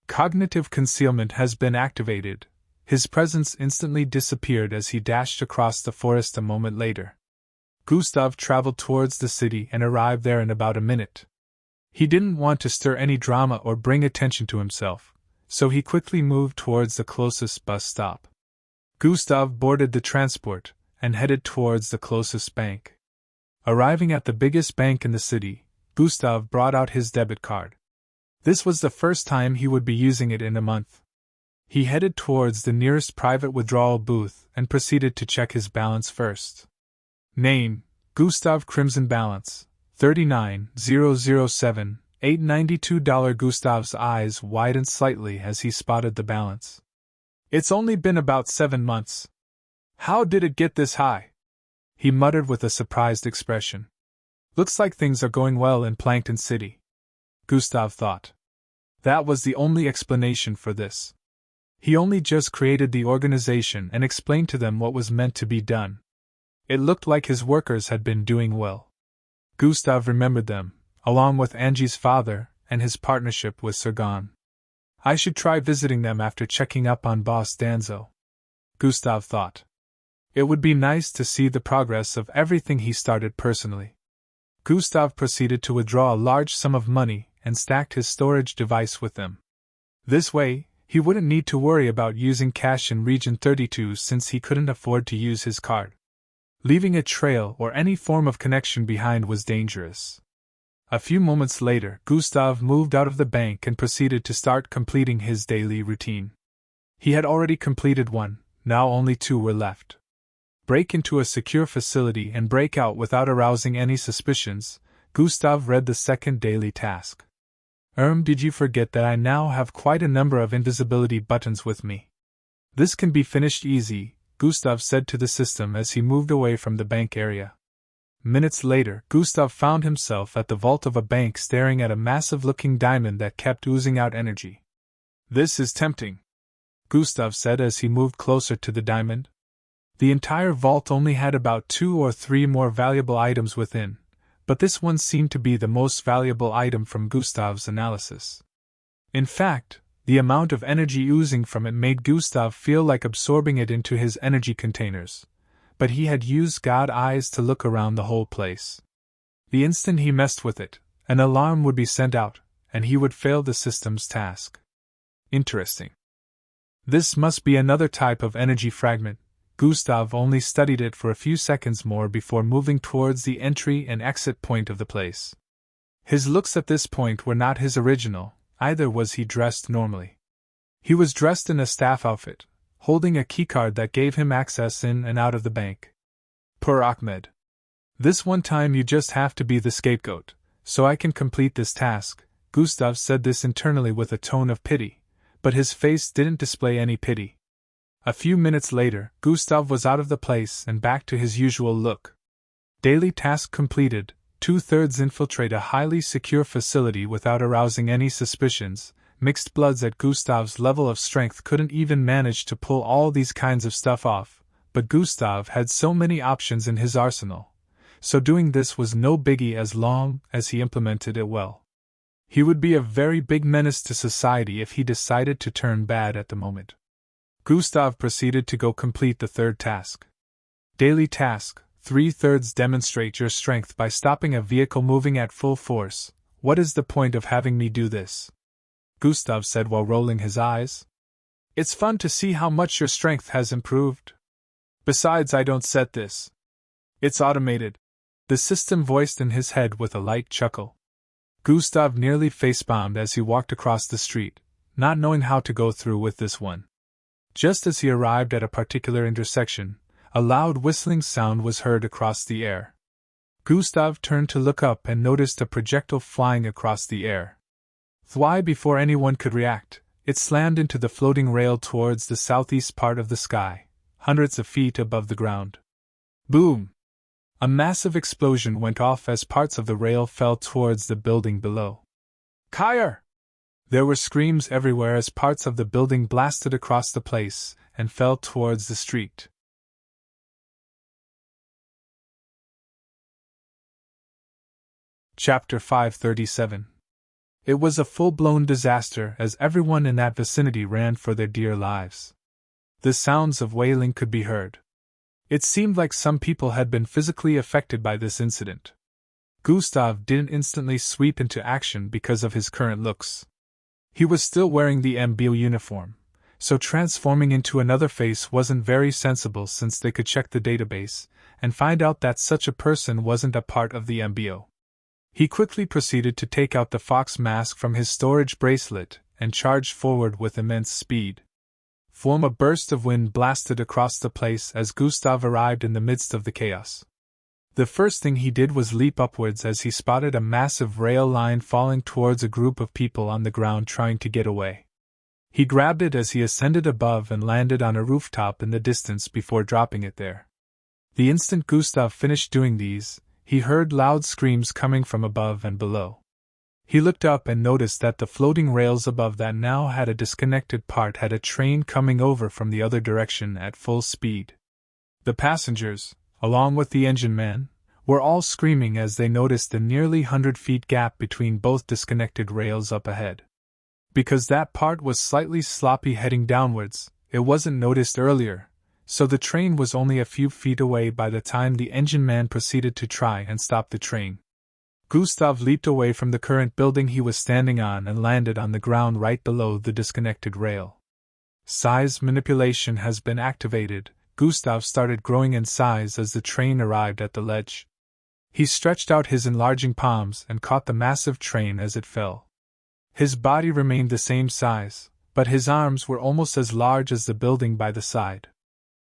Cognitive concealment has been activated. His presence instantly disappeared as he dashed across the forest a moment later. Gustav traveled towards the city and arrived there in about a minute. He didn't want to stir any drama or bring attention to himself, so he quickly moved towards the closest bus stop. Gustav boarded the transport and headed towards the closest bank. Arriving at the biggest bank in the city, Gustav brought out his debit card. This was the first time he would be using it in a month. He headed towards the nearest private withdrawal booth and proceeded to check his balance first. Name: Gustav Crimson Balance, $39,007,892. Gustav's eyes widened slightly as he spotted the balance. It's only been about 7 months. How did it get this high? He muttered with a surprised expression. Looks like things are going well in Plankton City, Gustav thought. That was the only explanation for this. He only just created the organization and explained to them what was meant to be done. It looked like his workers had been doing well. Gustav remembered them, along with Angie's father and his partnership with Sergon. I should try visiting them after checking up on Boss Danzo, Gustav thought. It would be nice to see the progress of everything he started personally. Gustav proceeded to withdraw a large sum of money and stacked his storage device with them. This way, he wouldn't need to worry about using cash in Region 32 since he couldn't afford to use his card. Leaving a trail or any form of connection behind was dangerous. A few moments later, Gustav moved out of the bank and proceeded to start completing his daily routine. He had already completed one, now only 2 were left. Break into a secure facility and break out without arousing any suspicions. Gustav read the second daily task. Did you forget that I now have quite a number of invisibility buttons with me? This can be finished easy, Gustav said to the system as he moved away from the bank area. Minutes later, Gustav found himself at the vault of a bank staring at a massive-looking diamond that kept oozing out energy. This is tempting, Gustav said as he moved closer to the diamond. The entire vault only had about 2 or 3 more valuable items within, but this one seemed to be the most valuable item from Gustav's analysis. In fact, The amount of energy oozing from it made Gustav feel like absorbing it into his energy containers, but he had used God eyes to look around the whole place. The instant he messed with it, an alarm would be sent out, and he would fail the system's task. Interesting. This must be another type of energy fragment. Gustav only studied it for a few seconds more before moving towards the entry and exit point of the place. His looks at this point were not his original, either was he dressed normally. He was dressed in a staff outfit, holding a keycard that gave him access in and out of the bank. Poor Ahmed. This one time you just have to be the scapegoat, so I can complete this task. Gustav said this internally with a tone of pity, but his face didn't display any pity. A few minutes later, Gustav was out of the place and back to his usual look. Daily task completed, 2/3 infiltrate a highly secure facility without arousing any suspicions. Mixed bloods at Gustav's level of strength couldn't even manage to pull all these kinds of stuff off, but Gustav had so many options in his arsenal, so doing this was no biggie as long as he implemented it well. He would be a very big menace to society if he decided to turn bad at the moment. Gustav proceeded to go complete the third task. Daily task, 3/3 demonstrate your strength by stopping a vehicle moving at full force. What is the point of having me do this? Gustav said while rolling his eyes. It's fun to see how much your strength has improved. Besides, I don't set this. It's automated. The system voiced in his head with a light chuckle. Gustav nearly face-bombed as he walked across the street, not knowing how to go through with this one. Just as he arrived at a particular intersection, a loud whistling sound was heard across the air. Gustav turned to look up and noticed a projectile flying across the air. Thwhy, before anyone could react, it slammed into the floating rail towards the southeast part of the sky, hundreds of feet above the ground. Boom! A massive explosion went off as parts of the rail fell towards the building below. Kyr! There were screams everywhere as parts of the building blasted across the place and fell towards the street. Chapter 537. It was a full-blown disaster as everyone in that vicinity ran for their dear lives. The sounds of wailing could be heard. It seemed like some people had been physically affected by this incident. Gustav didn't instantly sweep into action because of his current looks. He was still wearing the MBO uniform, so transforming into another face wasn't very sensible since they could check the database and find out that such a person wasn't a part of the MBO. He quickly proceeded to take out the fox mask from his storage bracelet and charged forward with immense speed. A burst of wind blasted across the place as Gustav arrived in the midst of the chaos. The first thing he did was leap upwards as he spotted a massive rail line falling towards a group of people on the ground trying to get away. He grabbed it as he ascended above and landed on a rooftop in the distance before dropping it there. The instant Gustav finished doing these, he heard loud screams coming from above and below. He looked up and noticed that the floating rails above that now had a disconnected part had a train coming over from the other direction at full speed. The passengers, along with the engine man, were all screaming as they noticed the nearly 100-feet gap between both disconnected rails up ahead. Because that part was slightly sloppy heading downwards, it wasn't noticed earlier, so the train was only a few feet away by the time the engine man proceeded to try and stop the train. Gustav leaped away from the current building he was standing on and landed on the ground right below the disconnected rail. Size manipulation has been activated. Gustav started growing in size as the train arrived at the ledge. He stretched out his enlarging palms and caught the massive train as it fell. His body remained the same size, but his arms were almost as large as the building by the side.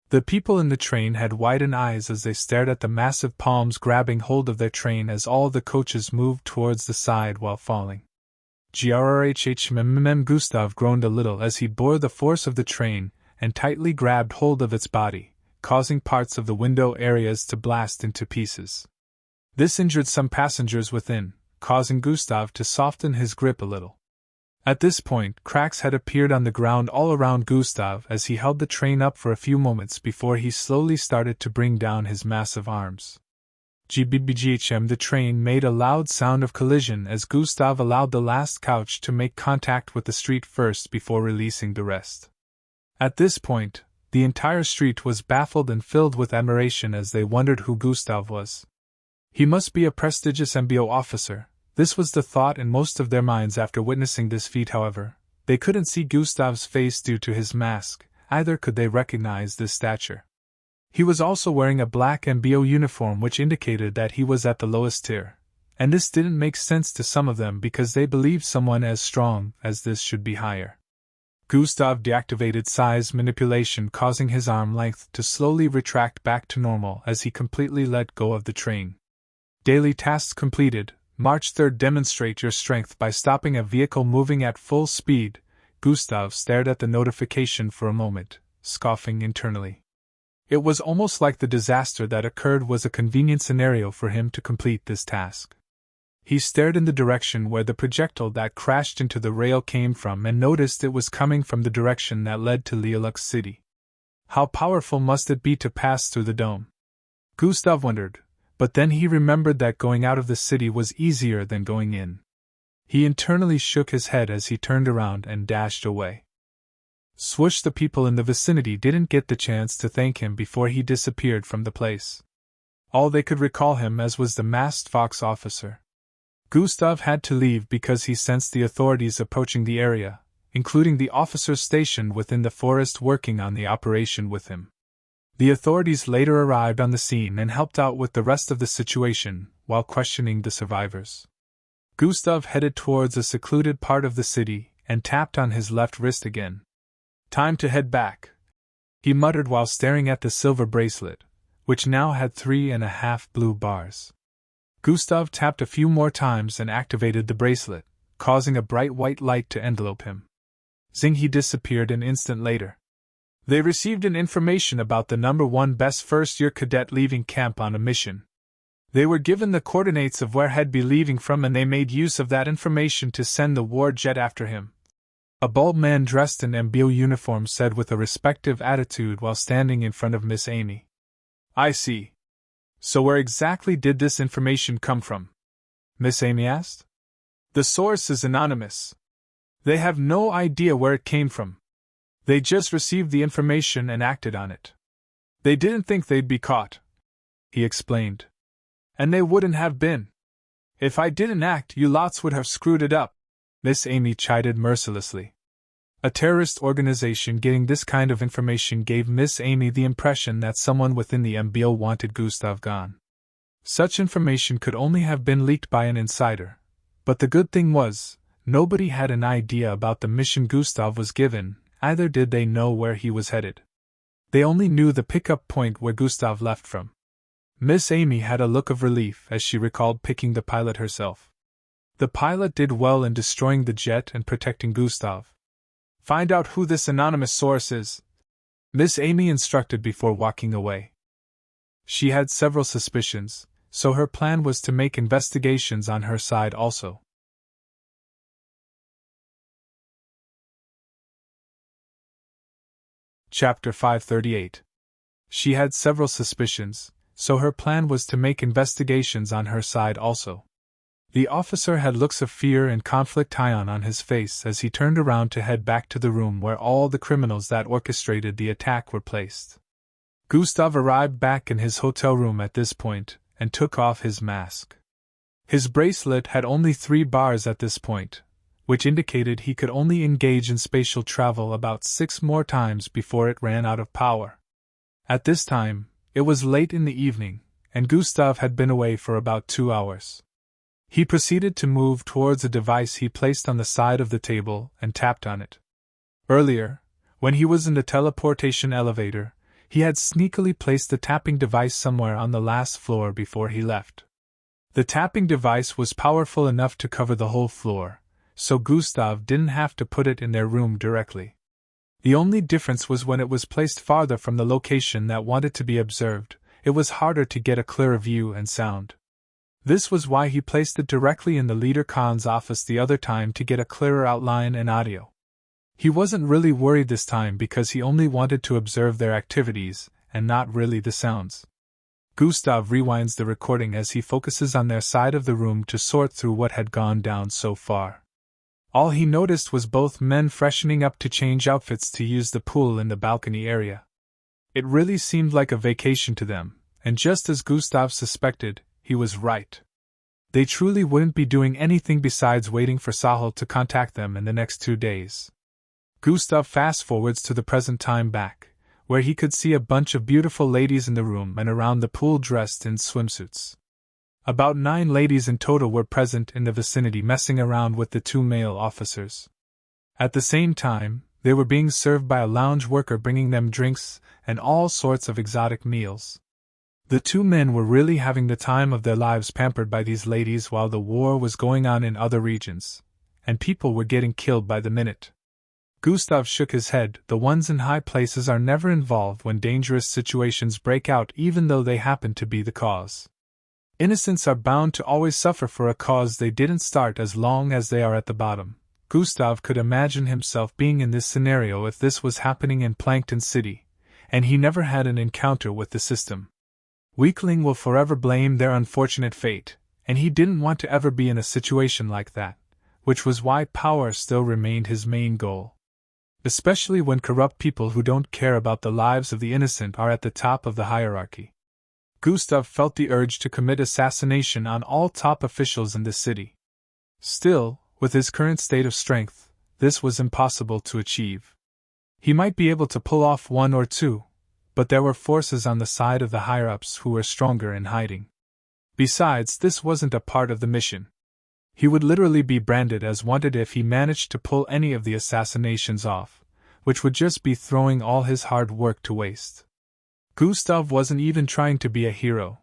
The people in the train had widened eyes as they stared at the massive palms grabbing hold of their train as all the coaches moved towards the side while falling. Gustav groaned a little as he bore the force of the train and tightly grabbed hold of its body, causing parts of the window areas to blast into pieces. This injured some passengers within, causing Gustav to soften his grip a little. At this point, cracks had appeared on the ground all around Gustav as he held the train up for a few moments before he slowly started to bring down his massive arms. GBBGHM. The train made a loud sound of collision as Gustav allowed the last couch to make contact with the street first before releasing the rest. At this point, the entire street was baffled and filled with admiration as they wondered who Gustav was. He must be a prestigious MBO officer. This was the thought in most of their minds after witnessing this feat. However, they couldn't see Gustav's face due to his mask, either could they recognize this stature. He was also wearing a black MBO uniform, which indicated that he was at the lowest tier, and this didn't make sense to some of them because they believed someone as strong as this should be higher. Gustav deactivated size manipulation, causing his arm length to slowly retract back to normal as he completely let go of the train. Daily tasks completed. March 3rd. Demonstrate your strength by stopping a vehicle moving at full speed. Gustav stared at the notification for a moment, scoffing internally. It was almost like the disaster that occurred was a convenient scenario for him to complete this task. He stared in the direction where the projectile that crashed into the rail came from and noticed it was coming from the direction that led to Lialux City. How powerful must it be to pass through the dome? Gustav wondered, but then he remembered that going out of the city was easier than going in. He internally shook his head as he turned around and dashed away. Swoosh! The people in the vicinity didn't get the chance to thank him before he disappeared from the place. All they could recall him as was the masked fox officer. Gustav had to leave because he sensed the authorities approaching the area, including the officers stationed within the forest working on the operation with him. The authorities later arrived on the scene and helped out with the rest of the situation while questioning the survivors. Gustav headed towards a secluded part of the city and tapped on his left wrist again. Time to head back, he muttered while staring at the silver bracelet, which now had 3.5 blue bars. Gustav tapped a few more times and activated the bracelet, causing a bright white light to envelope him. Zing! He disappeared an instant later. They received an information about the number 1 best first-year cadet leaving camp on a mission. They were given the coordinates of where he'd be leaving from, and they made use of that information to send the war jet after him. A bald man dressed in MBO uniform said with a respectful attitude while standing in front of Miss Amy. I see. So where exactly did this information come from? Miss Amy asked. The source is anonymous. They have no idea where it came from. They just received the information and acted on it. They didn't think they'd be caught, he explained. And they wouldn't have been. If I didn't act, you lots would have screwed it up, Miss Amy chided mercilessly. A terrorist organization getting this kind of information gave Miss Amy the impression that someone within the MBO wanted Gustav gone. Such information could only have been leaked by an insider. But the good thing was, nobody had an idea about the mission Gustav was given, either did they know where he was headed. They only knew the pickup point where Gustav left from. Miss Amy had a look of relief as she recalled picking the pilot herself. The pilot did well in destroying the jet and protecting Gustav. Find out who this anonymous source is, Miss Amy instructed before walking away. She had several suspicions, so her plan was to make investigations on her side also. Chapter 538. She had several suspicions, so her plan was to make investigations on her side also. The officer had looks of fear and conflict high on his face as he turned around to head back to the room where all the criminals that orchestrated the attack were placed. Gustav arrived back in his hotel room at this point and took off his mask. His bracelet had only 3 bars at this point, which indicated he could only engage in spatial travel about 6 more times before it ran out of power. At this time, it was late in the evening, and Gustav had been away for about 2 hours. He proceeded to move towards a device he placed on the side of the table and tapped on it. Earlier, when he was in the teleportation elevator, he had sneakily placed the tapping device somewhere on the last floor before he left. The tapping device was powerful enough to cover the whole floor, so Gustav didn't have to put it in their room directly. The only difference was when it was placed farther from the location that wanted to be observed, it was harder to get a clearer view and sound. This was why he placed it directly in the Leader Khan's office the other time to get a clearer outline and audio. He wasn't really worried this time because he only wanted to observe their activities, and not really the sounds. Gustav rewinds the recording as he focuses on their side of the room to sort through what had gone down so far. All he noticed was both men freshening up to change outfits to use the pool in the balcony area. It really seemed like a vacation to them, and just as Gustav suspected, he was right. They truly wouldn't be doing anything besides waiting for Sahil to contact them in the next 2 days. Gustav fast-forwards to the present time back, where he could see a bunch of beautiful ladies in the room and around the pool dressed in swimsuits. About 9 ladies in total were present in the vicinity messing around with the 2 male officers. At the same time, they were being served by a lounge worker bringing them drinks and all sorts of exotic meals. The 2 men were really having the time of their lives pampered by these ladies while the war was going on in other regions, and people were getting killed by the minute. Gustav shook his head. The ones in high places are never involved when dangerous situations break out, even though they happen to be the cause. Innocents are bound to always suffer for a cause they didn't start as long as they are at the bottom. Gustav could imagine himself being in this scenario if this was happening in Plankton City, and he never had an encounter with the system. Weakling will forever blame their unfortunate fate, and he didn't want to ever be in a situation like that, which was why power still remained his main goal. Especially when corrupt people who don't care about the lives of the innocent are at the top of the hierarchy. Gustav felt the urge to commit assassination on all top officials in the city. Still, with his current state of strength, this was impossible to achieve. He might be able to pull off 1 or 2, but there were forces on the side of the higher-ups who were stronger in hiding. Besides, this wasn't a part of the mission. He would literally be branded as wanted if he managed to pull any of the assassinations off, which would just be throwing all his hard work to waste. Gustav wasn't even trying to be a hero,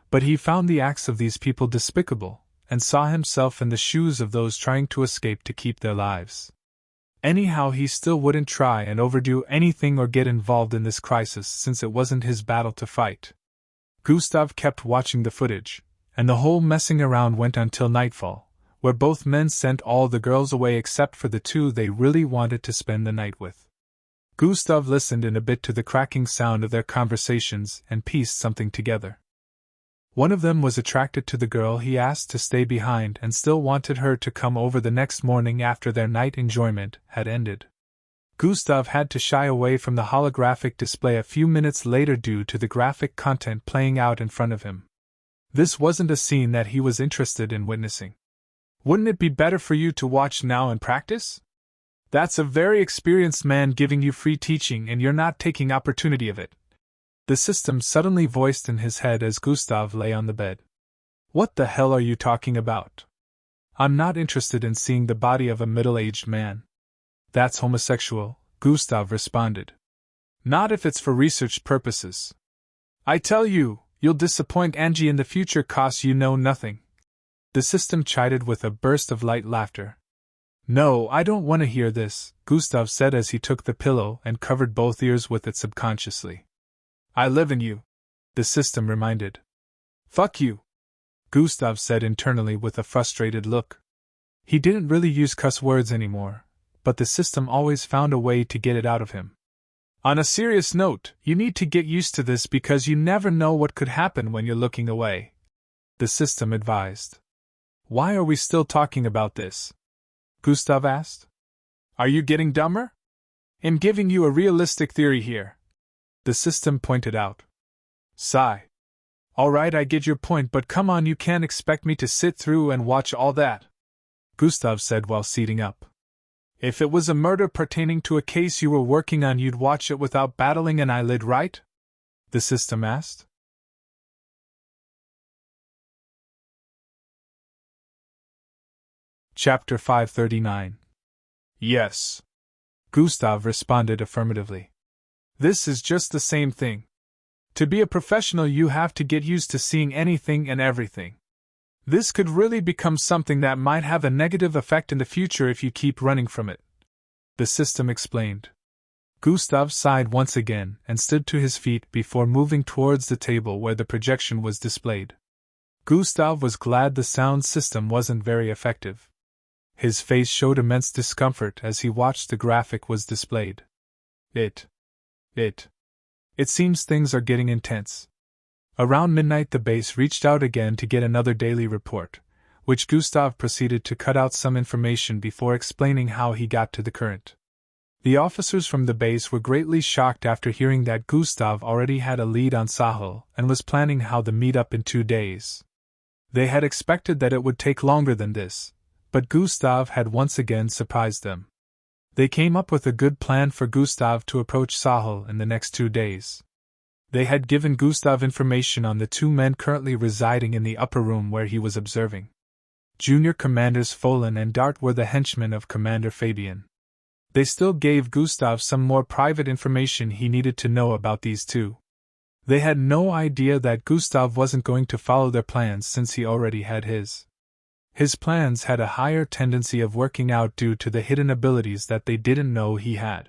but he found the acts of these people despicable, and saw himself in the shoes of those trying to escape to keep their lives. Anyhow, he still wouldn't try and overdo anything or get involved in this crisis since it wasn't his battle to fight. Gustav kept watching the footage, and the whole messing around went until nightfall, where both men sent all the girls away except for the 2 they really wanted to spend the night with. Gustav listened in a bit to the cracking sound of their conversations and pieced something together. One of them was attracted to the girl he asked to stay behind and still wanted her to come over the next morning after their night enjoyment had ended. Gustav had to shy away from the holographic display a few minutes later due to the graphic content playing out in front of him. This wasn't a scene that he was interested in witnessing. "Wouldn't it be better for you to watch now and practice? That's a very experienced man giving you free teaching and you're not taking opportunity of it," the system suddenly voiced in his head as Gustav lay on the bed. "What the hell are you talking about? I'm not interested in seeing the body of a middle-aged man." "That's homosexual," Gustav responded. "Not if it's for research purposes. I tell you, you'll disappoint Angie in the future 'cause you know nothing," the system chided with a burst of light laughter. "No, I don't want to hear this," Gustav said as he took the pillow and covered both ears with it subconsciously. "I live in you," the system reminded. "Fuck you," Gustav said internally with a frustrated look. He didn't really use cuss words anymore, but the system always found a way to get it out of him. "On a serious note, you need to get used to this because you never know what could happen when you're looking away," the system advised. "Why are we still talking about this?" Gustav asked. "Are you getting dumber? I'm giving you a realistic theory here," the system pointed out. Sigh. "Alright, I get your point, but come on, you can't expect me to sit through and watch all that," Gustav said while seating up. "If it was a murder pertaining to a case you were working on, you'd watch it without battling an eyelid, right?" the system asked. Chapter 539. "Yes," Gustav responded affirmatively. "This is just the same thing. To be a professional, you have to get used to seeing anything and everything. This could really become something that might have a negative effect in the future if you keep running from it," the system explained. Gustav sighed once again and stood to his feet before moving towards the table where the projection was displayed. Gustav was glad the sound system wasn't very effective. His face showed immense discomfort as he watched the graphic was displayed. It seems things are getting intense. Around midnight the base reached out again to get another daily report, which Gustav proceeded to cut out some information before explaining how he got to the current. The officers from the base were greatly shocked after hearing that Gustav already had a lead on Sahel and was planning how the meet-up in 2 days. They had expected that it would take longer than this, but Gustav had once again surprised them. They came up with a good plan for Gustav to approach Sahel in the next 2 days. They had given Gustav information on the 2 men currently residing in the upper room where he was observing. Junior Commanders Folan and Dart were the henchmen of Commander Fabian. They still gave Gustav some more private information he needed to know about these 2. They had no idea that Gustav wasn't going to follow their plans since he already had his. His plans had a higher tendency of working out due to the hidden abilities that they didn't know he had.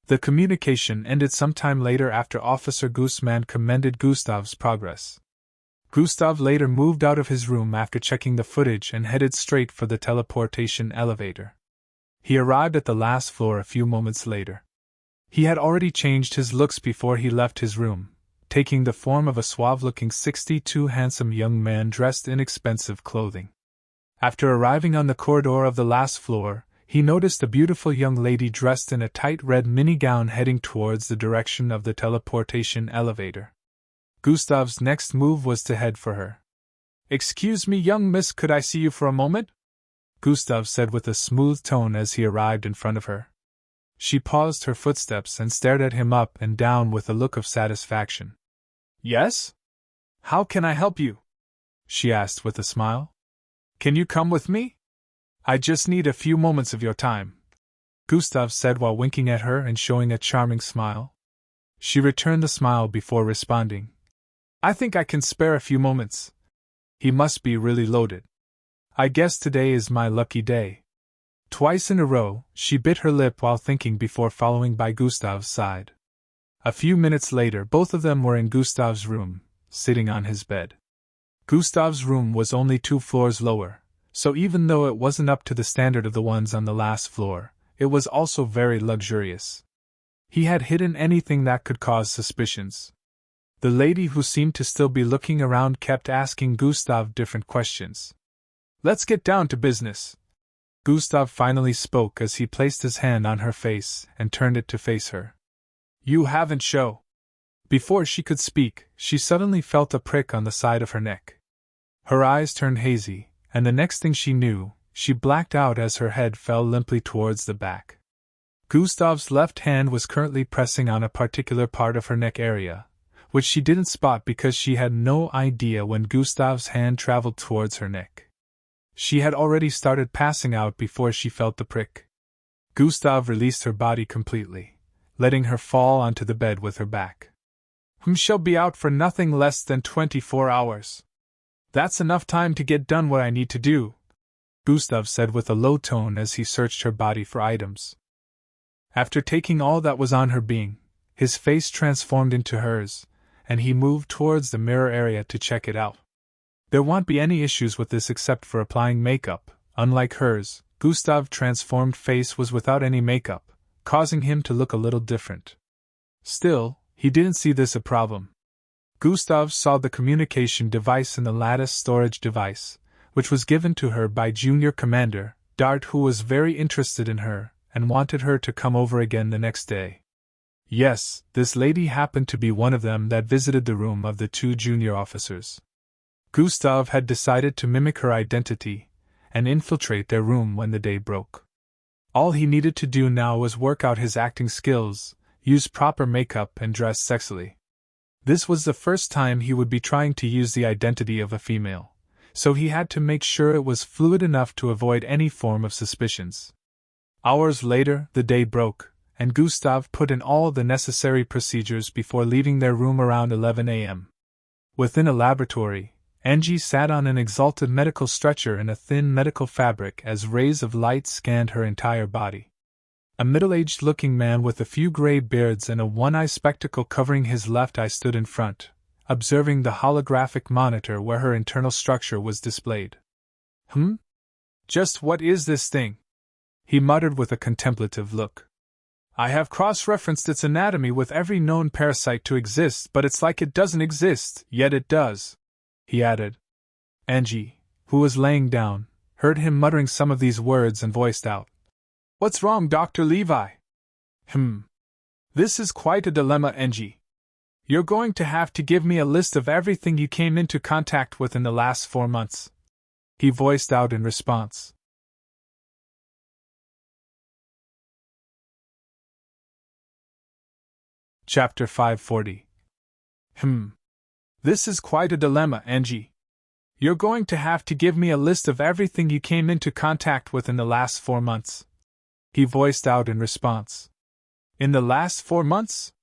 The communication ended sometime later after Officer Guzman commended Gustav's progress. Gustav later moved out of his room after checking the footage and headed straight for the teleportation elevator. He arrived at the last floor a few moments later. He had already changed his looks before he left his room, taking the form of a suave-looking 62 handsome young man dressed in expensive clothing. After arriving on the corridor of the last floor, he noticed a beautiful young lady dressed in a tight red mini-gown heading towards the direction of the teleportation elevator. Gustav's next move was to head for her. "Excuse me, young miss, could I see you for a moment?" Gustav said with a smooth tone as he arrived in front of her. She paused her footsteps and stared at him up and down with a look of satisfaction. "Yes? How can I help you?" she asked with a smile. "Can you come with me? I just need a few moments of your time," Gustav said while winking at her and showing a charming smile. She returned the smile before responding, "I think I can spare a few moments. He must be really loaded. I guess today is my lucky day." Twice in a row, she bit her lip while thinking before following by Gustav's side. A few minutes later, both of them were in Gustav's room, sitting on his bed. Gustav's room was only 2 floors lower, so even though it wasn't up to the standard of the ones on the last floor, it was also very luxurious. He had hidden anything that could cause suspicions. The lady, who seemed to still be looking around, kept asking Gustav different questions. "Let's get down to business," Gustav finally spoke as he placed his hand on her face and turned it to face her. "You haven't show." Before she could speak, she suddenly felt a prick on the side of her neck. Her eyes turned hazy, and the next thing she knew, she blacked out as her head fell limply towards the back. Gustav's left hand was currently pressing on a particular part of her neck area, which she didn't spot because she had no idea when Gustav's hand traveled towards her neck. She had already started passing out before she felt the prick. Gustav released her body completely, letting her fall onto the bed with her back. "Shall be out for nothing less than 24 hours. That's enough time to get done what I need to do," Gustav said with a low tone as he searched her body for items. After taking all that was on her being, his face transformed into hers, and he moved towards the mirror area to check it out. There won't be any issues with this except for applying makeup. Unlike hers, Gustav's transformed face was without any makeup, causing him to look a little different. Still, he didn't see this a problem. Gustav saw the communication device in the lattice storage device, which was given to her by Junior Commander Dart, who was very interested in her and wanted her to come over again the next day. Yes, this lady happened to be one of them that visited the room of the 2 junior officers. Gustav had decided to mimic her identity and infiltrate their room when the day broke. All he needed to do now was work out his acting skills, use proper makeup, and dress sexily. This was the first time he would be trying to use the identity of a female, so he had to make sure it was fluid enough to avoid any form of suspicions. Hours later, the day broke, and Gustav put in all the necessary procedures before leaving their room around 11 a.m. Within a laboratory, Angie sat on an exalted medical stretcher in a thin medical fabric as rays of light scanned her entire body. A middle-aged-looking man with a few gray beards and a one-eye spectacle covering his left eye stood in front, observing the holographic monitor where her internal structure was displayed. Just what is this thing?" he muttered with a contemplative look. I have cross-referenced its anatomy with every known parasite to exist, but it's like it doesn't exist, yet it does," he added. Angie, who was laying down, heard him muttering some of these words and voiced out, "What's wrong, Dr. Levi?" This is quite a dilemma, Angie. You're going to have to give me a list of everything you came into contact with in the last 4 months," he voiced out in response. Chapter 540. This is quite a dilemma, Angie. You're going to have to give me a list of everything you came into contact with in the last 4 months, he voiced out in response. In the last 4 months?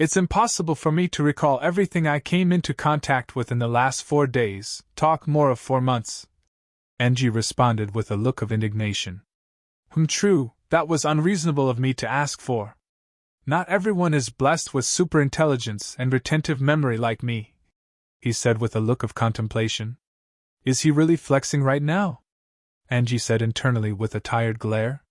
It's impossible for me to recall everything I came into contact with in the last 4 days, talk more of 4 months. Angie responded with a look of indignation. True, that was unreasonable of me to ask for. Not everyone is blessed with superintelligence and retentive memory like me, he said with a look of contemplation. Is he really flexing right now? Angie said internally with a tired glare.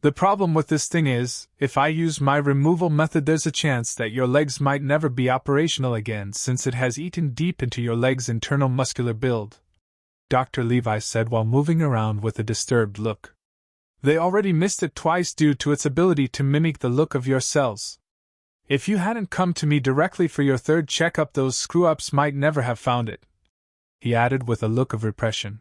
The problem with this thing is, if I use my removal method, there's a chance that your legs might never be operational again since it has eaten deep into your legs' internal muscular build, Dr. Levi said while moving around with a disturbed look. They already missed it twice due to its ability to mimic the look of your cells. If you hadn't come to me directly for your 3rd checkup, those screw-ups might never have found it, he added with a look of repression.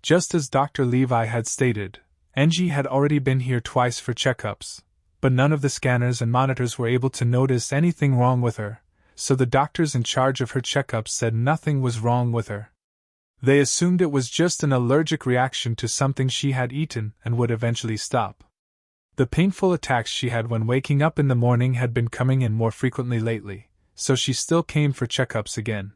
Just as Dr. Levi had stated, Angie had already been here twice for checkups, but none of the scanners and monitors were able to notice anything wrong with her, so the doctors in charge of her checkups said nothing was wrong with her. They assumed it was just an allergic reaction to something she had eaten and would eventually stop. The painful attacks she had when waking up in the morning had been coming in more frequently lately, so she still came for checkups again.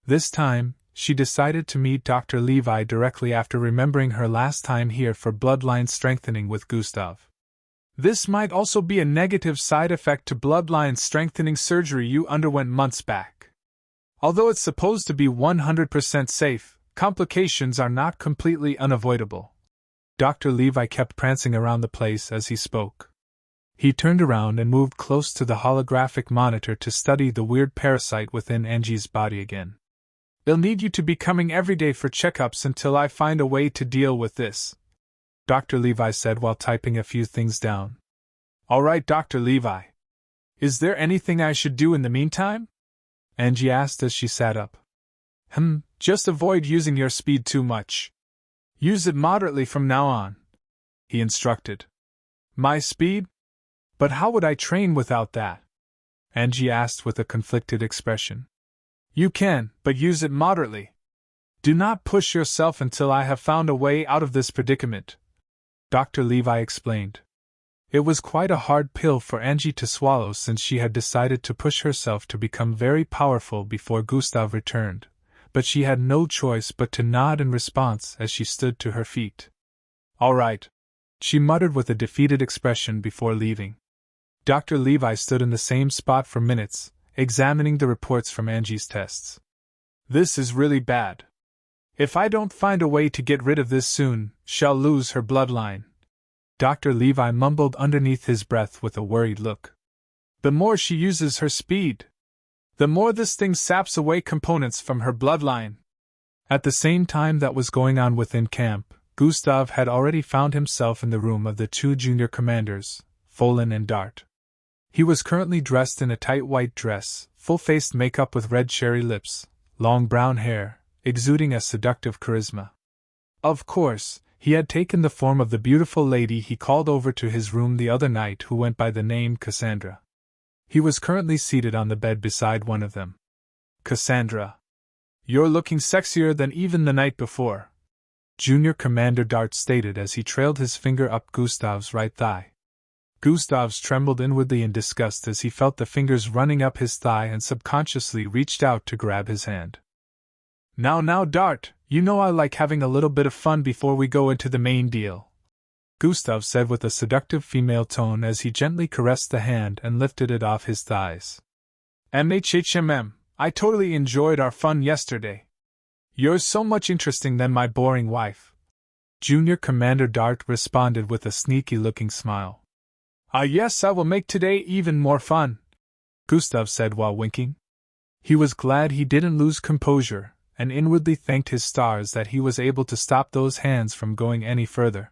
This time, she decided to meet Dr. Levi directly after remembering her last time here for bloodline strengthening with Gustav. This might also be a negative side effect to bloodline strengthening surgery you underwent months back. Although it's supposed to be 100% safe, complications are not completely unavoidable. Dr. Levi kept prancing around the place as he spoke. He turned around and moved close to the holographic monitor to study the weird parasite within Angie's body again. They'll need you to be coming every day for checkups until I find a way to deal with this, Dr. Levi said while typing a few things down. All right, Dr. Levi. Is there anything I should do in the meantime? Angie asked as she sat up. Just avoid using your speed too much. Use it moderately from now on, he instructed. My speed? But how would I train without that? Angie asked with a conflicted expression. You can, but use it moderately. Do not push yourself until I have found a way out of this predicament, Dr. Levi explained. It was quite a hard pill for Angie to swallow since she had decided to push herself to become very powerful before Gustav returned, but she had no choice but to nod in response as she stood to her feet. All right, she muttered with a defeated expression before leaving. Dr. Levi stood in the same spot for minutes, examining the reports from Angie's tests. This is really bad. If I don't find a way to get rid of this soon, she'll lose her bloodline, Dr. Levi mumbled underneath his breath with a worried look. The more she uses her speed, the more this thing saps away components from her bloodline. At the same time that was going on within camp, Gustav had already found himself in the room of the 2 junior commanders, Folin and Dart. He was currently dressed in a tight white dress, full-faced makeup with red cherry lips, long brown hair, exuding a seductive charisma. Of course, he had taken the form of the beautiful lady he called over to his room the other night who went by the name Cassandra. He was currently seated on the bed beside one of them. Cassandra. You're looking sexier than even the night before, Junior Commander Dart stated as he trailed his finger up Gustav's right thigh. Gustav's trembled inwardly in disgust as he felt the fingers running up his thigh and subconsciously reached out to grab his hand. Now, Dart, you know I like having a little bit of fun before we go into the main deal, Gustav said with a seductive female tone as he gently caressed the hand and lifted it off his thighs. I totally enjoyed our fun yesterday. You're so much interesting than my boring wife, Junior Commander Dart responded with a sneaky-looking smile. "Ah, yes, I will make today even more fun," Gustav said while winking. He was glad he didn't lose composure, and inwardly thanked his stars that he was able to stop those hands from going any further.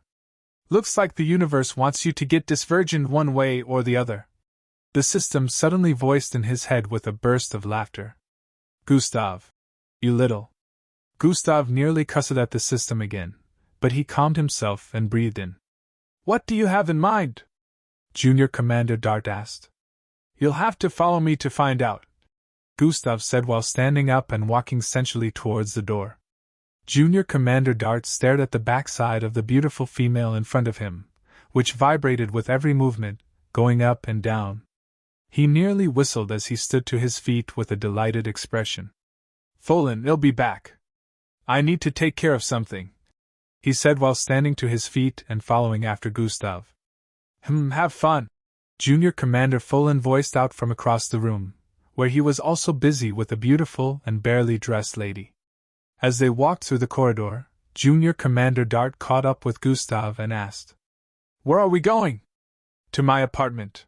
"Looks like the universe wants you to get disvirgined one way or the other," the system suddenly voiced in his head with a burst of laughter. "Gustav. You little." Gustav nearly cussed at the system again, but he calmed himself and breathed in. "What do you have in mind?" Junior Commander Dart asked. "You'll have to follow me to find out," Gustav said while standing up and walking sensually towards the door. Junior Commander Dart stared at the backside of the beautiful female in front of him, which vibrated with every movement, going up and down. He nearly whistled as he stood to his feet with a delighted expression. "Folin, I'll be back. I need to take care of something," he said while standing to his feet and following after Gustav. Have fun," Junior Commander Folin voiced out from across the room, where he was also busy with a beautiful and barely dressed lady. As they walked through the corridor, Junior Commander Dart caught up with Gustav and asked, "Where are we going?" "To my apartment.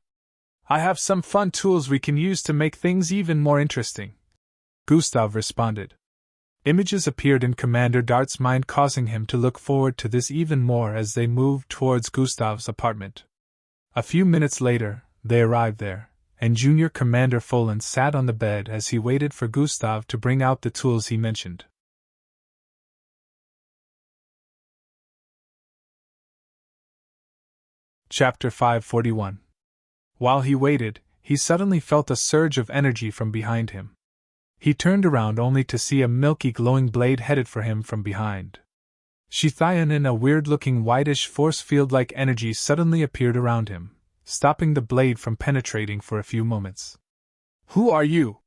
I have some fun tools we can use to make things even more interesting," Gustav responded. Images appeared in Commander Dart's mind, causing him to look forward to this even more as they moved towards Gustav's apartment. A few minutes later, they arrived there, and Junior Commander Folin sat on the bed as he waited for Gustav to bring out the tools he mentioned. Chapter 541. While he waited, he suddenly felt a surge of energy from behind him. He turned around only to see a milky glowing blade headed for him from behind. Shithayan in a weird-looking whitish force field-like energy suddenly appeared around him, stopping the blade from penetrating for a few moments. "Who are you?"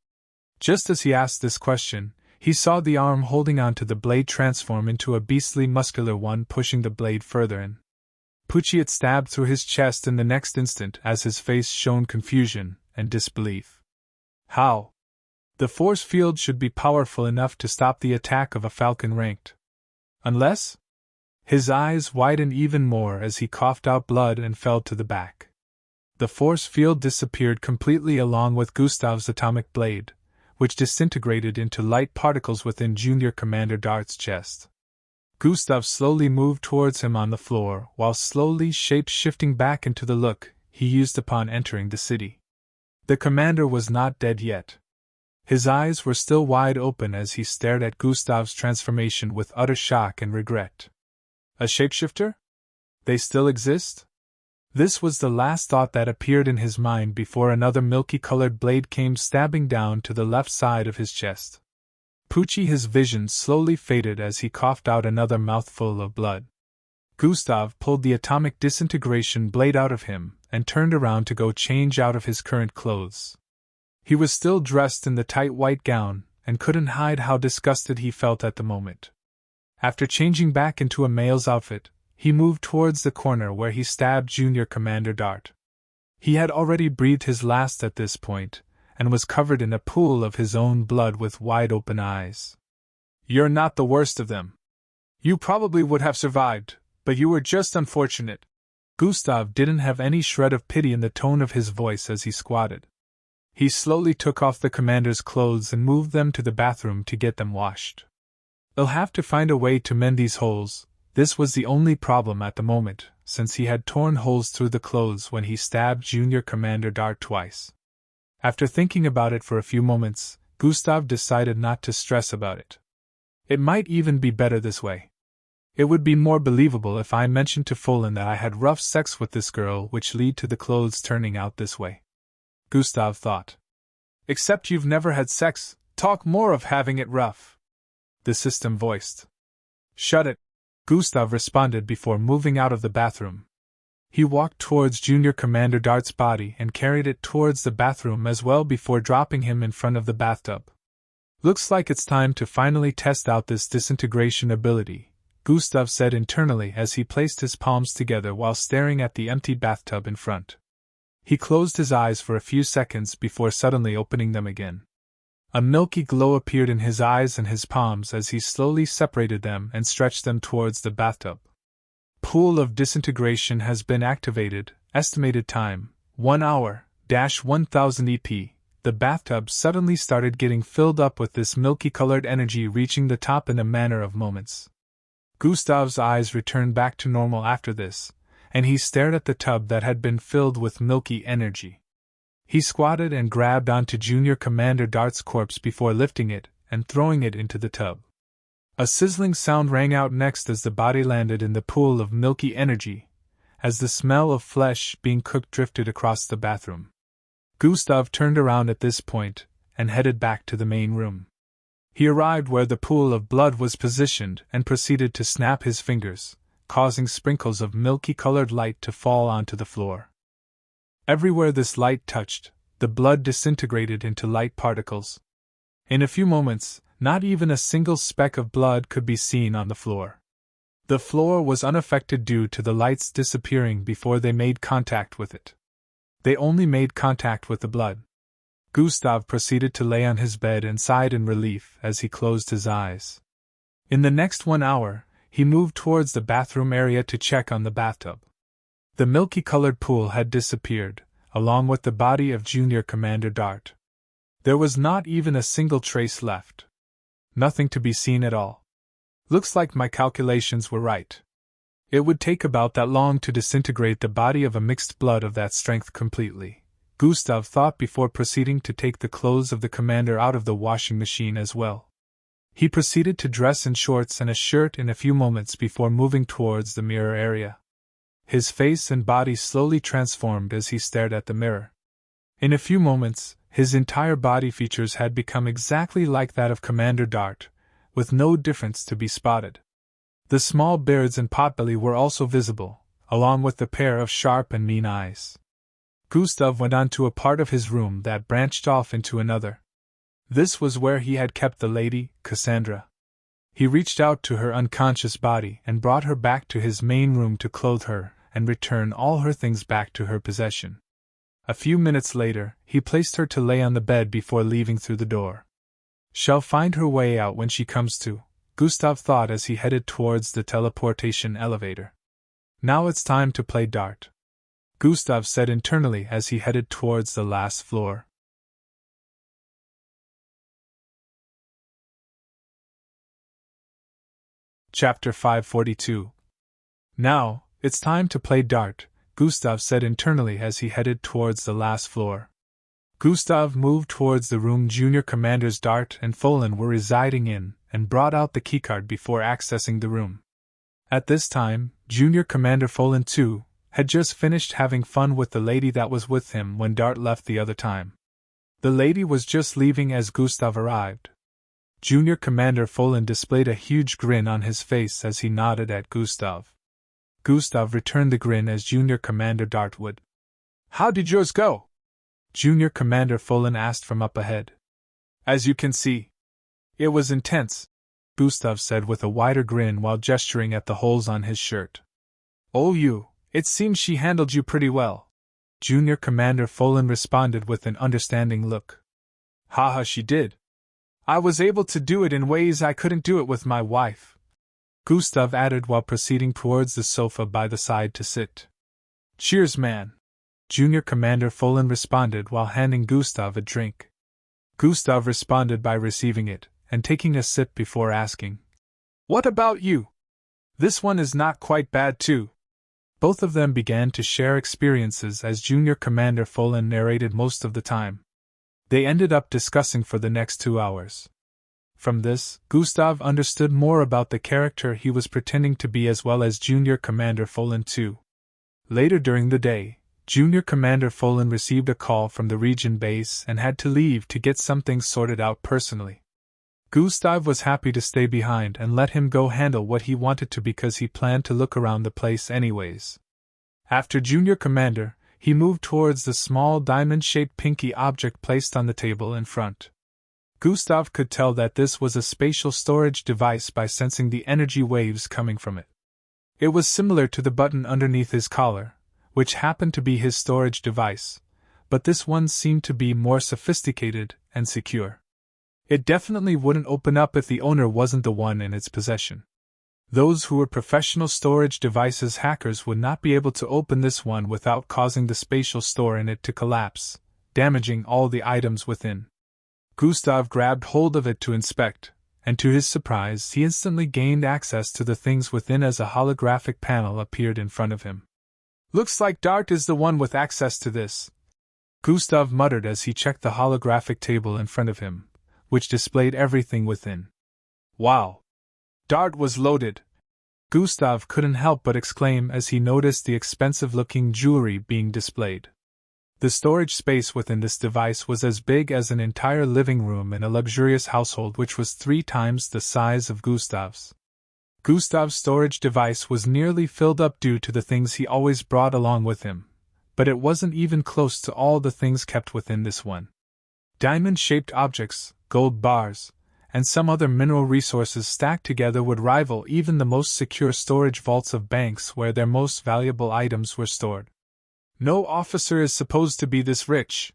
Just as he asked this question, he saw the arm holding onto the blade transform into a beastly muscular one, pushing the blade further in. Pucci stabbed through his chest in the next instant as his face showed confusion and disbelief. How? The force field should be powerful enough to stop the attack of a falcon ranked. Unless? His eyes widened even more as he coughed out blood and fell to the back. The force field disappeared completely along with Gustav's atomic blade, which disintegrated into light particles within Junior Commander Dart's chest. Gustav slowly moved towards him on the floor while slowly shape-shifting back into the look he used upon entering the city. The commander was not dead yet. His eyes were still wide open as he stared at Gustav's transformation with utter shock and regret. A shapeshifter? They still exist? This was the last thought that appeared in his mind before another milky-colored blade came stabbing down to the left side of his chest. Pucci, his vision slowly faded as he coughed out another mouthful of blood. Gustav pulled the atomic disintegration blade out of him and turned around to go change out of his current clothes. He was still dressed in the tight white gown and couldn't hide how disgusted he felt at the moment. After changing back into a male's outfit, he moved towards the corner where he stabbed Junior Commander Dart. He had already breathed his last at this point, and was covered in a pool of his own blood with wide-open eyes. "You're not the worst of them. You probably would have survived, but you were just unfortunate." Gustav didn't have any shred of pity in the tone of his voice as he squatted. He slowly took off the commander's clothes and moved them to the bathroom to get them washed. "I'll have to find a way to mend these holes." This was the only problem at the moment, since he had torn holes through the clothes when he stabbed Junior Commander Dart twice. After thinking about it for a few moments, Gustav decided not to stress about it. It might even be better this way. It would be more believable if I mentioned to Folin that I had rough sex with this girl, which lead to the clothes turning out this way. Gustav thought. "Except you've never had sex, talk more of having it rough," the system voiced. "Shut it," Gustav responded before moving out of the bathroom. He walked towards Junior Commander Dart's body and carried it towards the bathroom as well before dropping him in front of the bathtub. "Looks like it's time to finally test out this disintegration ability," Gustav said internally as he placed his palms together while staring at the empty bathtub in front. He closed his eyes for a few seconds before suddenly opening them again. A milky glow appeared in his eyes and his palms as he slowly separated them and stretched them towards the bathtub. "Pool of disintegration has been activated," estimated time, 1 hour, 1000 EP, the bathtub suddenly started getting filled up with this milky-colored energy reaching the top in a matter of moments. Gustav's eyes returned back to normal after this, and he stared at the tub that had been filled with milky energy. He squatted and grabbed onto Junior Commander Dart's corpse before lifting it and throwing it into the tub. A sizzling sound rang out next as the body landed in the pool of milky energy, as the smell of flesh being cooked drifted across the bathroom. Gustav turned around at this point and headed back to the main room. He arrived where the pool of blood was positioned and proceeded to snap his fingers, causing sprinkles of milky-colored light to fall onto the floor. Everywhere this light touched, the blood disintegrated into light particles. In a few moments, not even a single speck of blood could be seen on the floor. The floor was unaffected due to the lights disappearing before they made contact with it. They only made contact with the blood. Gustav proceeded to lay on his bed and sighed in relief as he closed his eyes. In the next 1 hour, he moved towards the bathroom area to check on the bathtub. The milky-colored pool had disappeared, along with the body of Junior Commander Dart. There was not even a single trace left. Nothing to be seen at all. Looks like my calculations were right. It would take about that long to disintegrate the body of a mixed blood of that strength completely, Gustav thought before proceeding to take the clothes of the commander out of the washing machine as well. He proceeded to dress in shorts and a shirt in a few moments before moving towards the mirror area. His face and body slowly transformed as he stared at the mirror. In a few moments, his entire body features had become exactly like that of Commander Dart, with no difference to be spotted. The small beards and potbelly were also visible, along with the pair of sharp and mean eyes. Gustav went on to a part of his room that branched off into another. This was where he had kept the lady, Cassandra. He reached out to her unconscious body and brought her back to his main room to clothe her and return all her things back to her possession. A few minutes later, he placed her to lay on the bed before leaving through the door. She'll find her way out when she comes to, Gustav thought as he headed towards the teleportation elevator. Now it's time to play Dart, Gustav said internally as he headed towards the last floor. Chapter 542. Now, it's time to play Dart, Gustav said internally as he headed towards the last floor. Gustav moved towards the room Junior Commanders Dart and Folan were residing in, and brought out the keycard before accessing the room. At this time, Junior Commander Folan too had just finished having fun with the lady that was with him when Dart left the other time. The lady was just leaving as Gustav arrived. Junior Commander Folan displayed a huge grin on his face as he nodded at Gustav. Gustav returned the grin as Junior Commander Dart would. "How did yours go?" Junior Commander Folan asked from up ahead. "As you can see, it was intense," Gustav said with a wider grin while gesturing at the holes on his shirt. "Oh, it seems she handled you pretty well," Junior Commander Folan responded with an understanding look. "Haha, she did. I was able to do it in ways I couldn't do it with my wife," Gustav added while proceeding towards the sofa by the side to sit. "Cheers, man," Junior Commander Folan responded while handing Gustav a drink. Gustav responded by receiving it and taking a sip before asking, "What about you? This one is not quite bad too." Both of them began to share experiences as Junior Commander Folan narrated most of the time. They ended up discussing for the next 2 hours. From this, Gustav understood more about the character he was pretending to be as well as Junior Commander Folan too. Later during the day, Junior Commander Folan received a call from the region base and had to leave to get some things sorted out personally. Gustav was happy to stay behind and let him go handle what he wanted to because he planned to look around the place anyways. After Junior Commander, he moved towards the small diamond-shaped pinky object placed on the table in front. Gustav could tell that this was a spatial storage device by sensing the energy waves coming from it. It was similar to the button underneath his collar, which happened to be his storage device, but this one seemed to be more sophisticated and secure. It definitely wouldn't open up if the owner wasn't the one in its possession. Those who were professional storage devices hackers would not be able to open this one without causing the spatial store in it to collapse, damaging all the items within. Gustav grabbed hold of it to inspect, and to his surprise he instantly gained access to the things within as a holographic panel appeared in front of him. "Looks like Dart is the one with access to this," Gustav muttered as he checked the holographic table in front of him, which displayed everything within. "Wow! Dart was loaded!" Gustav couldn't help but exclaim as he noticed the expensive-looking jewelry being displayed. The storage space within this device was as big as an entire living room in a luxurious household which was 3 times the size of Gustav's. Gustav's storage device was nearly filled up due to the things he always brought along with him, but it wasn't even close to all the things kept within this one. Diamond-shaped objects, gold bars, and some other mineral resources stacked together would rival even the most secure storage vaults of banks where their most valuable items were stored. No officer is supposed to be this rich.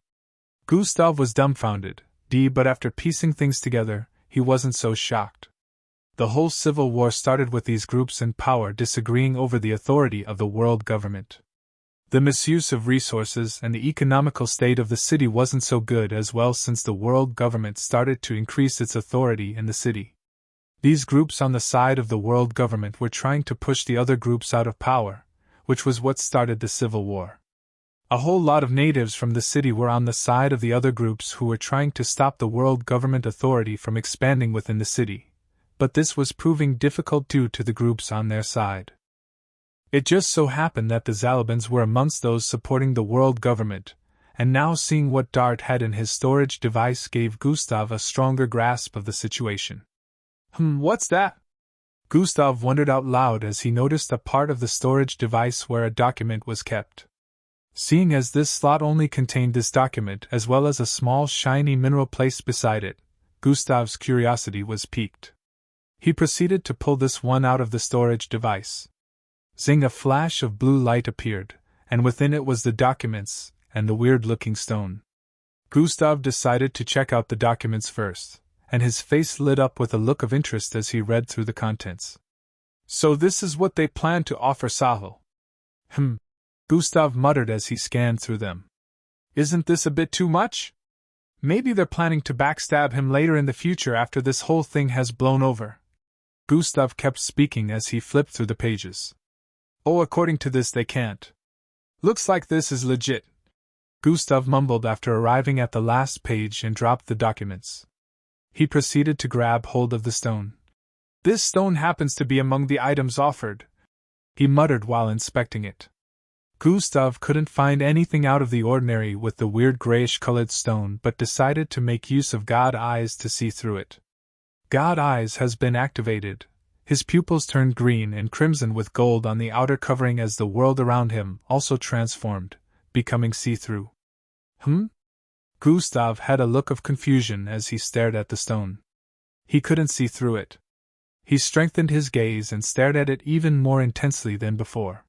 Gustav was dumbfounded, but after piecing things together, he wasn't so shocked. The whole civil war started with these groups in power disagreeing over the authority of the world government. The misuse of resources and the economical state of the city wasn't so good as well since the world government started to increase its authority in the city. These groups on the side of the world government were trying to push the other groups out of power, which was what started the civil war. A whole lot of natives from the city were on the side of the other groups who were trying to stop the world government authority from expanding within the city, but this was proving difficult due to the groups on their side. It just so happened that the Zalabans were amongst those supporting the world government, and now seeing what Dart had in his storage device gave Gustav a stronger grasp of the situation. What's that?" Gustav wondered out loud as he noticed a part of the storage device where a document was kept. Seeing as this slot only contained this document as well as a small shiny mineral placed beside it, Gustav's curiosity was piqued. He proceeded to pull this one out of the storage device. Zing! A flash of blue light appeared, and within it was the documents and the weird-looking stone. Gustav decided to check out the documents first, and his face lit up with a look of interest as he read through the contents. "So this is what they plan to offer Sahil." Gustav muttered as he scanned through them. "Isn't this a bit too much? Maybe they're planning to backstab him later in the future after this whole thing has blown over." Gustav kept speaking as he flipped through the pages. "Oh, according to this they can't. Looks like this is legit," Gustav mumbled after arriving at the last page and dropped the documents. He proceeded to grab hold of the stone. "This stone happens to be among the items offered," he muttered while inspecting it. Gustav couldn't find anything out of the ordinary with the weird grayish-colored stone but decided to make use of God Eyes to see through it. God Eyes has been activated. His pupils turned green and crimson with gold on the outer covering as the world around him also transformed, becoming see-through. Gustav had a look of confusion as he stared at the stone. He couldn't see through it. He strengthened his gaze and stared at it even more intensely than before.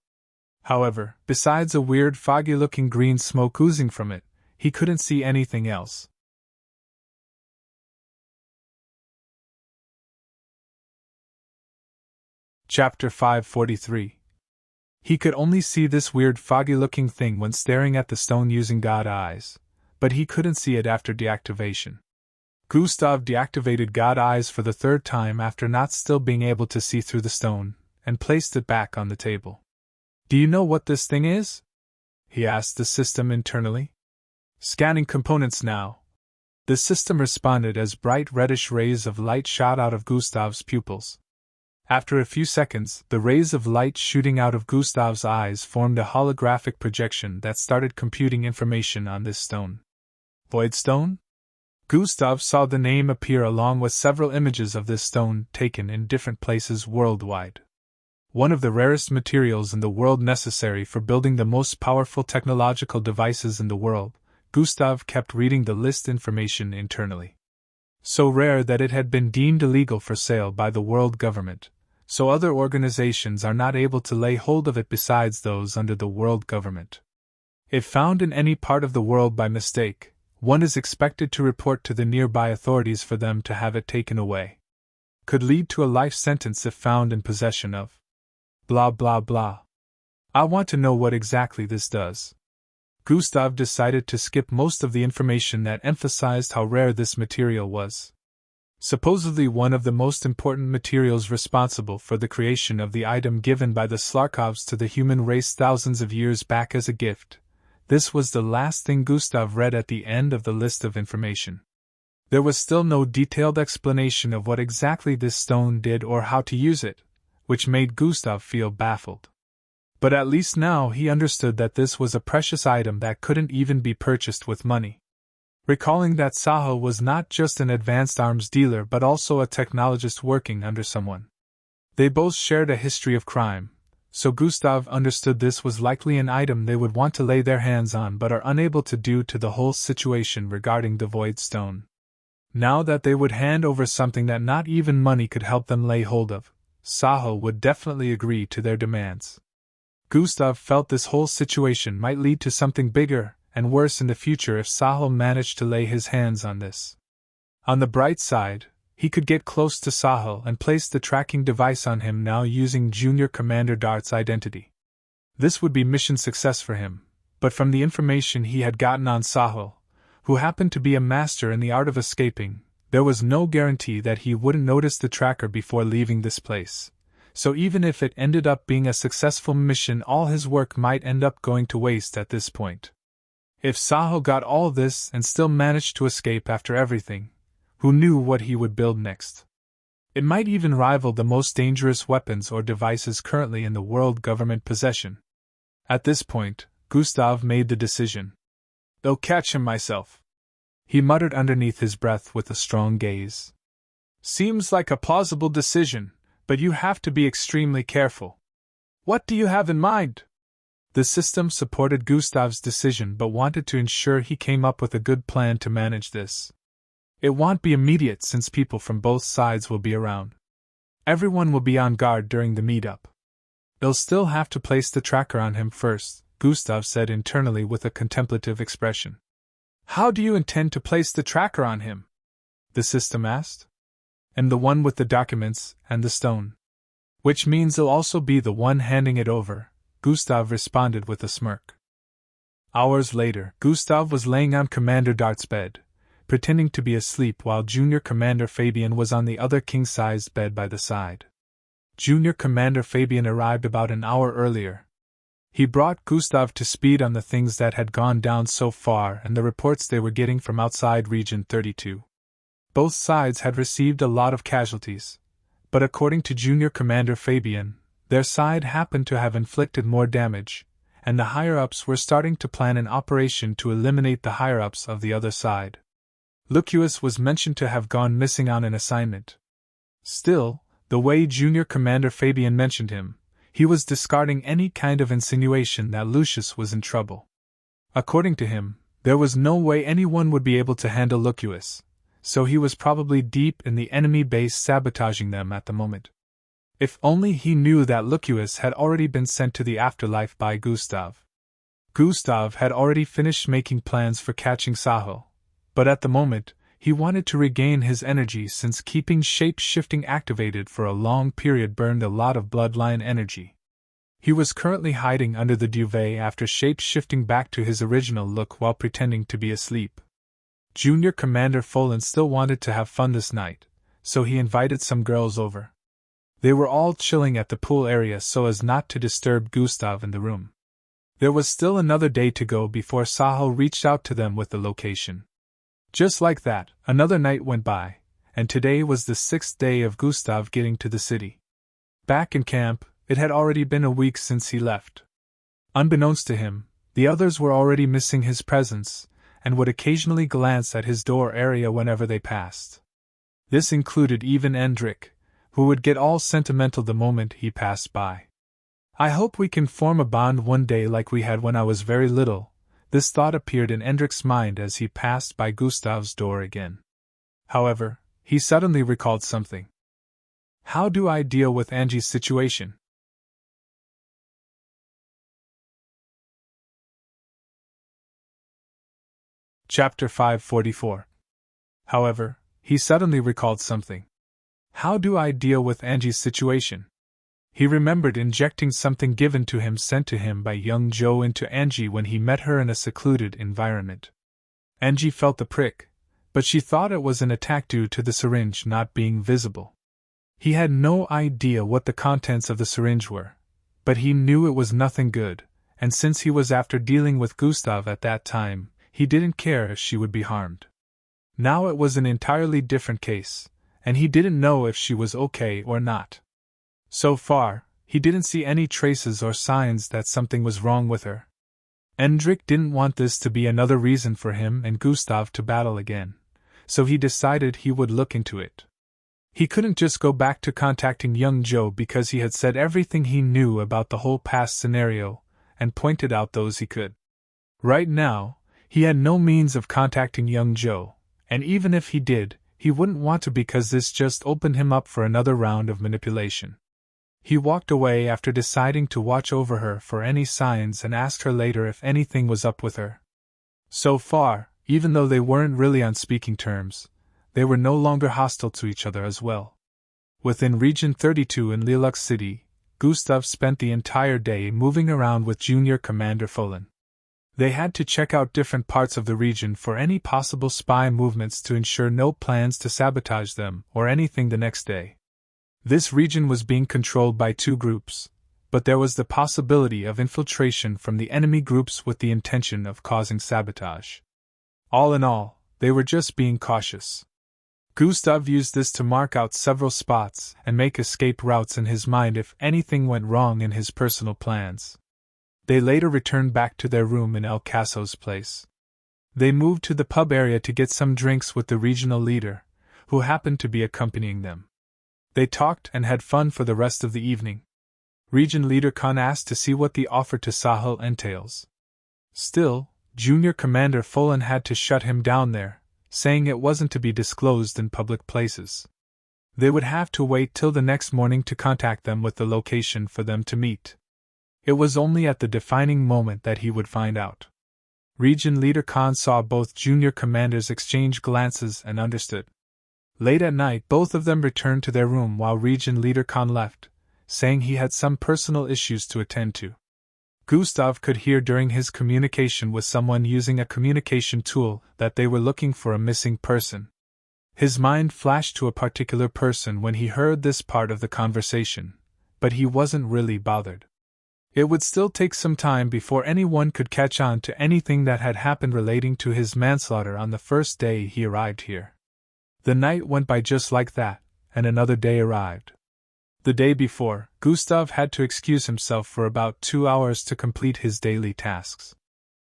However, besides a weird foggy-looking green smoke oozing from it, he couldn't see anything else. Chapter 543. He could only see this weird foggy-looking thing when staring at the stone using God Eyes, but he couldn't see it after deactivation. Gustav deactivated God Eyes for the 3rd time after not still being able to see through the stone, and placed it back on the table. "Do you know what this thing is?" he asked the system internally. "Scanning components now." The system responded as bright reddish rays of light shot out of Gustav's pupils. After a few seconds, the rays of light shooting out of Gustav's eyes formed a holographic projection that started computing information on this stone. Voidstone? Gustav saw the name appear along with several images of this stone taken in different places worldwide. One of the rarest materials in the world necessary for building the most powerful technological devices in the world, Gustav kept reading the list information internally. So rare that it had been deemed illegal for sale by the world government, so other organizations are not able to lay hold of it besides those under the world government. If found in any part of the world by mistake, one is expected to report to the nearby authorities for them to have it taken away. could lead to a life sentence if found in possession of. Blah blah blah. I want to know what exactly this does. Gustav decided to skip most of the information that emphasized how rare this material was. Supposedly one of the most important materials responsible for the creation of the item given by the Slarkovs to the human race thousands of years back as a gift. This was the last thing Gustav read at the end of the list of information. There was still no detailed explanation of what exactly this stone did or how to use it, which made Gustav feel baffled. But at least now he understood that this was a precious item that couldn't even be purchased with money. Recalling that Sahil was not just an advanced arms dealer but also a technologist working under someone. They both shared a history of crime, so Gustav understood this was likely an item they would want to lay their hands on but are unable to due to the whole situation regarding the Void Stone. Now that they would hand over something that not even money could help them lay hold of, Sahil would definitely agree to their demands. Gustav felt this whole situation might lead to something bigger and worse in the future if Sahil managed to lay his hands on this. On the bright side, he could get close to Sahil and place the tracking device on him now using Junior Commander Dart's identity. This would be mission success for him, but from the information he had gotten on Sahil, who happened to be a master in the art of escaping, there was no guarantee that he wouldn't notice the tracker before leaving this place. So even if it ended up being a successful mission, all his work might end up going to waste at this point. If Sahil got all this and still managed to escape after everything, who knew what he would build next? It might even rival the most dangerous weapons or devices currently in the world government possession. At this point, Gustav made the decision. "I'll catch him myself," he muttered underneath his breath with a strong gaze. "Seems like a plausible decision, but you have to be extremely careful. What do you have in mind?" The system supported Gustav's decision but wanted to ensure he came up with a good plan to manage this. It won't be immediate since people from both sides will be around. Everyone will be on guard during the meetup. "They'll still have to place the tracker on him first," Gustav said internally with a contemplative expression. "How do you intend to place the tracker on him?" the system asked. "And the one with the documents and the stone. Which means he'll also be the one handing it over," Gustav responded with a smirk. Hours later, Gustav was laying on Commander Dart's bed, pretending to be asleep while Junior Commander Fabian was on the other king-sized bed by the side. Junior Commander Fabian arrived about an hour earlier. He brought Gustav to speed on the things that had gone down so far and the reports they were getting from outside Region 32. Both sides had received a lot of casualties, but according to Junior Commander Fabian, their side happened to have inflicted more damage, and the higher-ups were starting to plan an operation to eliminate the higher-ups of the other side. Lucius was mentioned to have gone missing on an assignment. Still, the way Junior Commander Fabian mentioned him, he was discarding any kind of insinuation that Lucius was in trouble. According to him, there was no way anyone would be able to handle Lucius, so he was probably deep in the enemy base sabotaging them at the moment. If only he knew that Lucius had already been sent to the afterlife by Gustav. Gustav had already finished making plans for catching Sahil, but at the moment, he wanted to regain his energy since keeping shape-shifting activated for a long period burned a lot of bloodline energy. He was currently hiding under the duvet after shape-shifting back to his original look while pretending to be asleep. Junior Commander Folan still wanted to have fun this night, so he invited some girls over. They were all chilling at the pool area so as not to disturb Gustav in the room. There was still another day to go before Sahil reached out to them with the location. Just like that, another night went by, and today was the 6th day of Gustav getting to the city. Back in camp, it had already been a week since he left. Unbeknownst to him, the others were already missing his presence, and would occasionally glance at his door area whenever they passed. This included even Endrik, who would get all sentimental the moment he passed by. "I hope we can form a bond one day like we had when I was very little." This thought appeared in Endrik's mind as he passed by Gustav's door again. However, he suddenly recalled something. How do I deal with Angie's situation? Chapter 544. However, he suddenly recalled something. How do I deal with Angie's situation? He remembered injecting something given to him sent to him by young Joe into Angie when he met her in a secluded environment. Angie felt the prick, but she thought it was an attack due to the syringe not being visible. He had no idea what the contents of the syringe were, but he knew it was nothing good, and since he was after dealing with Gustav at that time, he didn't care if she would be harmed. Now it was an entirely different case, and he didn't know if she was okay or not. So far, he didn't see any traces or signs that something was wrong with her. Hendrik didn't want this to be another reason for him and Gustav to battle again, so he decided he would look into it. He couldn't just go back to contacting young Joe because he had said everything he knew about the whole past scenario, and pointed out those he could. Right now, he had no means of contacting young Joe, and even if he did, he wouldn't want to because this just opened him up for another round of manipulation. He walked away after deciding to watch over her for any signs and asked her later if anything was up with her. So far, even though they weren't really on speaking terms, they were no longer hostile to each other as well. Within Region 32 in Lilac City, Gustav spent the entire day moving around with Junior Commander Folan. They had to check out different parts of the region for any possible spy movements to ensure no plans to sabotage them or anything the next day. This region was being controlled by two groups, but there was the possibility of infiltration from the enemy groups with the intention of causing sabotage. All in all, they were just being cautious. Gustav used this to mark out several spots and make escape routes in his mind if anything went wrong in his personal plans. They later returned back to their room in El Caso's place. They moved to the pub area to get some drinks with the regional leader, who happened to be accompanying them. They talked and had fun for the rest of the evening. Region Leader Khan asked to see what the offer to Sahel entails. Still, Junior Commander Folan had to shut him down there, saying it wasn't to be disclosed in public places. They would have to wait till the next morning to contact them with the location for them to meet. It was only at the defining moment that he would find out. Region Leader Khan saw both junior commanders exchange glances and understood. Late at night, both of them returned to their room while Region Leader Khan left, saying he had some personal issues to attend to. Gustav could hear during his communication with someone using a communication tool that they were looking for a missing person. His mind flashed to a particular person when he heard this part of the conversation, but he wasn't really bothered. It would still take some time before anyone could catch on to anything that had happened relating to his manslaughter on the first day he arrived here. The night went by just like that, and another day arrived. The day before, Gustav had to excuse himself for about 2 hours to complete his daily tasks.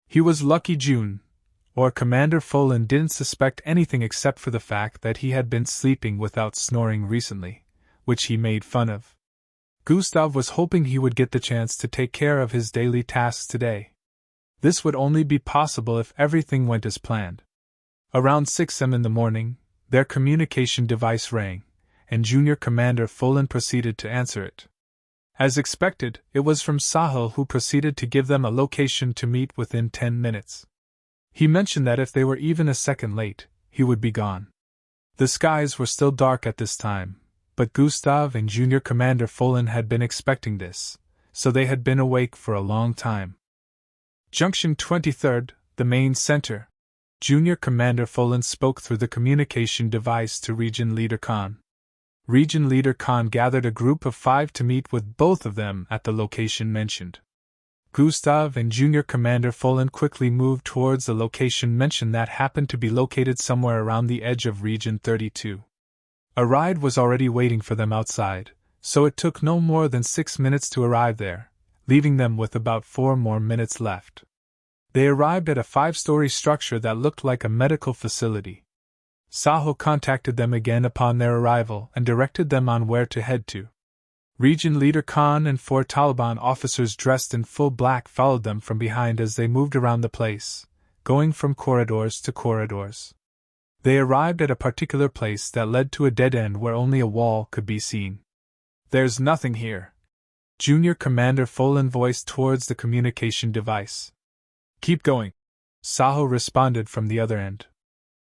He was lucky Commander Folan didn't suspect anything except for the fact that he had been sleeping without snoring recently, which he made fun of. Gustav was hoping he would get the chance to take care of his daily tasks today. This would only be possible if everything went as planned. Around 6 a.m. in the morning, their communication device rang, and Junior Commander Folan proceeded to answer it. As expected, it was from Sahel, who proceeded to give them a location to meet within 10 minutes. He mentioned that if they were even a second late, he would be gone. The skies were still dark at this time, but Gustav and Junior Commander Folan had been expecting this, so they had been awake for a long time. Junction 23rd, the main center. Junior Commander Folan spoke through the communication device to Region Leader Khan. Region Leader Khan gathered a group of 5 to meet with both of them at the location mentioned. Gustav and Junior Commander Folan quickly moved towards the location mentioned that happened to be located somewhere around the edge of Region 32. A ride was already waiting for them outside, so it took no more than 6 minutes to arrive there, leaving them with about 4 more minutes left. They arrived at a 5-story structure that looked like a medical facility. Sahel contacted them again upon their arrival and directed them on where to head to. Region Leader Khan and 4 Taliban officers dressed in full black followed them from behind as they moved around the place, going from corridors to corridors. They arrived at a particular place that led to a dead end where only a wall could be seen. "There's nothing here," Junior Commander Folan voiced towards the communication device. "Keep going," Sahel responded from the other end.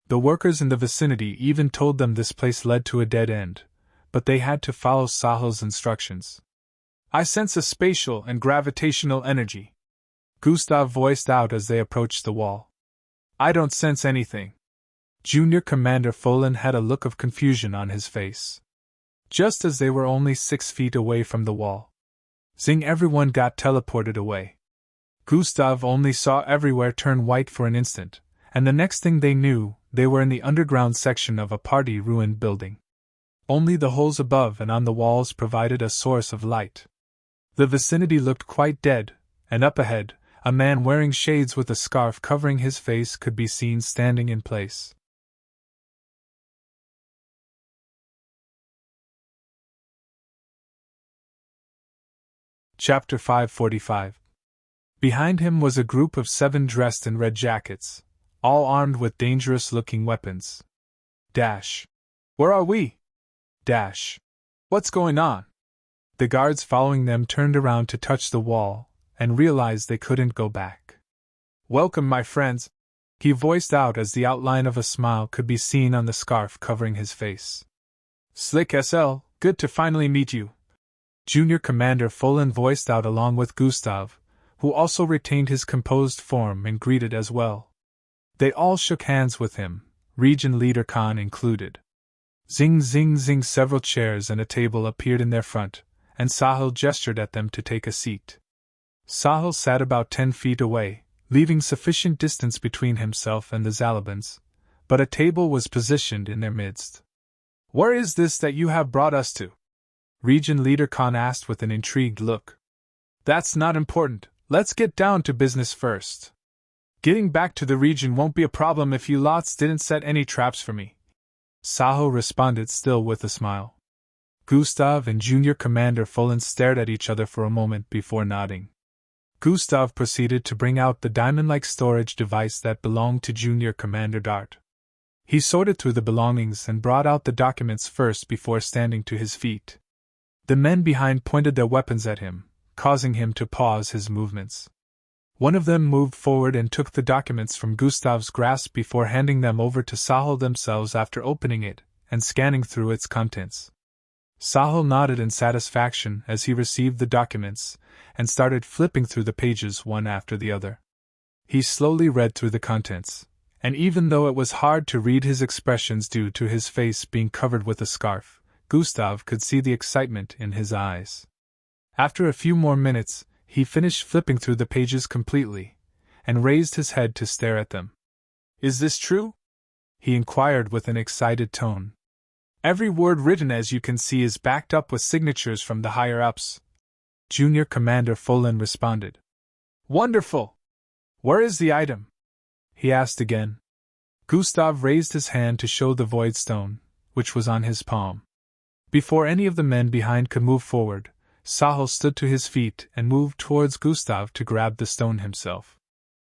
The workers in the vicinity even told them this place led to a dead end, but they had to follow Sahel's instructions. I sense a spatial and gravitational energy, Gustav voiced out as they approached the wall. I don't sense anything. Junior Commander Folan had a look of confusion on his face. Just as they were only 6 feet away from the wall. Zing, everyone got teleported away. Gustav only saw everywhere turn white for an instant, and the next thing they knew, they were in the underground section of a party-ruined building. Only the holes above and on the walls provided a source of light. The vicinity looked quite dead, and up ahead, a man wearing shades with a scarf covering his face could be seen standing in place. Chapter 545. Behind him was a group of 7 dressed in red jackets, all armed with dangerous-looking weapons. Dash. Where are we? Dash. What's going on? The guards following them turned around to touch the wall, and realized they couldn't go back. Welcome, my friends, he voiced out as the outline of a smile could be seen on the scarf covering his face. Slick SL, good to finally meet you. Junior Commander Folan voiced out along with Gustav, who also retained his composed form and greeted as well. They all shook hands with him, Region Leader Khan included. Zing zing zing, several chairs and a table appeared in their front, and Sahil gestured at them to take a seat. Sahil sat about 10 feet away, leaving sufficient distance between himself and the Zalabans, but a table was positioned in their midst. Where is this that you have brought us to? Region Leader Khan asked with an intrigued look. That's not important, let's get down to business first. Getting back to the region won't be a problem if you lots didn't set any traps for me, Sahil responded, still with a smile. Gustav and Junior Commander Folan stared at each other for a moment before nodding. Gustav proceeded to bring out the diamond-like storage device that belonged to Junior Commander Dart. He sorted through the belongings and brought out the documents first before standing to his feet. The men behind pointed their weapons at him, causing him to pause his movements. One of them moved forward and took the documents from Gustav's grasp before handing them over to Sahil themselves after opening it and scanning through its contents. Sahil nodded in satisfaction as he received the documents and started flipping through the pages one after the other. He slowly read through the contents, and even though it was hard to read his expressions due to his face being covered with a scarf, Gustav could see the excitement in his eyes. After a few more minutes, he finished flipping through the pages completely, and raised his head to stare at them. Is this true? He inquired with an excited tone. Every word written, as you can see, is backed up with signatures from the higher-ups, Junior Commander Folan responded. Wonderful! Where is the item? He asked again. Gustav raised his hand to show the void stone, which was on his palm. Before any of the men behind could move forward, Sahil stood to his feet and moved towards Gustav to grab the stone himself.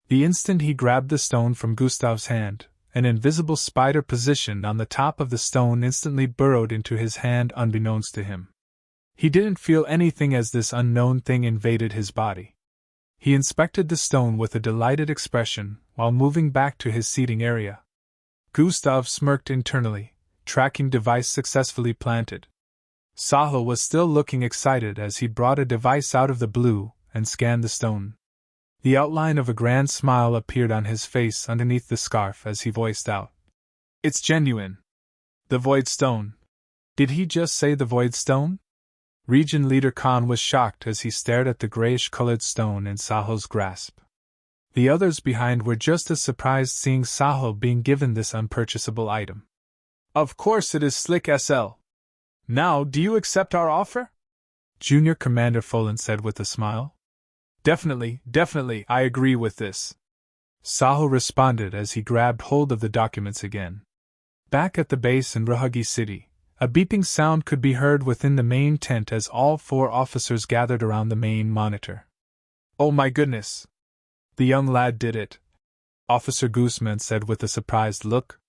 The instant he grabbed the stone from Gustav's hand, an invisible spider positioned on the top of the stone instantly burrowed into his hand unbeknownst to him. He didn't feel anything as this unknown thing invaded his body. He inspected the stone with a delighted expression while moving back to his seating area. Gustav smirked internally, tracking device successfully planted. Sahil was still looking excited as he brought a device out of the blue and scanned the stone. The outline of a grand smile appeared on his face underneath the scarf as he voiced out. It's genuine. The Void Stone. Did he just say the Void Stone? Region Leader Khan was shocked as he stared at the grayish-colored stone in Sahil's grasp. The others behind were just as surprised seeing Sahil being given this unpurchasable item. Of course it is Slick SL. Now, do you accept our offer? Junior Commander Folan said with a smile. Definitely, I agree with this. Sahil responded as he grabbed hold of the documents again. Back at the base in Rahagi City, a beeping sound could be heard within the main tent as all 4 officers gathered around the main monitor. Oh my goodness! The young lad did it, Officer Guzman said with a surprised look.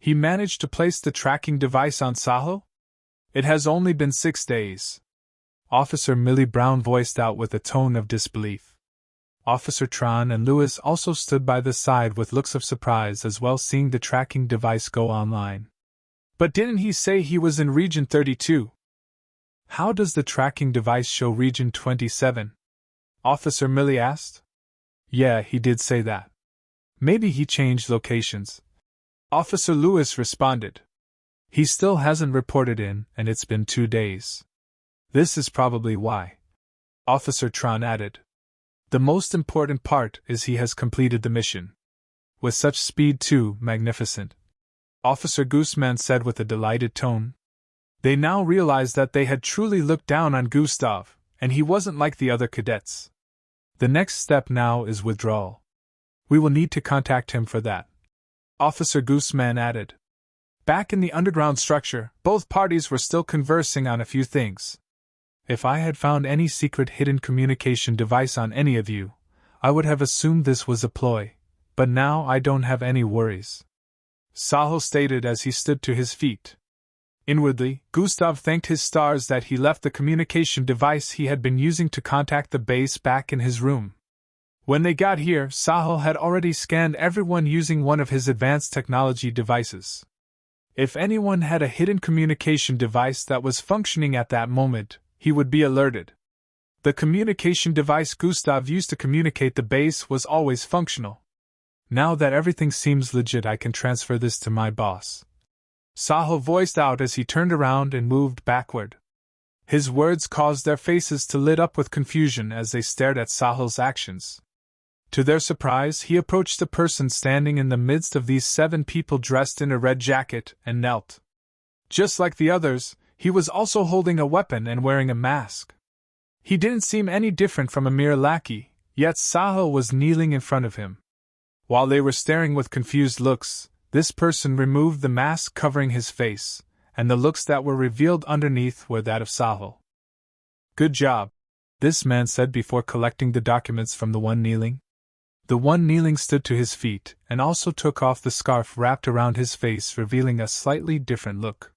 He managed to place the tracking device on Sahil? It has only been 6 days. Officer Millie Brown voiced out with a tone of disbelief. Officer Tron and Lewis also stood by the side with looks of surprise as well, seeing the tracking device go online. But didn't he say he was in Region 32? How does the tracking device show Region 27? Officer Millie asked. Yeah, he did say that. Maybe he changed locations. Officer Lewis responded. He still hasn't reported in, and it's been 2 days. This is probably why. Officer Tron added. The most important part is he has completed the mission. With such speed too, magnificent. Officer Gooseman said with a delighted tone. They now realized that they had truly looked down on Gustav, and he wasn't like the other cadets. The next step now is withdrawal. We will need to contact him for that. Officer Gooseman added. Back in the underground structure, both parties were still conversing on a few things. If I had found any secret hidden communication device on any of you, I would have assumed this was a ploy, but now I don't have any worries. Sahil stated as he stood to his feet. Inwardly, Gustav thanked his stars that he left the communication device he had been using to contact the base back in his room. When they got here, Sahil had already scanned everyone using one of his advanced technology devices. If anyone had a hidden communication device that was functioning at that moment, he would be alerted. The communication device Gustav used to communicate the base was always functional. Now that everything seems legit, I can transfer this to my boss. Sahil voiced out as he turned around and moved backward. His words caused their faces to lit up with confusion as they stared at Sahil's actions. To their surprise, he approached the person standing in the midst of these 7 people dressed in a red jacket and knelt. Just like the others, he was also holding a weapon and wearing a mask. He didn't seem any different from a mere lackey, yet Sahil was kneeling in front of him. While they were staring with confused looks, this person removed the mask covering his face, and the looks that were revealed underneath were that of Sahil. Good job, this man said before collecting the documents from the one kneeling. The one kneeling stood to his feet and also took off the scarf wrapped around his face, revealing a slightly different look.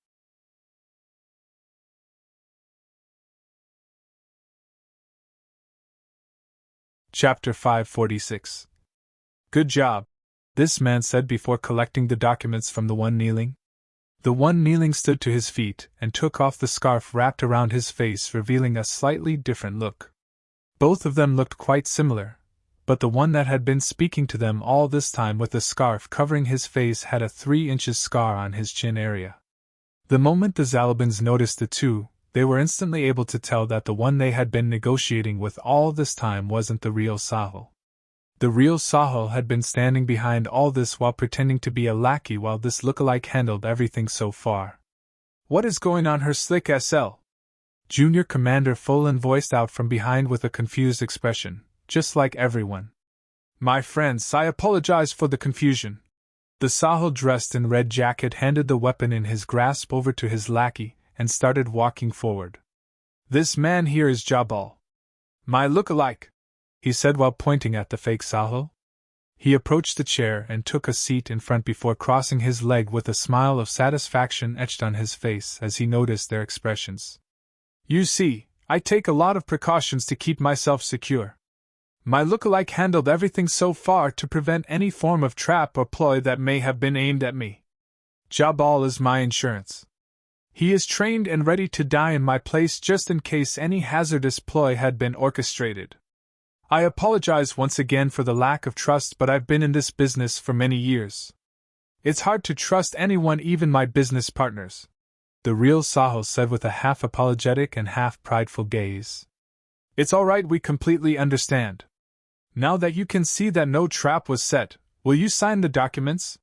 Chapter 546. Good job, this man said before collecting the documents from the one kneeling. The one kneeling stood to his feet and took off the scarf wrapped around his face, revealing a slightly different look. Both of them looked quite similar, but the one that had been speaking to them all this time with the scarf covering his face had a 3-inch scar on his chin area. The moment the Zalabans noticed the two, they were instantly able to tell that the one they had been negotiating with all this time wasn't the real Sahil. The real Sahil had been standing behind all this while pretending to be a lackey, while this lookalike handled everything so far. What is going on here, Slick SL? Junior Commander Folan voiced out from behind with a confused expression, just like everyone. My friends, I apologize for the confusion. The Sahil dressed in red jacket handed the weapon in his grasp over to his lackey and started walking forward. This man here is Jabal. My lookalike, he said while pointing at the fake Sahil. He approached the chair and took a seat in front before crossing his leg with a smile of satisfaction etched on his face as he noticed their expressions. You see, I take a lot of precautions to keep myself secure. My lookalike handled everything so far to prevent any form of trap or ploy that may have been aimed at me. Jabal is my insurance. He is trained and ready to die in my place just in case any hazardous ploy had been orchestrated. I apologize once again for the lack of trust, but I've been in this business for many years. It's hard to trust anyone, even my business partners, the real Sahil said with a half-apologetic and half-prideful gaze. It's all right, we completely understand. Now that you can see that no trap was set, will you sign the documents?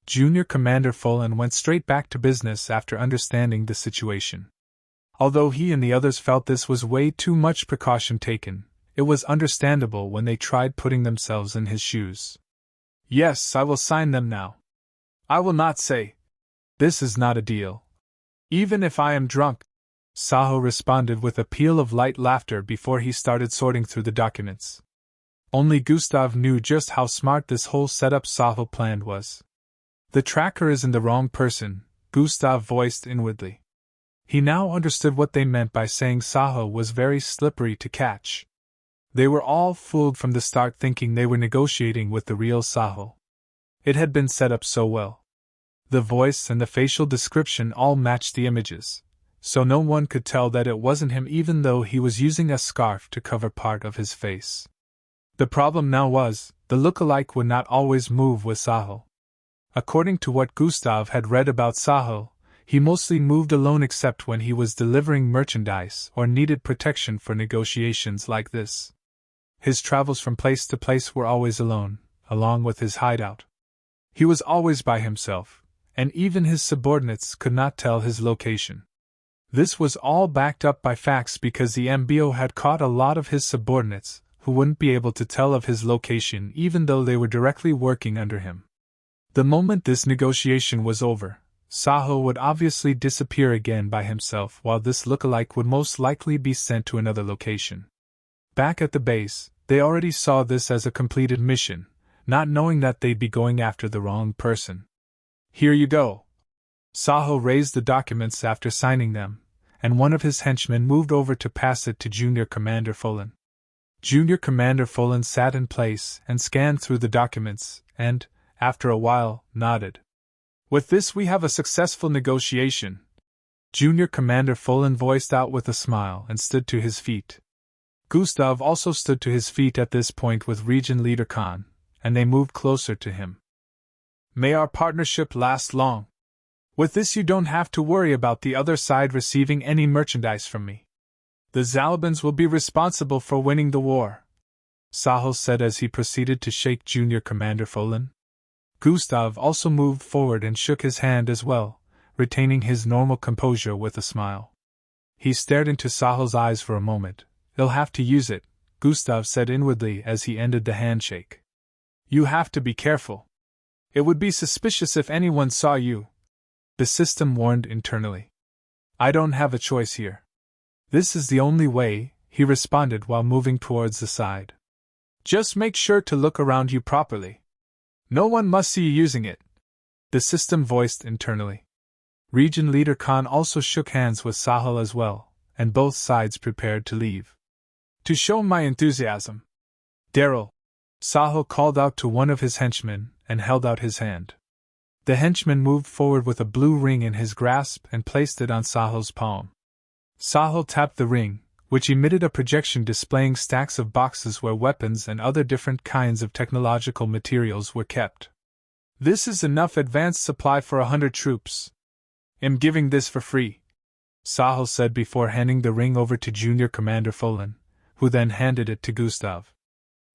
Junior Commander Folan went straight back to business after understanding the situation. Although he and the others felt this was way too much precaution taken, it was understandable when they tried putting themselves in his shoes. Yes, I will sign them now. I will not say. This is not a deal. Even if I am drunk, Sahil responded with a peal of light laughter before he started sorting through the documents. Only Gustav knew just how smart this whole setup Sahil planned was. The tracker isn't the wrong person, Gustav voiced inwardly. He now understood what they meant by saying Sahil was very slippery to catch. They were all fooled from the start, thinking they were negotiating with the real Sahil. It had been set up so well. The voice and the facial description all matched the images, so no one could tell that it wasn't him even though he was using a scarf to cover part of his face. The problem now was, the look-alike would not always move with Sahil. According to what Gustav had read about Sahil, he mostly moved alone except when he was delivering merchandise or needed protection for negotiations like this. His travels from place to place were always alone, along with his hideout. He was always by himself, and even his subordinates could not tell his location. This was all backed up by facts because the MBO had caught a lot of his subordinates who wouldn't be able to tell of his location even though they were directly working under him. The moment this negotiation was over, Sahil would obviously disappear again by himself while this lookalike would most likely be sent to another location. Back at the base, they already saw this as a completed mission, not knowing that they'd be going after the wrong person. Here you go. Sahil raised the documents after signing them, and one of his henchmen moved over to pass it to Junior Commander Folan. Junior Commander Folan sat in place and scanned through the documents and, after a while, nodded. With this we have a successful negotiation. Junior Commander Folan voiced out with a smile and stood to his feet. Gustav also stood to his feet at this point with Region Leader Khan, and they moved closer to him. May our partnership last long. With this you don't have to worry about the other side receiving any merchandise from me. The Zalabans will be responsible for winning the war, Sahil said as he proceeded to shake Junior Commander Folan. Gustav also moved forward and shook his hand as well, retaining his normal composure with a smile. He stared into Sahil's eyes for a moment. He'll have to use it, Gustav said inwardly as he ended the handshake. You have to be careful. It would be suspicious if anyone saw you, the system warned internally. I don't have a choice here. This is the only way, he responded while moving towards the side. Just make sure to look around you properly. No one must see you using it, the system voiced internally. Region Leader Khan also shook hands with Sahil as well, and both sides prepared to leave. To show my enthusiasm, Daryl, Sahil called out to one of his henchmen and held out his hand. The henchman moved forward with a blue ring in his grasp and placed it on Sahil's palm. Sahil tapped the ring, which emitted a projection displaying stacks of boxes where weapons and other different kinds of technological materials were kept. This is enough advanced supply for 100 troops. I'm giving this for free, Sahil said before handing the ring over to Junior Commander Folan, who then handed it to Gustav.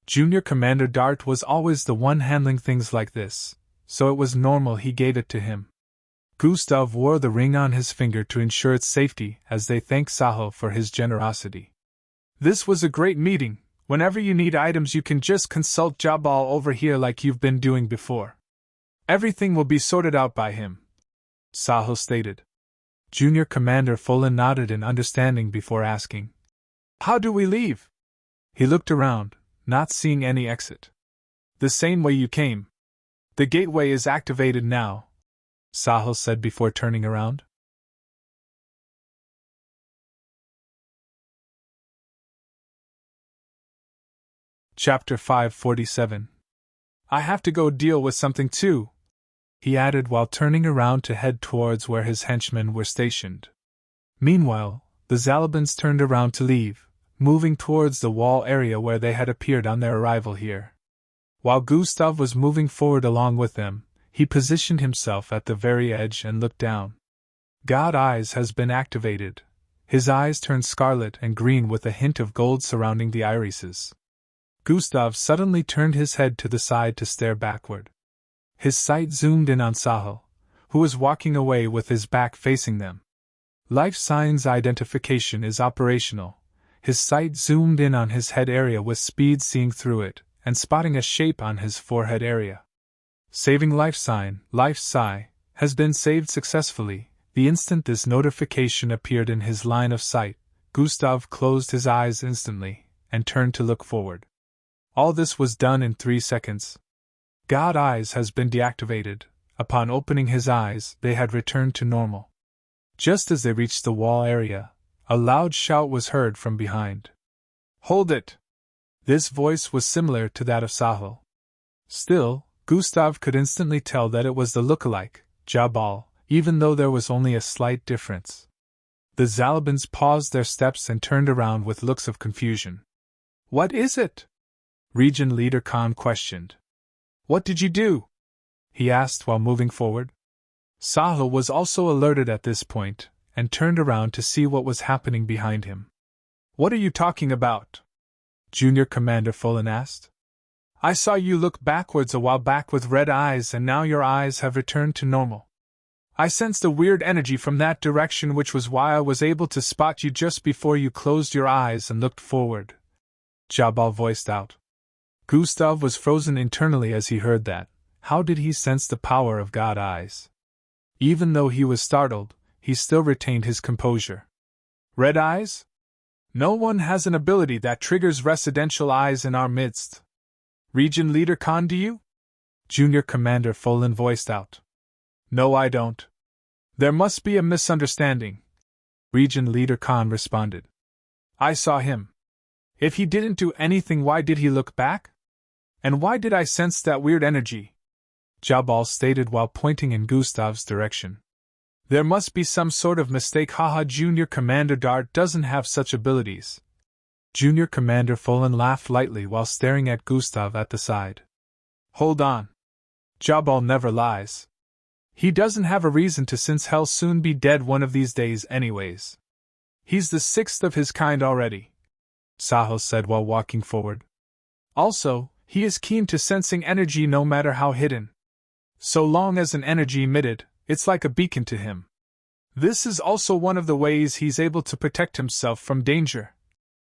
Junior Commander Dart was always the one handling things like this, so it was normal he gave it to him. Gustav wore the ring on his finger to ensure its safety as they thanked Sahil for his generosity. This was a great meeting. Whenever you need items you can just consult Jabal over here like you've been doing before. Everything will be sorted out by him, Sahil stated. Junior Commander Folan nodded in understanding before asking, How do we leave? He looked around, not seeing any exit. The same way you came. The gateway is activated now, Sahil said before turning around. Chapter 547. I have to go deal with something too, he added while turning around to head towards where his henchmen were stationed. Meanwhile, the Zalabans turned around to leave, moving towards the wall area where they had appeared on their arrival here. While Gustav was moving forward along with them, he positioned himself at the very edge and looked down. God Eyes has been activated. His eyes turned scarlet and green with a hint of gold surrounding the irises. Gustav suddenly turned his head to the side to stare backward. His sight zoomed in on Sahil, who was walking away with his back facing them. Life signs identification is operational. His sight zoomed in on his head area with speed seeing through it, and spotting a shape on his forehead area. Saving life sign, life psi, has been saved successfully. The instant this notification appeared in his line of sight, Gustav closed his eyes instantly, and turned to look forward. All this was done in 3 seconds. God Eyes has been deactivated. Upon opening his eyes, they had returned to normal. Just as they reached the wall area, a loud shout was heard from behind. Hold it! This voice was similar to that of Sahil. Still, Gustav could instantly tell that it was the lookalike, Jabal, even though there was only a slight difference. The Zalabans paused their steps and turned around with looks of confusion. What is it? Region Leader Khan questioned. What did you do? He asked while moving forward. Sahil was also alerted at this point, and turned around to see what was happening behind him. What are you talking about? Junior Commander Folan asked. I saw you look backwards a while back with red eyes, and now your eyes have returned to normal. I sensed a weird energy from that direction, which was why I was able to spot you just before you closed your eyes and looked forward. Jabal voiced out. Gustav was frozen internally as he heard that. How did he sense the power of God eyes? Even though he was startled, he still retained his composure. Red eyes? No one has an ability that triggers residential eyes in our midst. Region Leader Khan, do you? Junior Commander Folan voiced out. No, I don't. There must be a misunderstanding. Region Leader Khan responded. I saw him. If he didn't do anything, why did he look back? And why did I sense that weird energy? Jabal stated while pointing in Gustav's direction. There must be some sort of mistake. Haha, Junior Commander Dart doesn't have such abilities. Junior Commander Folan laughed lightly while staring at Gustav at the side. Hold on. Jabal never lies. He doesn't have a reason to, since he'll soon be dead one of these days anyways. He's the sixth of his kind already, Sahil said while walking forward. Also, he is keen to sensing energy no matter how hidden. So long as an energy emitted, it's like a beacon to him. This is also one of the ways he's able to protect himself from danger.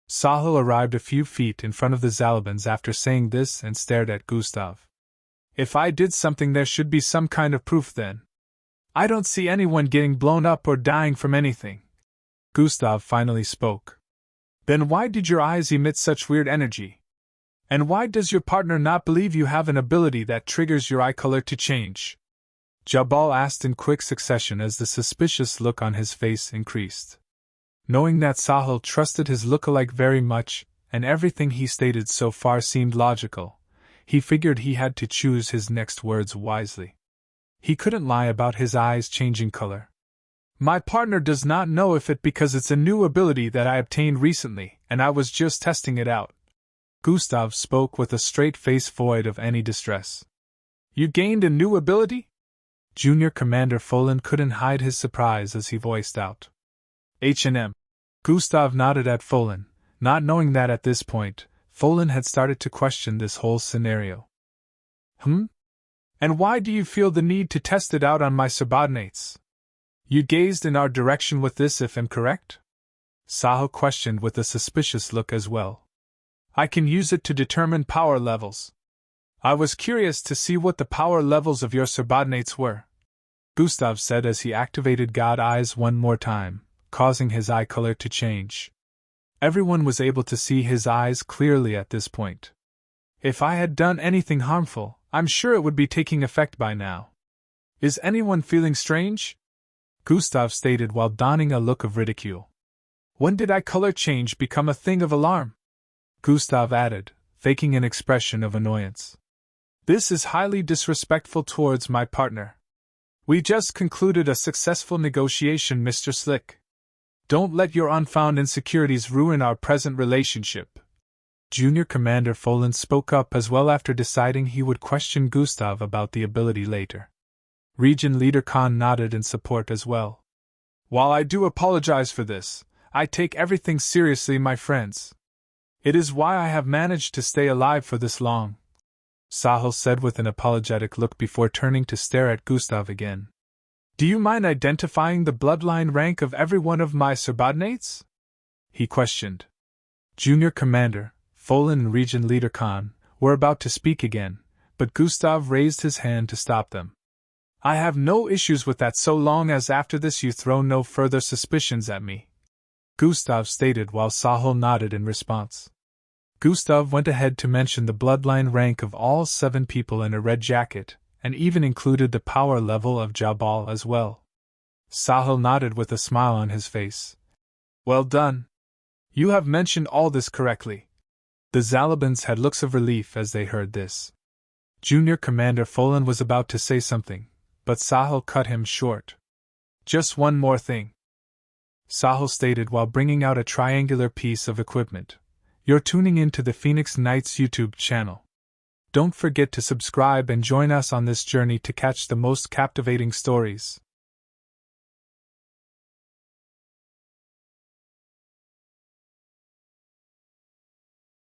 Sahil arrived a few feet in front of the Zalabans after saying this and stared at Gustav. If I did something, there should be some kind of proof then. I don't see anyone getting blown up or dying from anything. Gustav finally spoke. Then why did your eyes emit such weird energy? And why does your partner not believe you have an ability that triggers your eye color to change? Jabal asked in quick succession as the suspicious look on his face increased. Knowing that Sahil trusted his lookalike very much, and everything he stated so far seemed logical, he figured he had to choose his next words wisely. He couldn't lie about his eyes changing color. My partner does not know if it because it's a new ability that I obtained recently, and I was just testing it out. Gustav spoke with a straight face void of any distress. You gained a new ability? Junior Commander Folan couldn't hide his surprise as he voiced out. H&M. Gustav nodded at Folan, not knowing that at this point, Folan had started to question this whole scenario. And why do you feel the need to test it out on my subordinates? You gazed in our direction with this, if I'm correct? Sahil questioned with a suspicious look as well. I can use it to determine power levels. I was curious to see what the power levels of your subordinates were, Gustav said as he activated God Eyes one more time, causing his eye color to change. Everyone was able to see his eyes clearly at this point. If I had done anything harmful, I'm sure it would be taking effect by now. Is anyone feeling strange? Gustav stated while donning a look of ridicule. When did eye color change become a thing of alarm? Gustav added, faking an expression of annoyance. This is highly disrespectful towards my partner. We just concluded a successful negotiation, Mr. Slick. Don't let your unfound insecurities ruin our present relationship. Junior Commander Folan spoke up as well after deciding he would question Gustav about the ability later. Region Leader Khan nodded in support as well. While I do apologize for this, I take everything seriously, my friends. It is why I have managed to stay alive for this long, Sahil said with an apologetic look before turning to stare at Gustav again. Do you mind identifying the bloodline rank of every one of my subordinates? He questioned. Junior Commander, Folan and Region Leader Khan were about to speak again, but Gustav raised his hand to stop them. I have no issues with that so long as after this you throw no further suspicions at me, Gustav stated while Sahil nodded in response. Gustav went ahead to mention the bloodline rank of all 7 people in a red jacket, and even included the power level of Jabal as well. Sahil nodded with a smile on his face. Well done. You have mentioned all this correctly. The Zalabans had looks of relief as they heard this. Junior Commander Folan was about to say something, but Sahil cut him short. Just one more thing, Sahil stated while bringing out a triangular piece of equipment. You're tuning in to the Phoenix Knights YouTube channel. Don't forget to subscribe and join us on this journey to catch the most captivating stories.